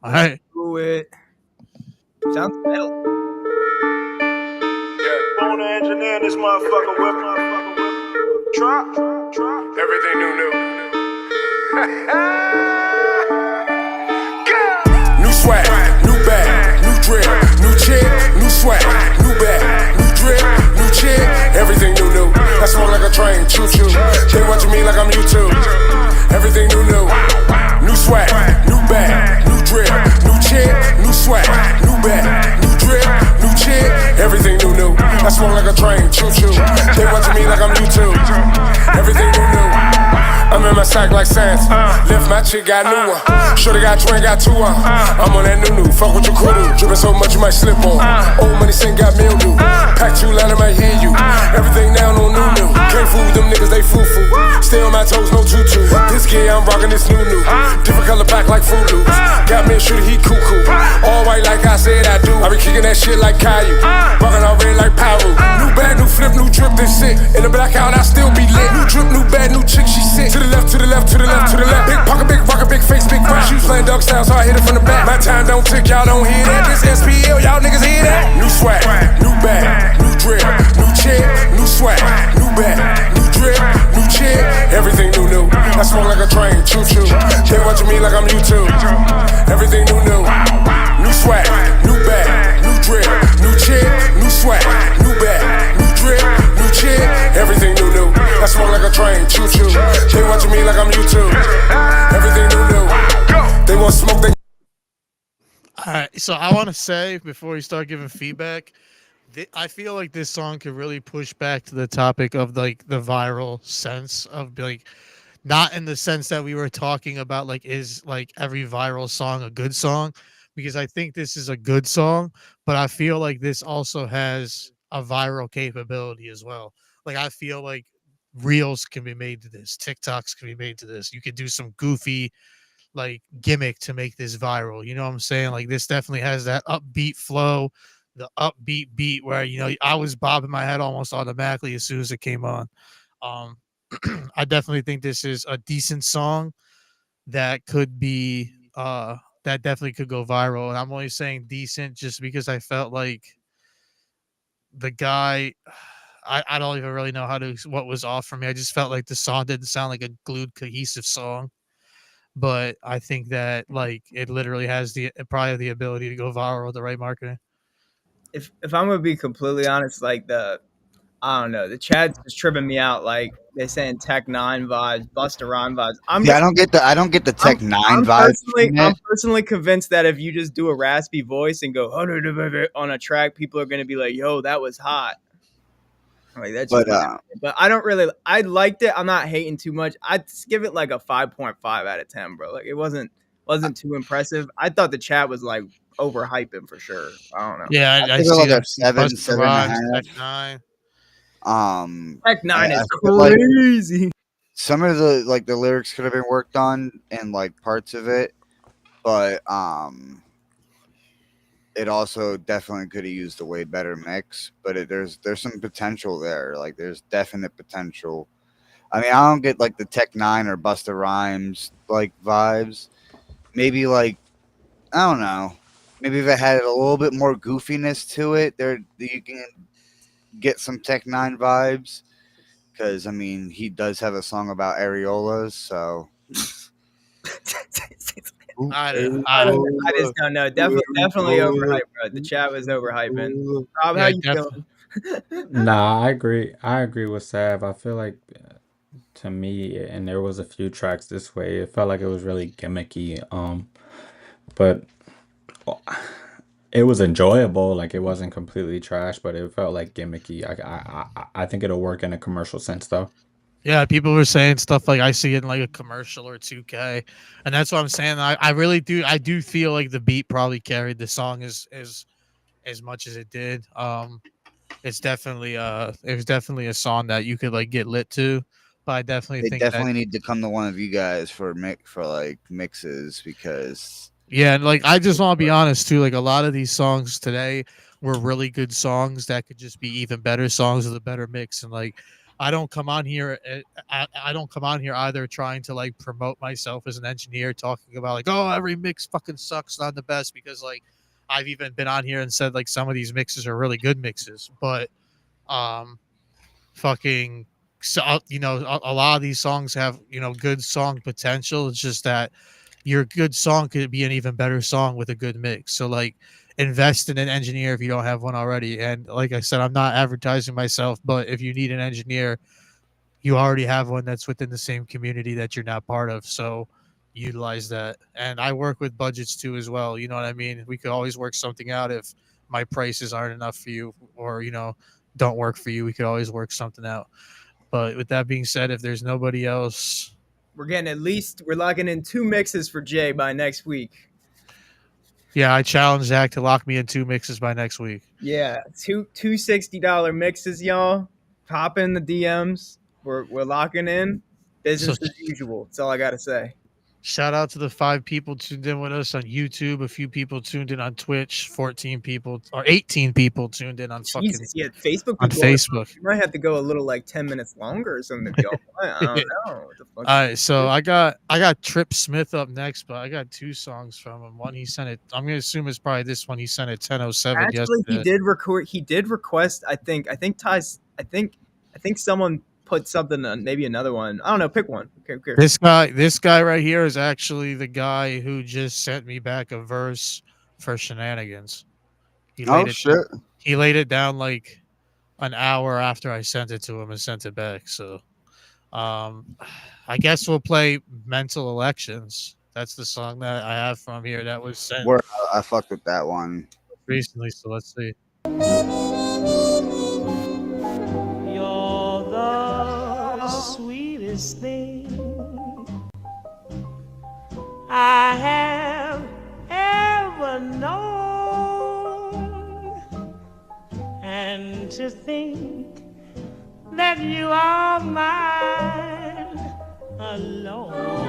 All right. Do it. Sounds metal. Yeah, on the engineer, this motherfucker whip. Drop. Everything new. New swag, new bag, new drip, new chick, new swag, new bag, new drip, new chick, everything new. I smoke like a train, choo-choo. They watching me like I'm YouTube. Everything new. New swag, new bag, new drip, new chick, new swag, new bag, new drip, new chick, everything new. I smoke like a train, choo-choo. They watching me like I'm YouTube. Everything new. I'm in my sack like Sans. Left my chick, got new one. Shorty got twin, got 2 on. I'm on that new. Fuck what you could do. Drippin' so much you might slip on. Old money sink got mildew. Pack 2 line, I might hear you. Everything now no new. Can't fool with them niggas, they foo-foo. Stay on my toes, no tutu. This kid, I'm rockin' this new. Different color pack like Fruit Loops. Got me a shooter, he cuckoo. All white like I said I do. I be kicking that shit like Caillou. Rockin' all red like Pyro. New bag, new flip, new drip, this shit. In the blackout, I still be lit. New drip, new bag, new chick, she sick. To the left. Big pocket, big rocker, big face, big crack. She was playing dog style, so I hit it from the back. My time don't tick, y'all don't hear that. This SPL, y'all niggas hear that? New swag, new bag, new drip, new chick, new swag, new bag, new drip, new chick, everything new. I smoke like a train, choo-choo. They watching me like I'm YouTube. Everything new. New swag, new bag, new drip, new chick, new swag, new bag, new drip, new chick, everything new. I smoke like a train, choo-choo. They watching me like I'm YouTube. Everything new. They want smoke, they. All right, so I want to say before you start giving feedback, I feel like this song could really push back to the topic of like the viral sense of like, not in the sense that we were talking about like is like every viral song a good song, because I think this is a good song, but I feel like this also has a viral capability as well. Like I feel like reels can be made to this, TikToks can be made to this. You could do some goofy like gimmick to make this viral. You know what I'm saying? Like this definitely has that upbeat flow, the upbeat beat where I was bobbing my head almost automatically as soon as it came on. Um, I definitely think this is a decent song that could be that definitely could go viral. And I'm only saying decent just because I felt like the guy I don't even really know what was off for me. I just felt like the song didn't sound like a glued cohesive song. But I think that like it literally has probably the ability to go viral with the right marketing. If I'm gonna be completely honest, like I don't know, the chat's just tripping me out. Like they're saying Tech Nine vibes, Busta Rhymes vibes. I don't get the Tech Nine vibes. I'm personally convinced that if you just do a raspy voice and go on a track, people are gonna be like, "Yo, that was hot." Like that's. But I don't really. I liked it. I'm not hating too much. I'd give it like a 5.5 out of 10, bro. Like it wasn't too impressive. I thought the chat was like overhyping for sure. I don't know. Yeah, I see like that. a 7.5. Tech Nine. Tech Nine is crazy. Like some of the lyrics could have been worked on and like parts of it, but it also definitely could have used a way better mix. But there's some potential there. Like there's definite potential. I mean, I don't get like the Tech Nine or Busta Rhymes like vibes. Maybe like I don't know. Maybe if it had a little bit more goofiness to it, you can get some Tech Nine vibes. Because I mean, he does have a song about areolas, so. I just don't know. Definitely overhyped, bro. The chat was overhyping. Rob, how you feeling? Nah, I agree with Sav. I feel like to me, and there was a few tracks this way, it felt like it was really gimmicky. But it was enjoyable. Like it wasn't completely trash, but it felt like gimmicky. I think it'll work in a commercial sense though. Yeah, people were saying stuff like I see it in like a commercial or 2K, and that's what I'm saying. I really do. I do feel like the beat probably carried the song as much as it did. It's definitely it was definitely a song that you could like get lit to. But I definitely think definitely need to come to one of you guys for like mixes because. Yeah, and like I just want to be honest too. Like a lot of these songs today were really good songs that could just be even better songs with a better mix, and like. I don't come on here. I don't come on here either trying to like promote myself as an engineer, talking about like, oh, every mix fucking sucks, not the best, because like I've even been on here and said like some of these mixes are really good mixes, but fucking so a lot of these songs have good song potential. It's just that your good song could be an even better song with a good mix. So like. Invest in an engineer if you don't have one already. And like I said, I'm not advertising myself, but if you need an engineer, you already have one that's within the same community that you're not part of. So utilize that. And I work with budgets too as well. You know what I mean? We could always work something out if my prices aren't enough for you or, don't work for you. We could always work something out. But with that being said, if there's nobody else, we're locking in 2 mixes for Jay by next week. Yeah, I challenge Zach to lock me in 2 mixes by next week. Yeah, two $60 mixes, y'all. Pop in the DMs. We're locking in. Business as usual. That's all I gotta say. Shout out to the 5 people tuned in with us on YouTube. A few people tuned in on Twitch. 14 people or 18 people tuned in on fucking Facebook. On Facebook. You might have to go a little like 10 minutes longer or something. If y'all want. I don't know. What the fuck all right, so I got Trip Smith up next, but I got 2 songs from him. One he sent it. I'm gonna assume it's probably this one. He sent it 10:07 yesterday. He did request. I think someone put something on, maybe another one. I don't know. Pick one. Okay. This guy right here is actually the guy who just sent me back a verse for Shenanigans. He laid it down like an hour after I sent it to him and sent it back. So, I guess we'll play Mental Elections. That's the song that I have from here that was sent. I fucked with that one recently. So let's see. Sweetest thing I have ever known, and to think that you are mine alone.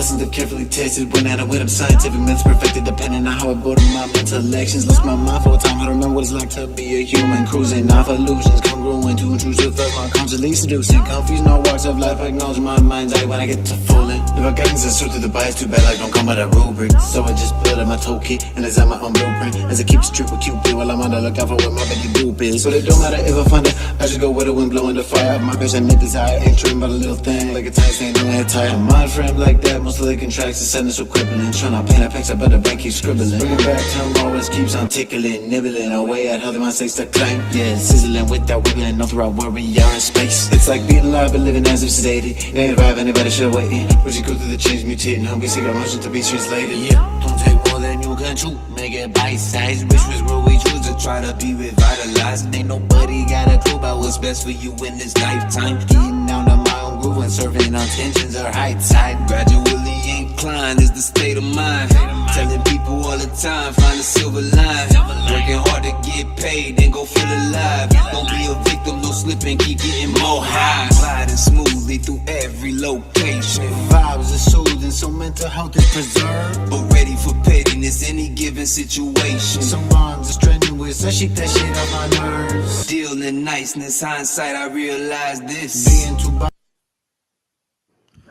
lessons are carefully tested. When at a wit, I'm scientific myths perfected, depending on how I border my mental actions. Lost my mind for a time, I don't remember what it's like to be a human. Cruising off illusions, congruent to intrusive thoughts, my constantly seducing. Confused, no walks of life, I acknowledge my mind's eye when I get to fooling. If I guidance is through the bias, too bad, like don't come by that rubric. So I just build up my toolkit and design my own blueprint. As I keep it strict with Cupid while I'm on the lookout for what my belly doop is. But it don't matter if I find it, I just go where the wind blowing the fire. My vision and desire ain't dream about a little thing, like a tight stain on that tire. My mind frame like that, most of the contracts is sending so crippling. Tryna paint a picture, but the bank keeps scribbling. Bringing back time always keeps on tickling, nibbling away at how the mind takes to claim. Yeah, sizzling without wiggling, no throughout where we are in space. It's like being alive but living as if sedated. It ain't arrive, anybody should wait. But you go through the change, mutating, hungry, secret emotions to be translated. Yeah, don't take more than you can chew, make it bite-sized. Wish was where we choose to try to be revitalized. Ain't nobody got a clue about what's best for you in this lifetime. Getting down to my own groove and serving on tensions or high tide. Gradually inclined is the state of mind. Telling people all the time, find a silver line. Working hard to get paid, then go feel alive. Don't be a victim, no slipping, keep getting more high. Gliding smoothly through every location. Vibes are soothing, so mental health is preserved. But ready for pettiness, any given situation. Some rhymes are strenuous, I shake that shit off my nerves. Dealing niceness, hindsight, I realize this. Being too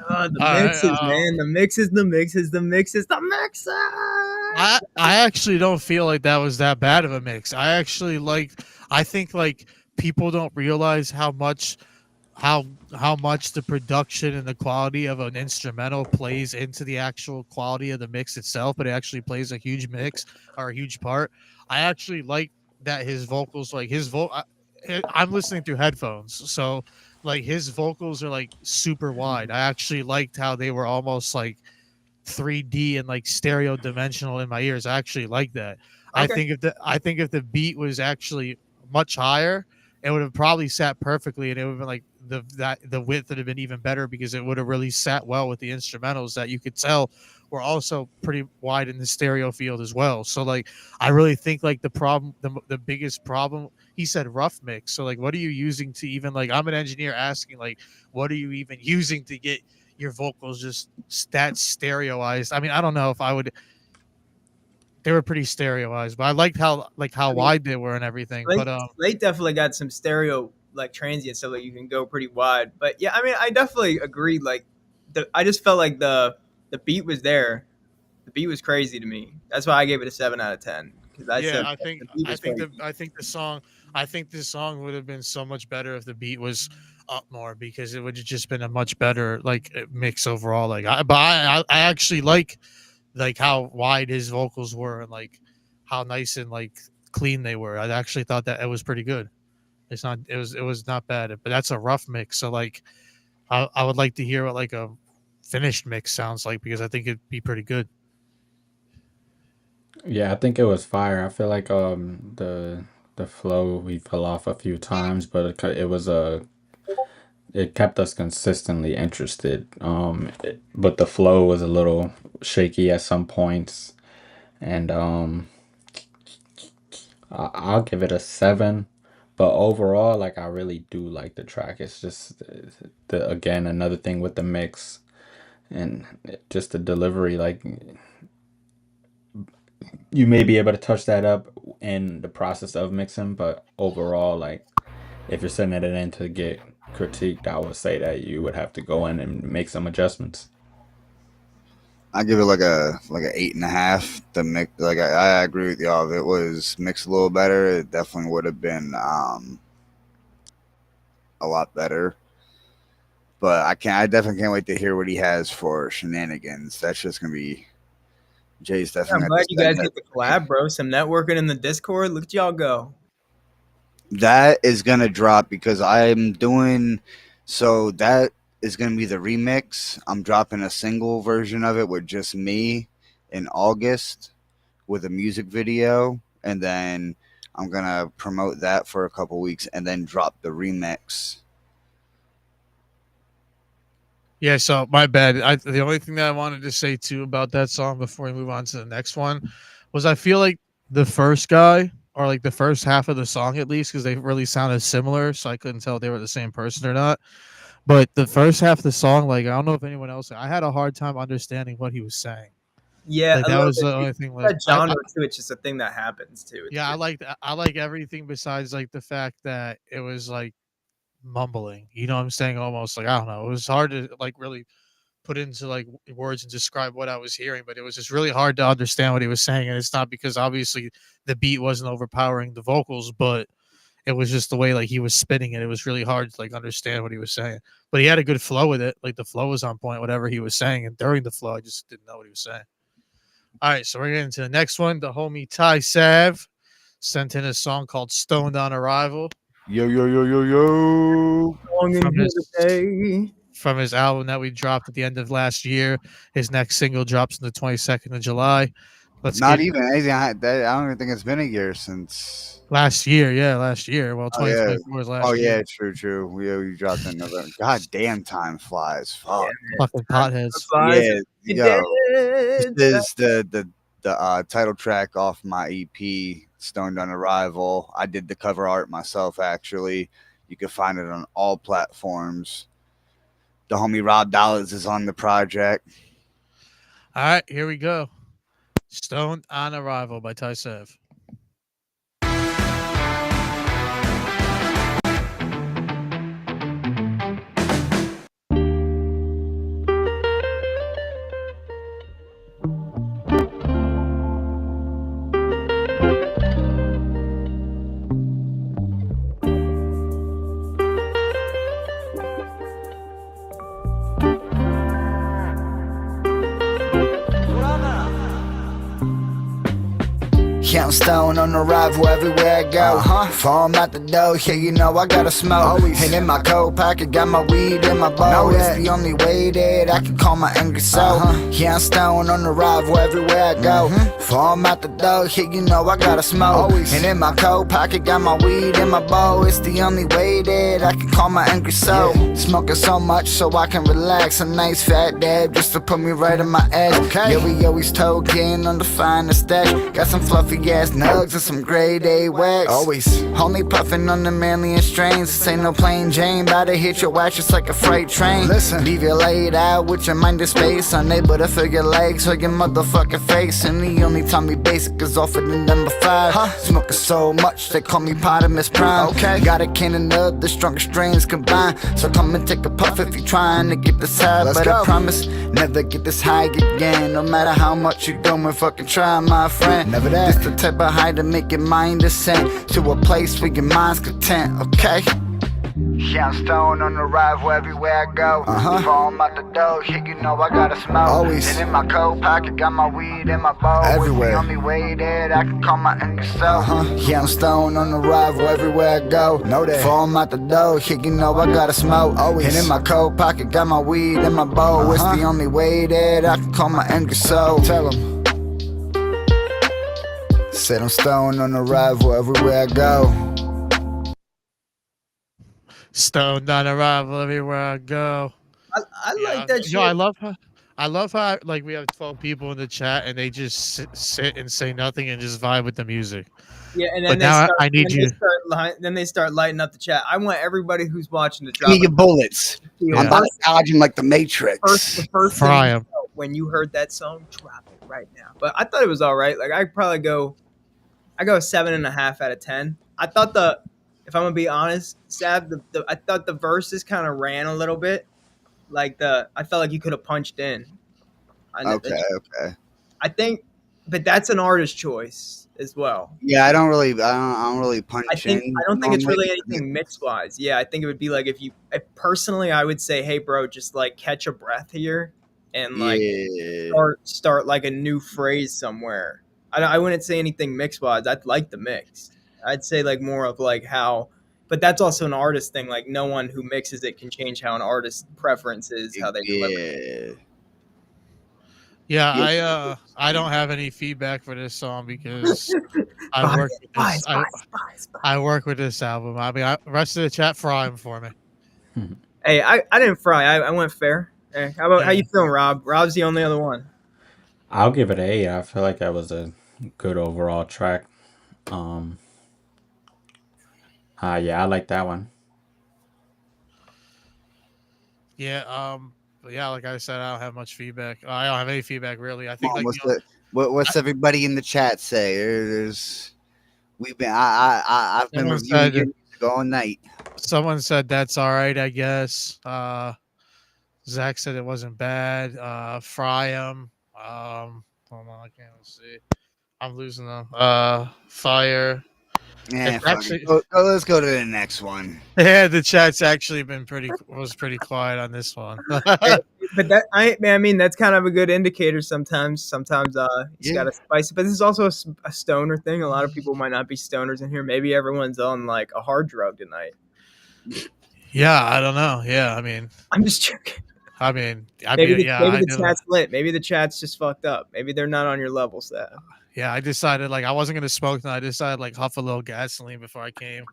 The mixes, man. The mixes. I actually don't feel like that was that bad of a mix. I think like people don't realize how much the production and the quality of an instrumental plays into the actual quality of the mix itself, but it actually plays a huge mix or a huge part. I actually like that his vocals, like I'm listening through headphones, so like his vocals are like super wide. I actually liked how they were almost like 3D and like stereo dimensional in my ears. I actually like that. Okay. I think if the beat was actually much higher, it would have probably sat perfectly, and it would have been like the width would have been even better because it would have really sat well with the instrumentals that you could tell were also pretty wide in the stereo field as well. So like I really think like the biggest problem, he said rough mix. So like what are you using to even, like, I'm an engineer asking like what are you even using to get your vocals just that stereoized? I mean, I don't know if I would. They were pretty stereoized, but I liked how wide they were and everything. Slate definitely got some stereo like transient so that you can go pretty wide. But yeah, I mean, I definitely agree. Like I just felt like the beat was there. The beat was crazy to me. That's why I gave it a 7 out of 10. I think this song would have been so much better if the beat was up more, because it would have just been a much better like mix overall. Like I actually like how wide his vocals were and like how nice and like clean they were. I actually thought that it was pretty good. It was not bad, but that's a rough mix. So like I would like to hear what like a finished mix sounds like, because I think it'd be pretty good. Yeah, I think it was fire. I feel like the flow we fell off a few times, but it kept us consistently interested. But the flow was a little shaky at some points, and I'll give it a 7. But overall, like I really do like the track. It's just again another thing with the mix and just the delivery. Like you may be able to touch that up in the process of mixing, but overall, like if you're sending it in to get critiqued, I would say that you would have to go in and make some adjustments. I give it like a 8.5. The mix, like I agree with y'all. If it was mixed a little better, it definitely would have been a lot better. But I definitely can't wait to hear what he has for Shenanigans. That's just gonna be Jay's definitely. I'm glad you guys get the collab, bro. Some networking in the Discord. Look at y'all go. That is gonna drop because I'm doing so. That is gonna be the remix. I'm dropping a single version of it with just me in August with a music video, and then I'm gonna promote that for a couple weeks and then drop the remix. Yeah, so my bad. The only thing that I wanted to say too about that song before we move on to the next one was I feel like the first guy, or like the first half of the song at least, because they really sounded similar, so I couldn't tell if they were the same person or not. But the first half of the song, like I don't know if anyone else, I had a hard time understanding what he was saying. Yeah, Like a that little was bit. the only It's thing. Like that genre too. It's just a thing that happens too. It's yeah, just, I like everything besides like the fact that it was like mumbling. You know what I'm saying? Almost like I don't know. It was hard to like really put into like words and describe what I was hearing, but it was just really hard to understand what he was saying. And it's not because obviously the beat wasn't overpowering the vocals, but it was just the way like he was spinning it. It was really hard to like understand what he was saying. But he had a good flow with it. Like the flow was on point, whatever he was saying. And during the flow, I just didn't know what he was saying. All right, so we're getting to the next one. The homie Ty Sav sent in a song called "Stoned on Arrival." Yo, yo, yo, yo, yo. From his album that we dropped at the end of last year. His next single drops on the 22nd of July. Not get even anything. I don't even think it's been a year since last year. Yeah, last year. Well, Oh yeah. 2024 is last Oh year. yeah, true. We dropped in November. God damn, time flies. Fuck. Fucking potheads. Yeah, It yo. did. This is the title track off my EP, Stoned on Arrival. I did the cover art myself, actually. You can find it on all platforms. The homie Rob Dollars is on the project. All right, here we go. "Stoned on Arrival" by Ty Sav. Yeah, I'm stoned on arrival everywhere I go. Foam out the door, yeah, you know I gotta smoke. And in my coat pocket, got my weed in my bowl. It's the only way that I can calm my angry soul. Yeah, I'm stoned on arrival everywhere I go. Foam out the door, yeah, you know I gotta smoke. And in my coat pocket, got my weed in my bowl. It's the only way that I can calm my angry soul. Smoking so much so I can relax. A nice fat dab just to put me right on my edge. Yeah, we always token on the finest stash. Got some fluffy ass nugs and some grade A wax. Always. Only puffin' on the manliest strains. This ain't no plain Jane. Bout to hit your watch just like a freight train. Listen. Leave you laid out with your mind in space. Unable to feel your legs or your motherfucking face. And the only time we basic is off of the number 5. Smoking so much they call me Potamus Prime. Okay. Got a cannon of the strongest strains combined. So come and take a puff if you're trying to get this high. But I promise, never get this high again. No matter how much you doing, fucking try, my friend. Never that. This the type of high to make your mind descend to a place where your mind's content, okay? Yeah, I'm stoned on arrival everywhere I go. Foam out the door, yeah, you know I gotta smoke. Always. And in my coat pocket, got my weed in my bowl. Everywhere. It's the only way that I can calm my angry soul. Yeah, I'm stoned on arrival everywhere I go. Know that. Foam out the door, yeah, you know I gotta smoke. Always. And in my coat pocket, got my weed in my bowl. It's the only way that I can calm my angry soul. Tell 'em. Said I'm stoned on arrival everywhere I go. "Stoned on Arrival everywhere I go." I like that shit. Yo, I love how like we have 12 people in the chat and they just sit and say nothing and just vibe with the music. Yeah, and But then now I need you. Then they start lighting up the chat. I want everybody who's watching to Give drop me your bullets. I'm about to dodge him like the Matrix. the first Fry thing 'em. when you heard that song, drop it right now. But I thought it was all right. Like I probably go 7.5 out of 10. I thought if I'm gonna be honest, Sab, I thought the verses kind of ran a little bit. Like I felt like you could have punched in. Okay. I think, but that's an artist choice as well. Yeah, I don't really punch in. I don't think it's normally. really anything mix wise. Yeah, I think it would be like if personally, I would say, hey, bro, just like catch a breath here and like start like a new phrase somewhere. I wouldn't say anything mix wise. I'd like the mix. I'd say like more of like how, but that's also an artist thing. Like no one who mixes it can change how an artist's preference is, how they deliver it. Yeah, I don't have any feedback for this song because I work with this. I work with this album. I mean, rest of the chat fry him for me. Hey, I didn't fry. I went fair. Hey, how you feeling, Rob? Rob's the only other one. I'll give it an 8. I feel like that was a good overall track. Yeah, I like that one. Yeah. But yeah, like I said, I don't have much feedback. I don't have any feedback really. I think Come on, like you know, what's everybody in the chat say? I've been someone reviewing your said music all night. someone said that's all right. I guess. Zach said it wasn't bad. Fryam. Hold on, I can't see. I'm losing them. Fire. Yeah, It's actually, let's go to the next one. yeah, the chat's actually been pretty quiet on this one. But I mean, that's kind of a good indicator sometimes. Sometimes you got to spice it. But this is also a stoner thing. A lot of people might not be stoners in here. Maybe everyone's on like a hard drug tonight. Yeah, I don't know. Yeah, I mean, I'm just joking. maybe Maybe I the do. chat's lit. Maybe the chat's just fucked up. Maybe they're not on your level, Seth. Yeah, I decided like I wasn't gonna smoke, and I decided like huff a little gasoline before I came.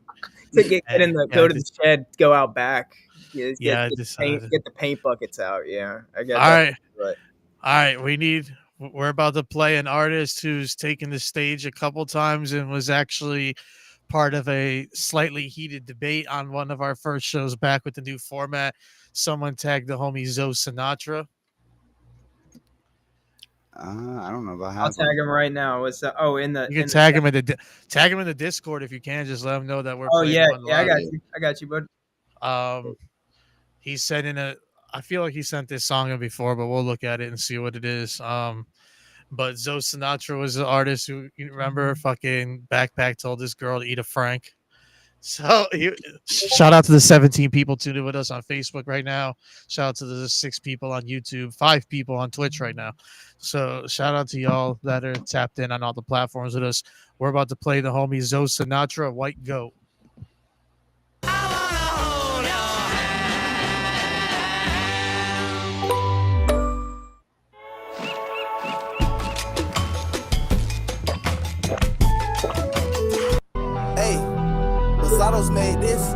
To go to the shed, go out back. I Get decided. the paint buckets out. Yeah, I get All that. right. But All right, we're about to play an artist who's taken the stage a couple times and was actually part of a slightly heated debate on one of our first shows back with the new format. Someone tagged the homie Zoe Sinatra. I don't know about how. I'll tag him right now. What's in the? You can tag him in the Discord if you can. Just let him know that we're. Oh playing yeah, one yeah, live. I got you, bud. He said I feel like he sent this song in before, but we'll look at it and see what it is. But Zoe Sinatra was the artist who, you remember, fucking Backpack told this girl to eat a Frank. So shout out to the 17 people tuning with us on Facebook right now. Shout out to the 6 people on YouTube, 5 people on Twitch right now. So shout out to y'all that are tapped in on all the platforms with us. We're about to play the homie Zoe Sinatra, White Goat. Hey, Losato's made this.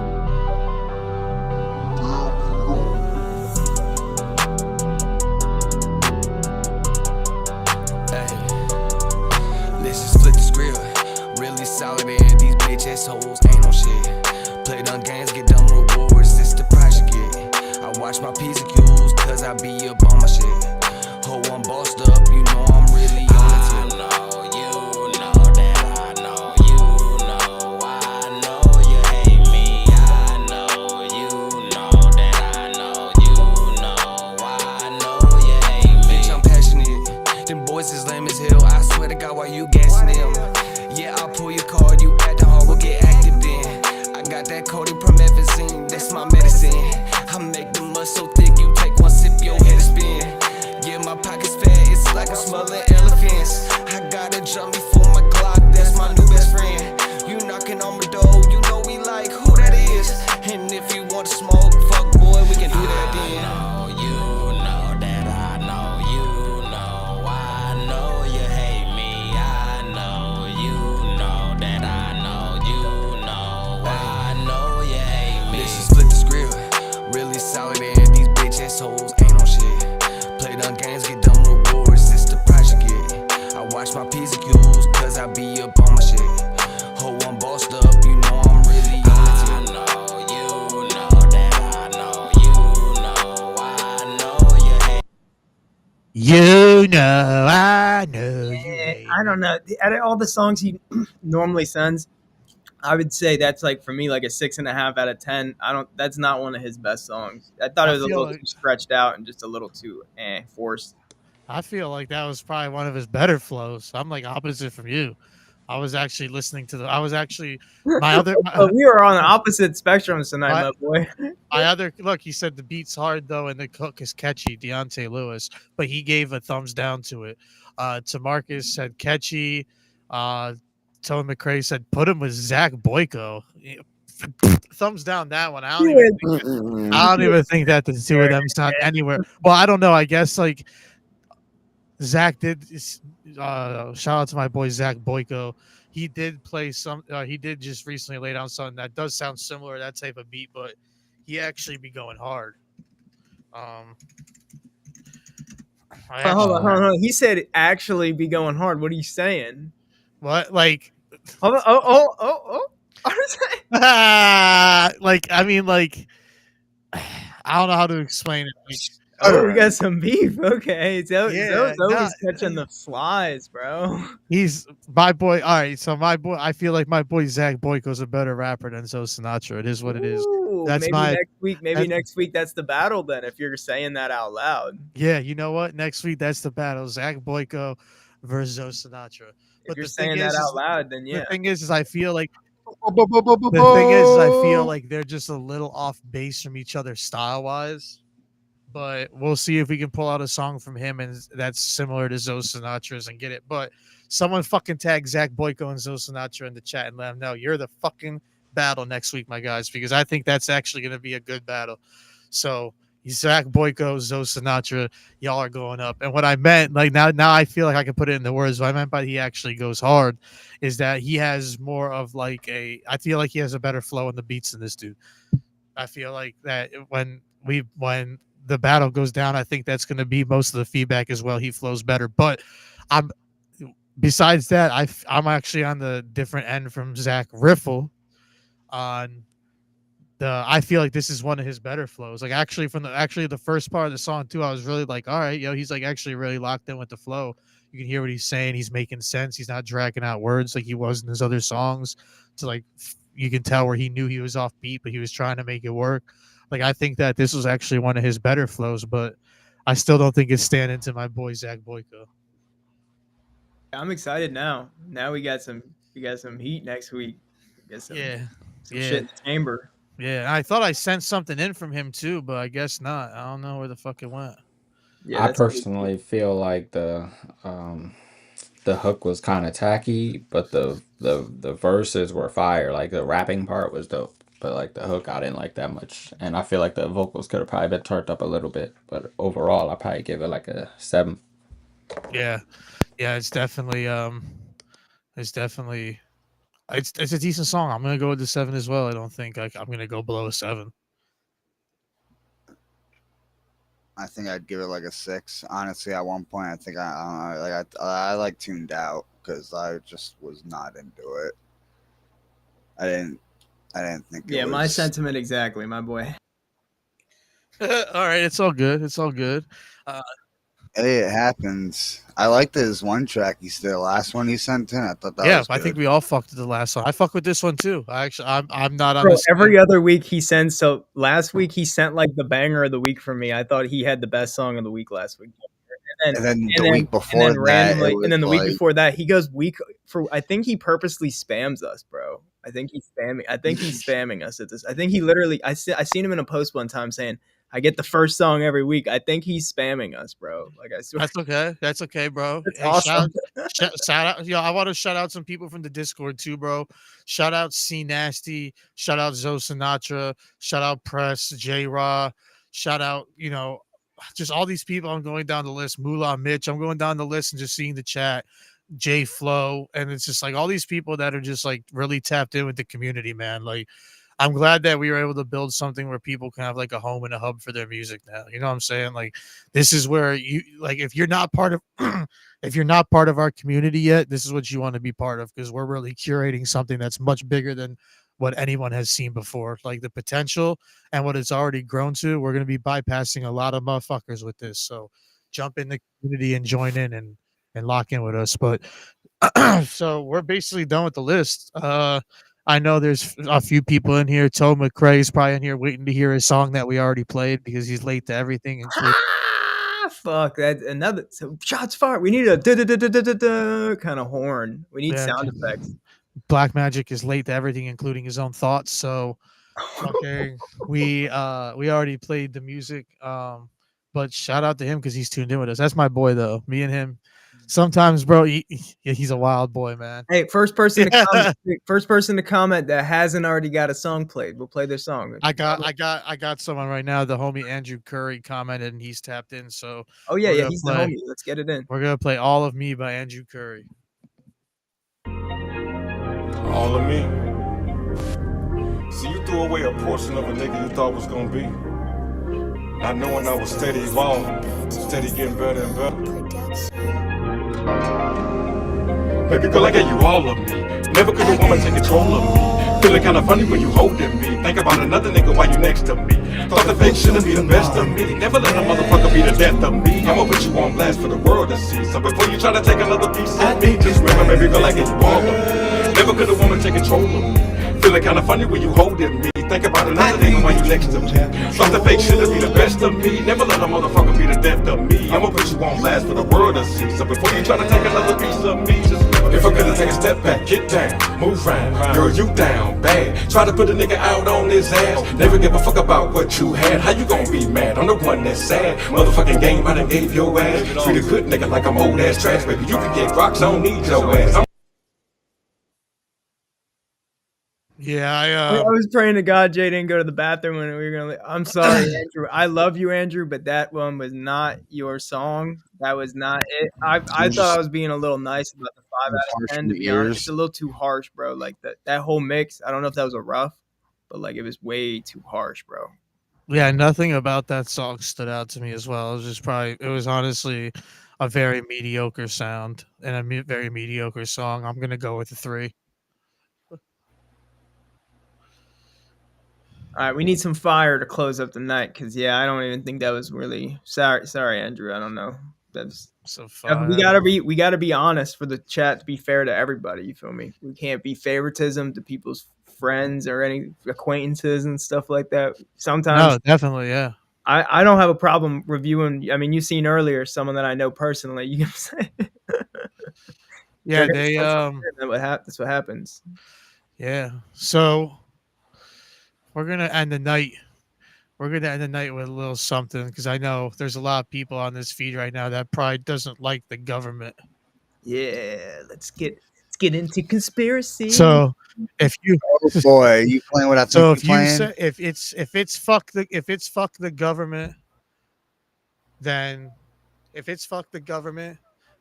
Let's just flip the script. Really solid, and these bitch ass hoes ain't no shit. Play done games, get done rewards, it's the price you get. I watch my P's and Q's, cause I be up on my shit. Ho, I'm bossed up, you know I'm really on it. I know, you know that I know, you know, I know you hate me. I know, you know that I know, you know, I know you hate me. Bitch, I'm passionate, them boys is lame as hell. I swear to God, why you gassing them? Yeah, I'll pull your card, you acting hard, we'll get active then. I got that Cody promethazine, that's my medicine. I make the mud so thick, you take one sip, your head is spin. Yeah, my pocket's fat, it's like I'm smelling elephants. I got a jump before my Glock, that's my new best friend. You knocking on my door, you know we like who that is. And if you want to smoke, fuck boy, we can do that then. I know, you know that I know, you know, I know you hate me. I know, you know that I know, you know, I know you hate me. Let's just flip the script. Really solid, and these bitch ass hoes ain't no shit. Play done games, get done rewards, it's the price you get. I watch my P's and Q's, cause I be up on my shit. Ho, I'm bossed up, you know I'm really on it. I know, you know that I know, you know, I know you hate. You know, I know you hate I don't know. Out of all the songs he normally sends, I would say that's like for me like a 6.5 out of 10. That's not one of his best songs. I thought it was a little too stretched out and just a little too forced. I feel like that was probably one of his better flows. I'm like opposite from you. I was actually listening to my other. We were on the opposite spectrums tonight, my boy. Look, he said the beat's hard though, and the hook is catchy. Deontay Lewis, but he gave a thumbs down to it. To Marcus said catchy. Tony McRae said put him with Zach Boyko. Thumbs down that one. I don't even think that the two of them sound anywhere. Well, I don't know. I guess like Zach did. Shout out to my boy Zach Boyko. He did play some. He did just recently lay down something that does sound similar to that type of beat, but he actually be going hard. Hold on. He said actually be going hard. What are you saying? What like? Oh. Like I mean, like I don't know how to explain it. Like, Oh, we got some beef. Okay, Yeah, Zoe's always catching the flies, bro. he's my boy. All right, so my boy, I feel like my boy Zach Boyko's a better rapper than Zoe Sinatra. It is what it is. Ooh, That's maybe my next week. Maybe that- next week that's the battle. Then, if you're saying that out loud, Yeah, you know what? Next week that's the battle: Zach Boyko versus Zoe Sinatra. if you're the thing saying that is- out loud, then yeah. The thing is I feel like the thing is I feel like they're just a little off base from each other style wise. But we'll see if we can pull out a song from him and that's similar to Zoe Sinatra's and get it. But someone fucking tag Zach Boyko and Zoe Sinatra in the chat and let them know you're the fucking battle next week, my guys, because I think that's actually going to be a good battle. So Zach Boyko, Zoe Sinatra, y'all are going up. And what I meant, like now I feel like I can put it in the words. What I meant by he actually goes hard is that he has more of like I feel like he has a better flow in the beats than this dude. I feel like that when the battle goes down, I think that's going to be most of the feedback as well. He flows better, but besides that, I'm actually on the different end from Zach Riffle on I feel like this is one of his better flows. Like actually the first part of the song too, I was really like, all right, he's like actually really locked in with the flow. You can hear what he's saying. He's making sense. He's not dragging out words like he was in his other songs to like, you can tell where he knew he was off beat, but he was trying to make it work. Like, I think that this was actually one of his better flows, but I still don't think it's standing to my boy Zach Boyko. I'm excited now. Now we got some heat next week. Some shit in the chamber. Yeah, I thought I sent something in from him too, but I guess not. I don't know where the fuck it went. Yeah, I personally feel like the hook was kind of tacky, but the verses were fire. Like the rapping part was dope, but like the hook I didn't like that much, and I feel like the vocals could have probably been turned up a little bit. But overall, I probably give it like a 7. Yeah, it's definitely it's a decent song. I'm gonna go with the 7 as well. I don't think I'm gonna go below a 7. I think I'd give it like a 6. Honestly, at one point, I think I like tuned out because I just was not into it. I didn't think. Yeah, my sentiment exactly, my boy. All right, it's all good. It's all good. Hey, it happens. I liked his one track. The last one he sent in. I thought that was I good. think we all fucked with the last one. I fuck with this one too. I'm not on Bro, this every other week he sends. So last week he sent like the banger of the week for me. I thought he had the best song of the week last week. And then the week before and then that, randomly, it was and then the week like- before that, he goes week for. I think he purposely spams us, bro. I think he's spamming us at this. I think he literally. I seen him in a post one time saying, "I get the first song every week." I think he's spamming us, bro. Like I swear. That's okay. That's okay, bro. That's Hey, awesome. Shout out. I want to shout out some people from the Discord too, bro. Shout out C Nasty. Shout out Zoe Sinatra. Shout out Press, J Raw. Shout out, just all these people. I'm going down the list. Moolah Mitch. I'm going down the list and just seeing the chat. J Flow. And it's just like all these people that are just like really tapped in with the community, man. Like, I'm glad that we were able to build something where people can have like a home and a hub for their music now. You know what I'm saying? Like, this is where you like, if you're not part of our community yet, this is what you want to be part of, because we're really curating something that's much bigger than what anyone has seen before. Like the potential and what it's already grown to, we're going to be bypassing a lot of motherfuckers with this. So jump in the community and join in and lock in with us. But so we're basically done with the list. I know there's a few people in here. Toe McRae is probably in here waiting to hear a song that we already played because he's late to everything. Fuck that! Another shots fired. We need a kind of horn. We need sound effects. Black Magic is late to everything, including his own thoughts. So, okay, we already played the music. But shout out to him because he's tuned in with us. That's my boy, though. Me and him. Sometimes, bro, he's a wild boy, man. Hey, first person to comment that hasn't already got a song played. We'll play their song. I got someone right now. The homie Andrew Curry commented and he's tapped in. So he's the homie. Let's get it in. We're gonna play "All of Me" by Andrew Curry. All of me. See, you threw away a portion of a nigga you thought was gonna be. Not knowing I was steady evolving, steady getting better and better. Baby girl, I gave you all of me. Never could a woman take control of me. Feeling kinda funny when you holding me. Think about another nigga while you next to me. Thought the fake shouldn't be the best of me. Never let a motherfucker be the death of me. I'ma put you on blast for the world to see. So before you try to take another piece of me, just remember, baby girl, I get you all of me. Never could a woman take control of me. Feeling kinda funny when you holding me. Think about another nigga while you next to me. Thought the fake shouldn't be the best of me. Never let a motherfucker be the death of me. I'ma put you on blast for the world to see. So before you try to take another piece of me, just remember, if I could've take a step back, get down, move round, girl, you down bad. Try to put a nigga out on his ass. Never give a fuck about what you had. How you gon' be mad? I'm the one that's sad. Motherfucking game, I done gave your ass. Treat a good nigga like I'm old ass trash, baby. You can get rocks, I don't need your ass. Yeah, I was praying to God Jay didn't go to the bathroom when we were gonna. I'm sorry, Andrew. I love you, Andrew, but that one was not your song. That was not it. I thought I was being a little nice about the 5 out of 10. To be honest, it's a little too harsh, bro. Like that whole mix. I don't know if that was a rough, but like it was way too harsh, bro. Yeah, nothing about that song stood out to me as well. It was honestly a very mediocre sound and a very mediocre song. I'm gonna go with a 3. All right, we need some fire to close up the night because I don't even think that was really sorry, Andrew. I don't know. That's so fire. We gotta be honest for the chat to be fair to everybody. You feel me? We can't be favoritism to people's friends or any acquaintances and stuff like that. Sometimes, no, definitely, yeah. I don't have a problem reviewing. I mean, you've seen earlier someone that I know personally. You can say, yeah, that's what happens. Yeah, so. We're gonna end the night. We're gonna end the night with a little something because I know there's a lot of people on this feed right now that probably doesn't like the government. Yeah, let's get into conspiracy. So if you, you playing what I think so if you're you playing? say if it's fuck the government, then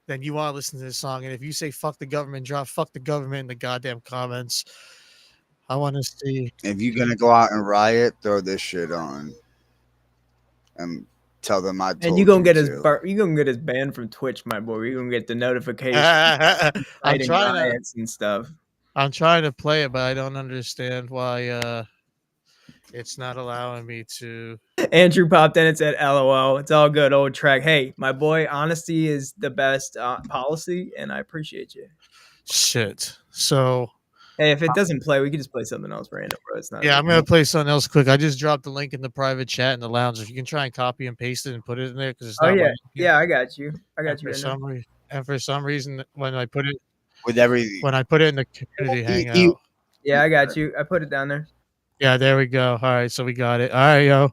then you want to listen to this song. And if you say fuck the government, drop fuck the government in the goddamn comments. I want to see. If you're gonna go out and riot, throw this shit on, and tell them I told you. And you gonna get his ban from Twitch, my boy. You gonna get the notification. I'm trying riots and stuff. I'm trying to play it, but I don't understand why it's not allowing me to. Andrew popped in and said, "LOL, it's all good, old track." Hey, my boy, honesty is the best policy, and I appreciate you. Shit. So. Hey, if it doesn't play, we can just play something else random, bro. It's not. Yeah, I'm gonna play something else quick. I just dropped the link in the private chat in the lounge. If you can try and copy and paste it and put it in there, because it's not. Yeah, I got you. For some reason, when I put it when I put it in the community hangout. Yeah, I got you. I put it down there. Yeah, there we go. All right, so we got it. All right, yo.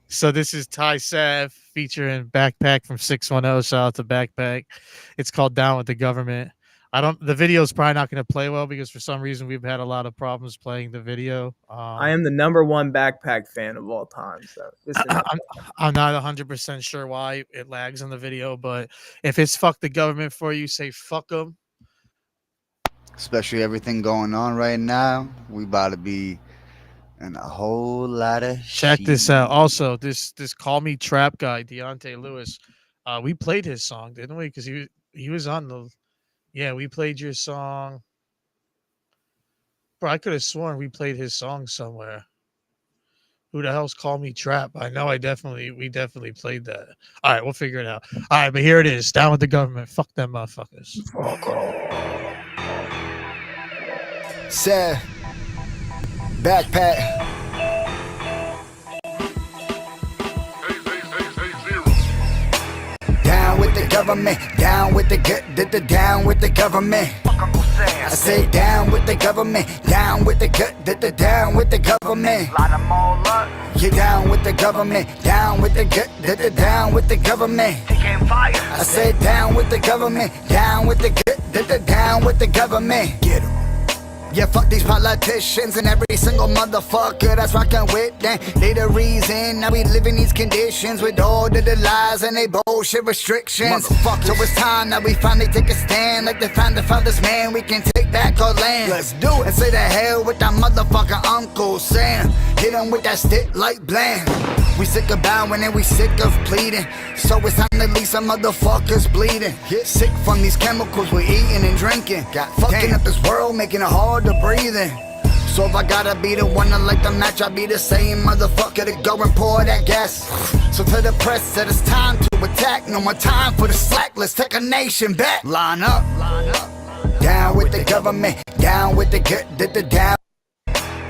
So this is Ty Sav featuring Backpack from 610. Shout out to Backpack. It's called Down with the Government. The video is probably not going to play well because for some reason we've had a lot of problems playing the video. I am the #1 Backpack fan of all time. So I'm not 100% sure why it lags on the video, but if it's fuck the government for you, say fuck them. Especially everything going on right now, we about to be in a whole lot of Check shit. this out. Also, this Call Me Trap guy, Deontay Lewis, we played his song, didn't we? Because he was on the. Yeah, we played your song. Bro, I could have sworn we played his song somewhere. Who the hell's Call Me Trap? I know we definitely played that. All right, we'll figure it out. All right, but here it is. Down with the government. Fuck them motherfuckers. Said Backpack. Down with the government, down with the down with the government. I say down with the government, down with the down with the government. You're down with the government, down with the down with the government. I say down with the government, down with the down with the government. Get 'em. Yeah, fuck these politicians and every single motherfucker that's rockin' with them. They the reason now we live in these conditions with all the lies and they bullshit restrictions. So it's time that we finally take a stand like the founder fathers, man. We can take back our land. Let's do it. And say the hell with that motherfucker Uncle Sam. Hit him with that stick like bland. We sick of bowing and we sick of pleading. So it's time to leave some motherfuckers bleeding. Sick from these chemicals we're eating and drinking. Fucking up this world, making it hard to breathe in. So if I gotta be the one to light the match, I'll be the same motherfucker to go and pour that gas. So to the press said it's time to attack. No more time for the slack, let's take a nation back. Line up, down with the government, down with the good, down.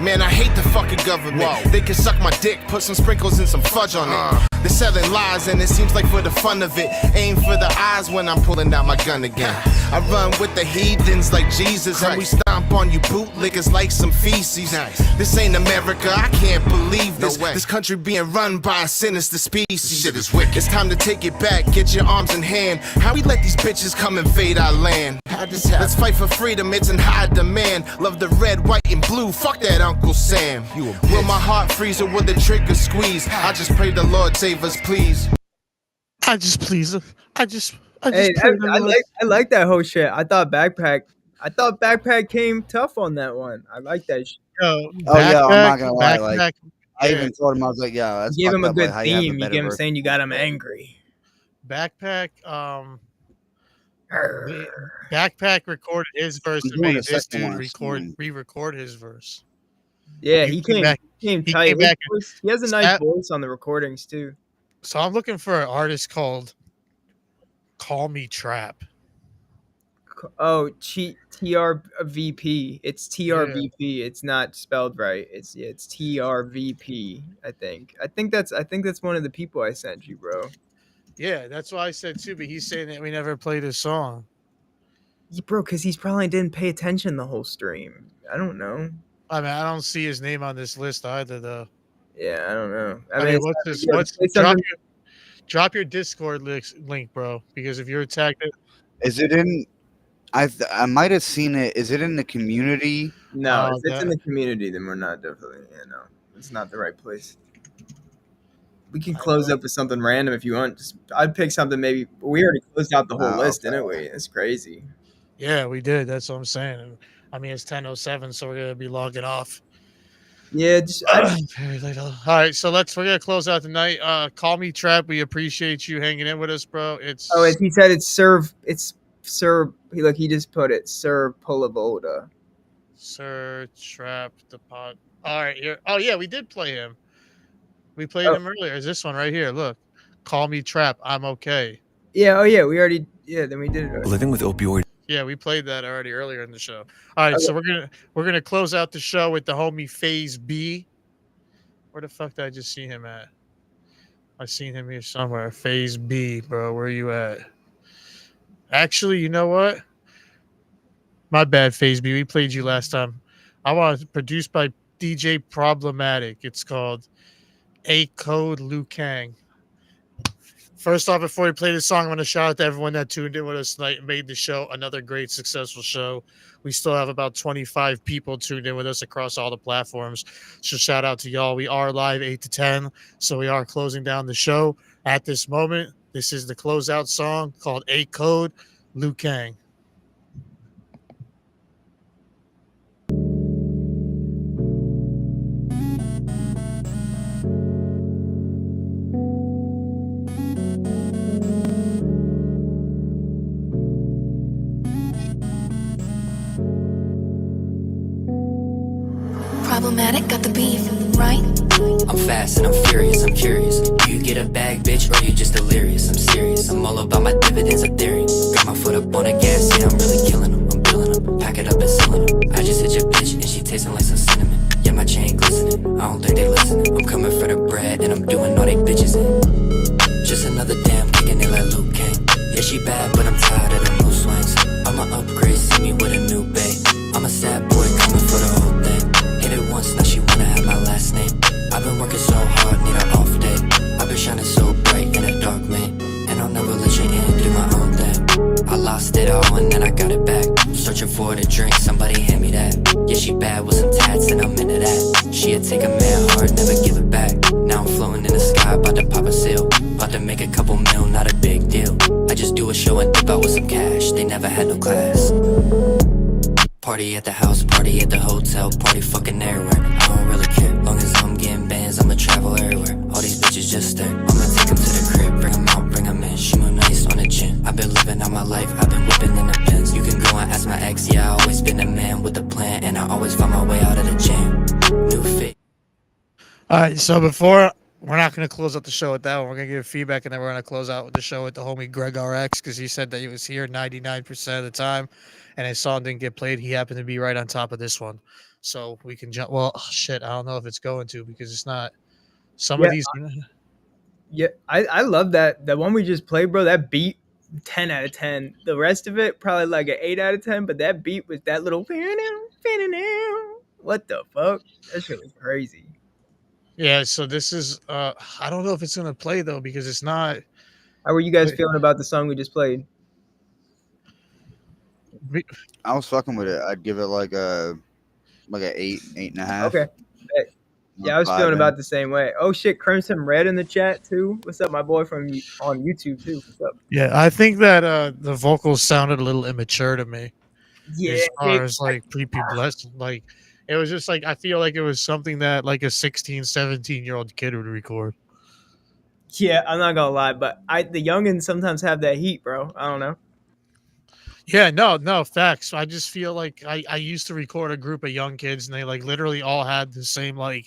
Man, I hate the fucking government. Whoa. They can suck my dick, put some sprinkles and some fudge on it. They're selling lies and it seems like for the fun of it. Aim for the eyes when I'm pulling out my gun again. I run with the heathens like Jesus, and we stomp on you bootlickers like some feces. This ain't America, I can't believe this. This country being run by a sinister species. Shit is wicked. It's time to take it back, get your arms in hand. How we let these bitches come invade our land? Let's fight for freedom, it's in high demand. Love the red, white, and blue, fuck that Uncle Sam. Will my heart freeze or will the trigger squeeze? I just pray the Lord save us, please. I just please him. I just Hey, I like that whole shit. I thought Backpack came tough on that one. I like that shit. Oh yeah, I'm not gonna lie. Like, I even told him, I was like, "Yeah, that's you gave him a fucked good up, like, how theme. You have a gave him better saying you got him angry. Backpack recorded his verse and doing made the this second dude one, re-record his verse. Yeah, he came tight. He His came back. voice- he has a nice voice on the recordings too. So I'm looking for an artist called Call Me Trap. Oh, TRVP. It's TRVP. It's not spelled right. It's TRVP. I think that's one of the people I sent you, bro. Yeah, that's what I said too. But he's saying that we never played his song. Yeah, bro, because he's probably didn't pay attention the whole stream. I don't know. I mean, I don't see his name on this list either, though. Yeah, I don't know. I mean, drop your Discord link, bro? Because if you're attacked, Is it in? I might have seen it. Is it in the community? No, if it's in the community, then we're not definitely. Yeah, no, it's not the right place. We can close up with something random if you want. I'd pick something maybe. We already closed out the whole list, didn't we? It's crazy. Yeah, we did. That's what I'm saying. I mean, it's 10:07, so we're gonna be logging off. Yeah, Very late. All right, so we're gonna close out the night. Call Me Trap. We appreciate you hanging in with us, bro. He said it's serve. It's serve. He just put it. Serve Pulavoda. Sir Trap the Pot. All right, here. Oh yeah, we did play him. We played him earlier. Is this one right here? Look, Call Me Trap. I'm okay. Yeah. Oh yeah. We already. Yeah. Then we did it. Living with opioid. Yeah, we played that already earlier in the show. All right, so we're gonna close out the show with the homie Phase B. Where the fuck did I just see him at? I seen him here somewhere. Phase B, bro. Where you at? Actually, you know what? My bad, Phase B. We played you last time. I want it produced by DJ Problematic. It's called A Code Liu Kang. First off, before we play this song, I'm going to shout out to everyone that tuned in with us tonight and made the show another great, successful show. We still have about 25 people tuned in with us across all the platforms. So shout out to y'all. We are live 8 to 10, so we are closing down the show at this moment. This is the closeout song called A Code Liu Kang. Problematic, got the beef, right? I'm fast and I'm furious, I'm curious. Do you get a bag, bitch, or you just delirious? I'm serious, I'm all about my dividends, Ethereum. Got my foot up on the gas, yeah, I'm really killing them. I'm billing them, pack it up and selling them. I just hit your bitch and she tasting like some cinnamon. Yeah, my chain glistening, I don't think they listening. I'm coming for the bread and I'm doing all they bitches in. Just another damn kicking it like Liu Kang. Yeah, she bad, but I'm tired of the mood swings. I'ma upgrade, see me with a new bae. I'm a sad boy coming for the whole thing. Hit it once, now she wanna have my last name. I've been working so hard, need an off day. I've been shining so bright in the dark, man. And I'll never let you in, do my own thing. I lost it all and then I got it back. Searching for the drink, somebody hand me that. Yeah, she bad with some tats and I'm into that. She'd take a man hard, never give it back. Now I'm floating in the sky, about to pop a seal. About to make a couple mil, not a big deal. I just do a show and dip out with some cash. They never had no class. Party at the house, party at the hotel, party fucking everywhere. I don't really care, long as I'm getting bands, I'ma travel everywhere. All these bitches All right, so before we're not going to close out the show with that one. We're going to give feedback, and then we're going to close out the show with the homie Greg RX because he said that he was here 99% of the time, and his song didn't get played. He happened to be right on top of this one, so we can jump. Well, shit, I don't know if it's going to because it's not. Some of these. Yeah, I love that. The one we just played, bro, that beat 10 out of 10. The rest of it probably like an 8 out of 10, but that beat was that little what the fuck? That shit was crazy. Yeah, so this is I don't know if it's gonna play though because it's not. How were you guys feeling about the song we just played? I was fucking with it. I'd give it like a 8.5. Okay. Yeah, I was feeling about the same way. Oh shit, Crimson Red in the chat too. What's up, my boy from on YouTube too? What's up? Yeah, I think that the vocals sounded a little immature to me. Yeah, as far as like prepubescent, like it was just like I feel like it was something that like a 16, 17-year-old kid would record. Yeah, I'm not gonna lie, but the youngins sometimes have that heat, bro. I don't know. Yeah, no, facts. I just feel like I used to record a group of young kids and they like literally all had the same like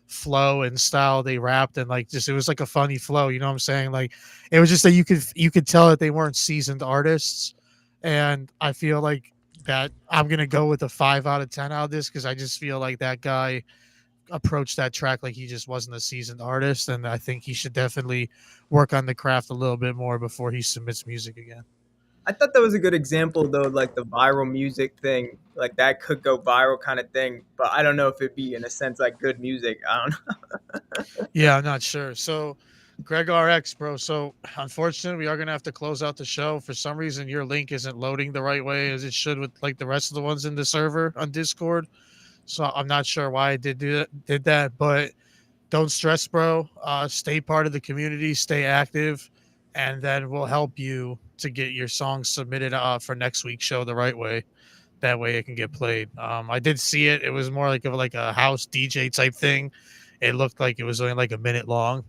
flow and style they rapped and like just it was like a funny flow, you know what I'm saying? Like it was just that you could tell that they weren't seasoned artists. And I feel like that I'm gonna go with a 5 out of 10 out of this because I just feel like that guy approached that track like he just wasn't a seasoned artist, and I think he should definitely work on the craft a little bit more before he submits music again. I thought that was a good example though, like the viral music thing, like that could go viral kind of thing. But I don't know if it'd be in a sense like good music. I don't know. Yeah, I'm not sure. So Greg RX, bro. So unfortunately, we are gonna have to close out the show. For some reason, your link isn't loading the right way as it should with like the rest of the ones in the server on Discord. So I'm not sure why I did that, but don't stress, bro. Stay part of the community, stay active, and then we'll help you to get your song submitted for next week's show the right way. That way it can get played. I did see it. It was more like a house DJ type thing. It looked like it was only like a minute long,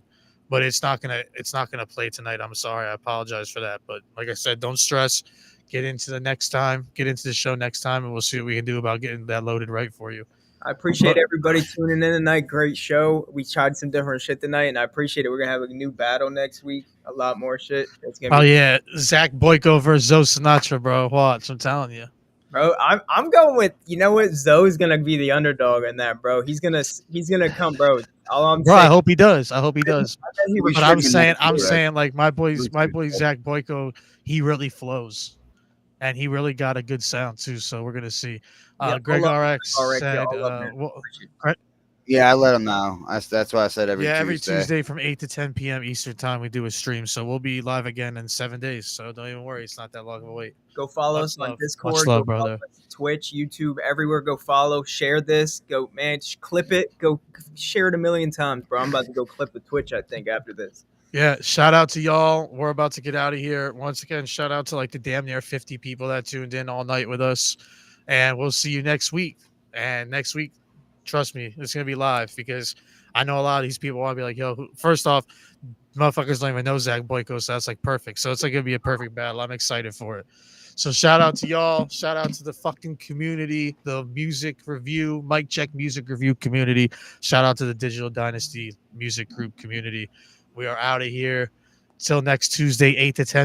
but it's not gonna play tonight. I'm sorry. I apologize for that. But like I said, don't stress. Get into the show next time, and we'll see what we can do about getting that loaded right for you. I appreciate everybody tuning in tonight. Great show. We tried some different shit tonight, and I appreciate it. We're gonna have a new battle next week. A lot more shit. It's gonna be yeah, Zach Boyko versus Zoe Sinatra, bro. Watch, I'm telling you. Bro, I'm going with, you know what, Zoe's gonna be the underdog in that, bro. He's gonna come, bro. I hope he does. But I'm right? saying like my boy Zach Boyko, he really flows, and he really got a good sound too. So we're gonna see. Greg RX said, yeah, I let him know. That's why I said every Tuesday from 8 to 10 p.m. Eastern time we do a stream. So we'll be live again in 7 days. So don't even worry, it's not that long of a wait. Go follow us on Discord, go follow Twitch, YouTube, everywhere. Go follow, share this. Go, man, clip it. Go share it a million times, bro. I'm about to go clip the Twitch, I think, after this. Yeah, shout out to y'all. We're about to get out of here. Once again, shout out to like the damn near 50 people that tuned in all night with us. And we'll see you next week. And next week, trust me, it's going to be live because I know a lot of these people want to be like, yo, first off, motherfuckers don't even know Zach Boyko, so that's like perfect. So it's like going to be a perfect battle. I'm excited for it. So shout out to y'all. Shout out to the fucking community, the music review, Mic Check music review community. Shout out to the Digital Dynasty music group community. We are out of here. Till next Tuesday, 8 to 10.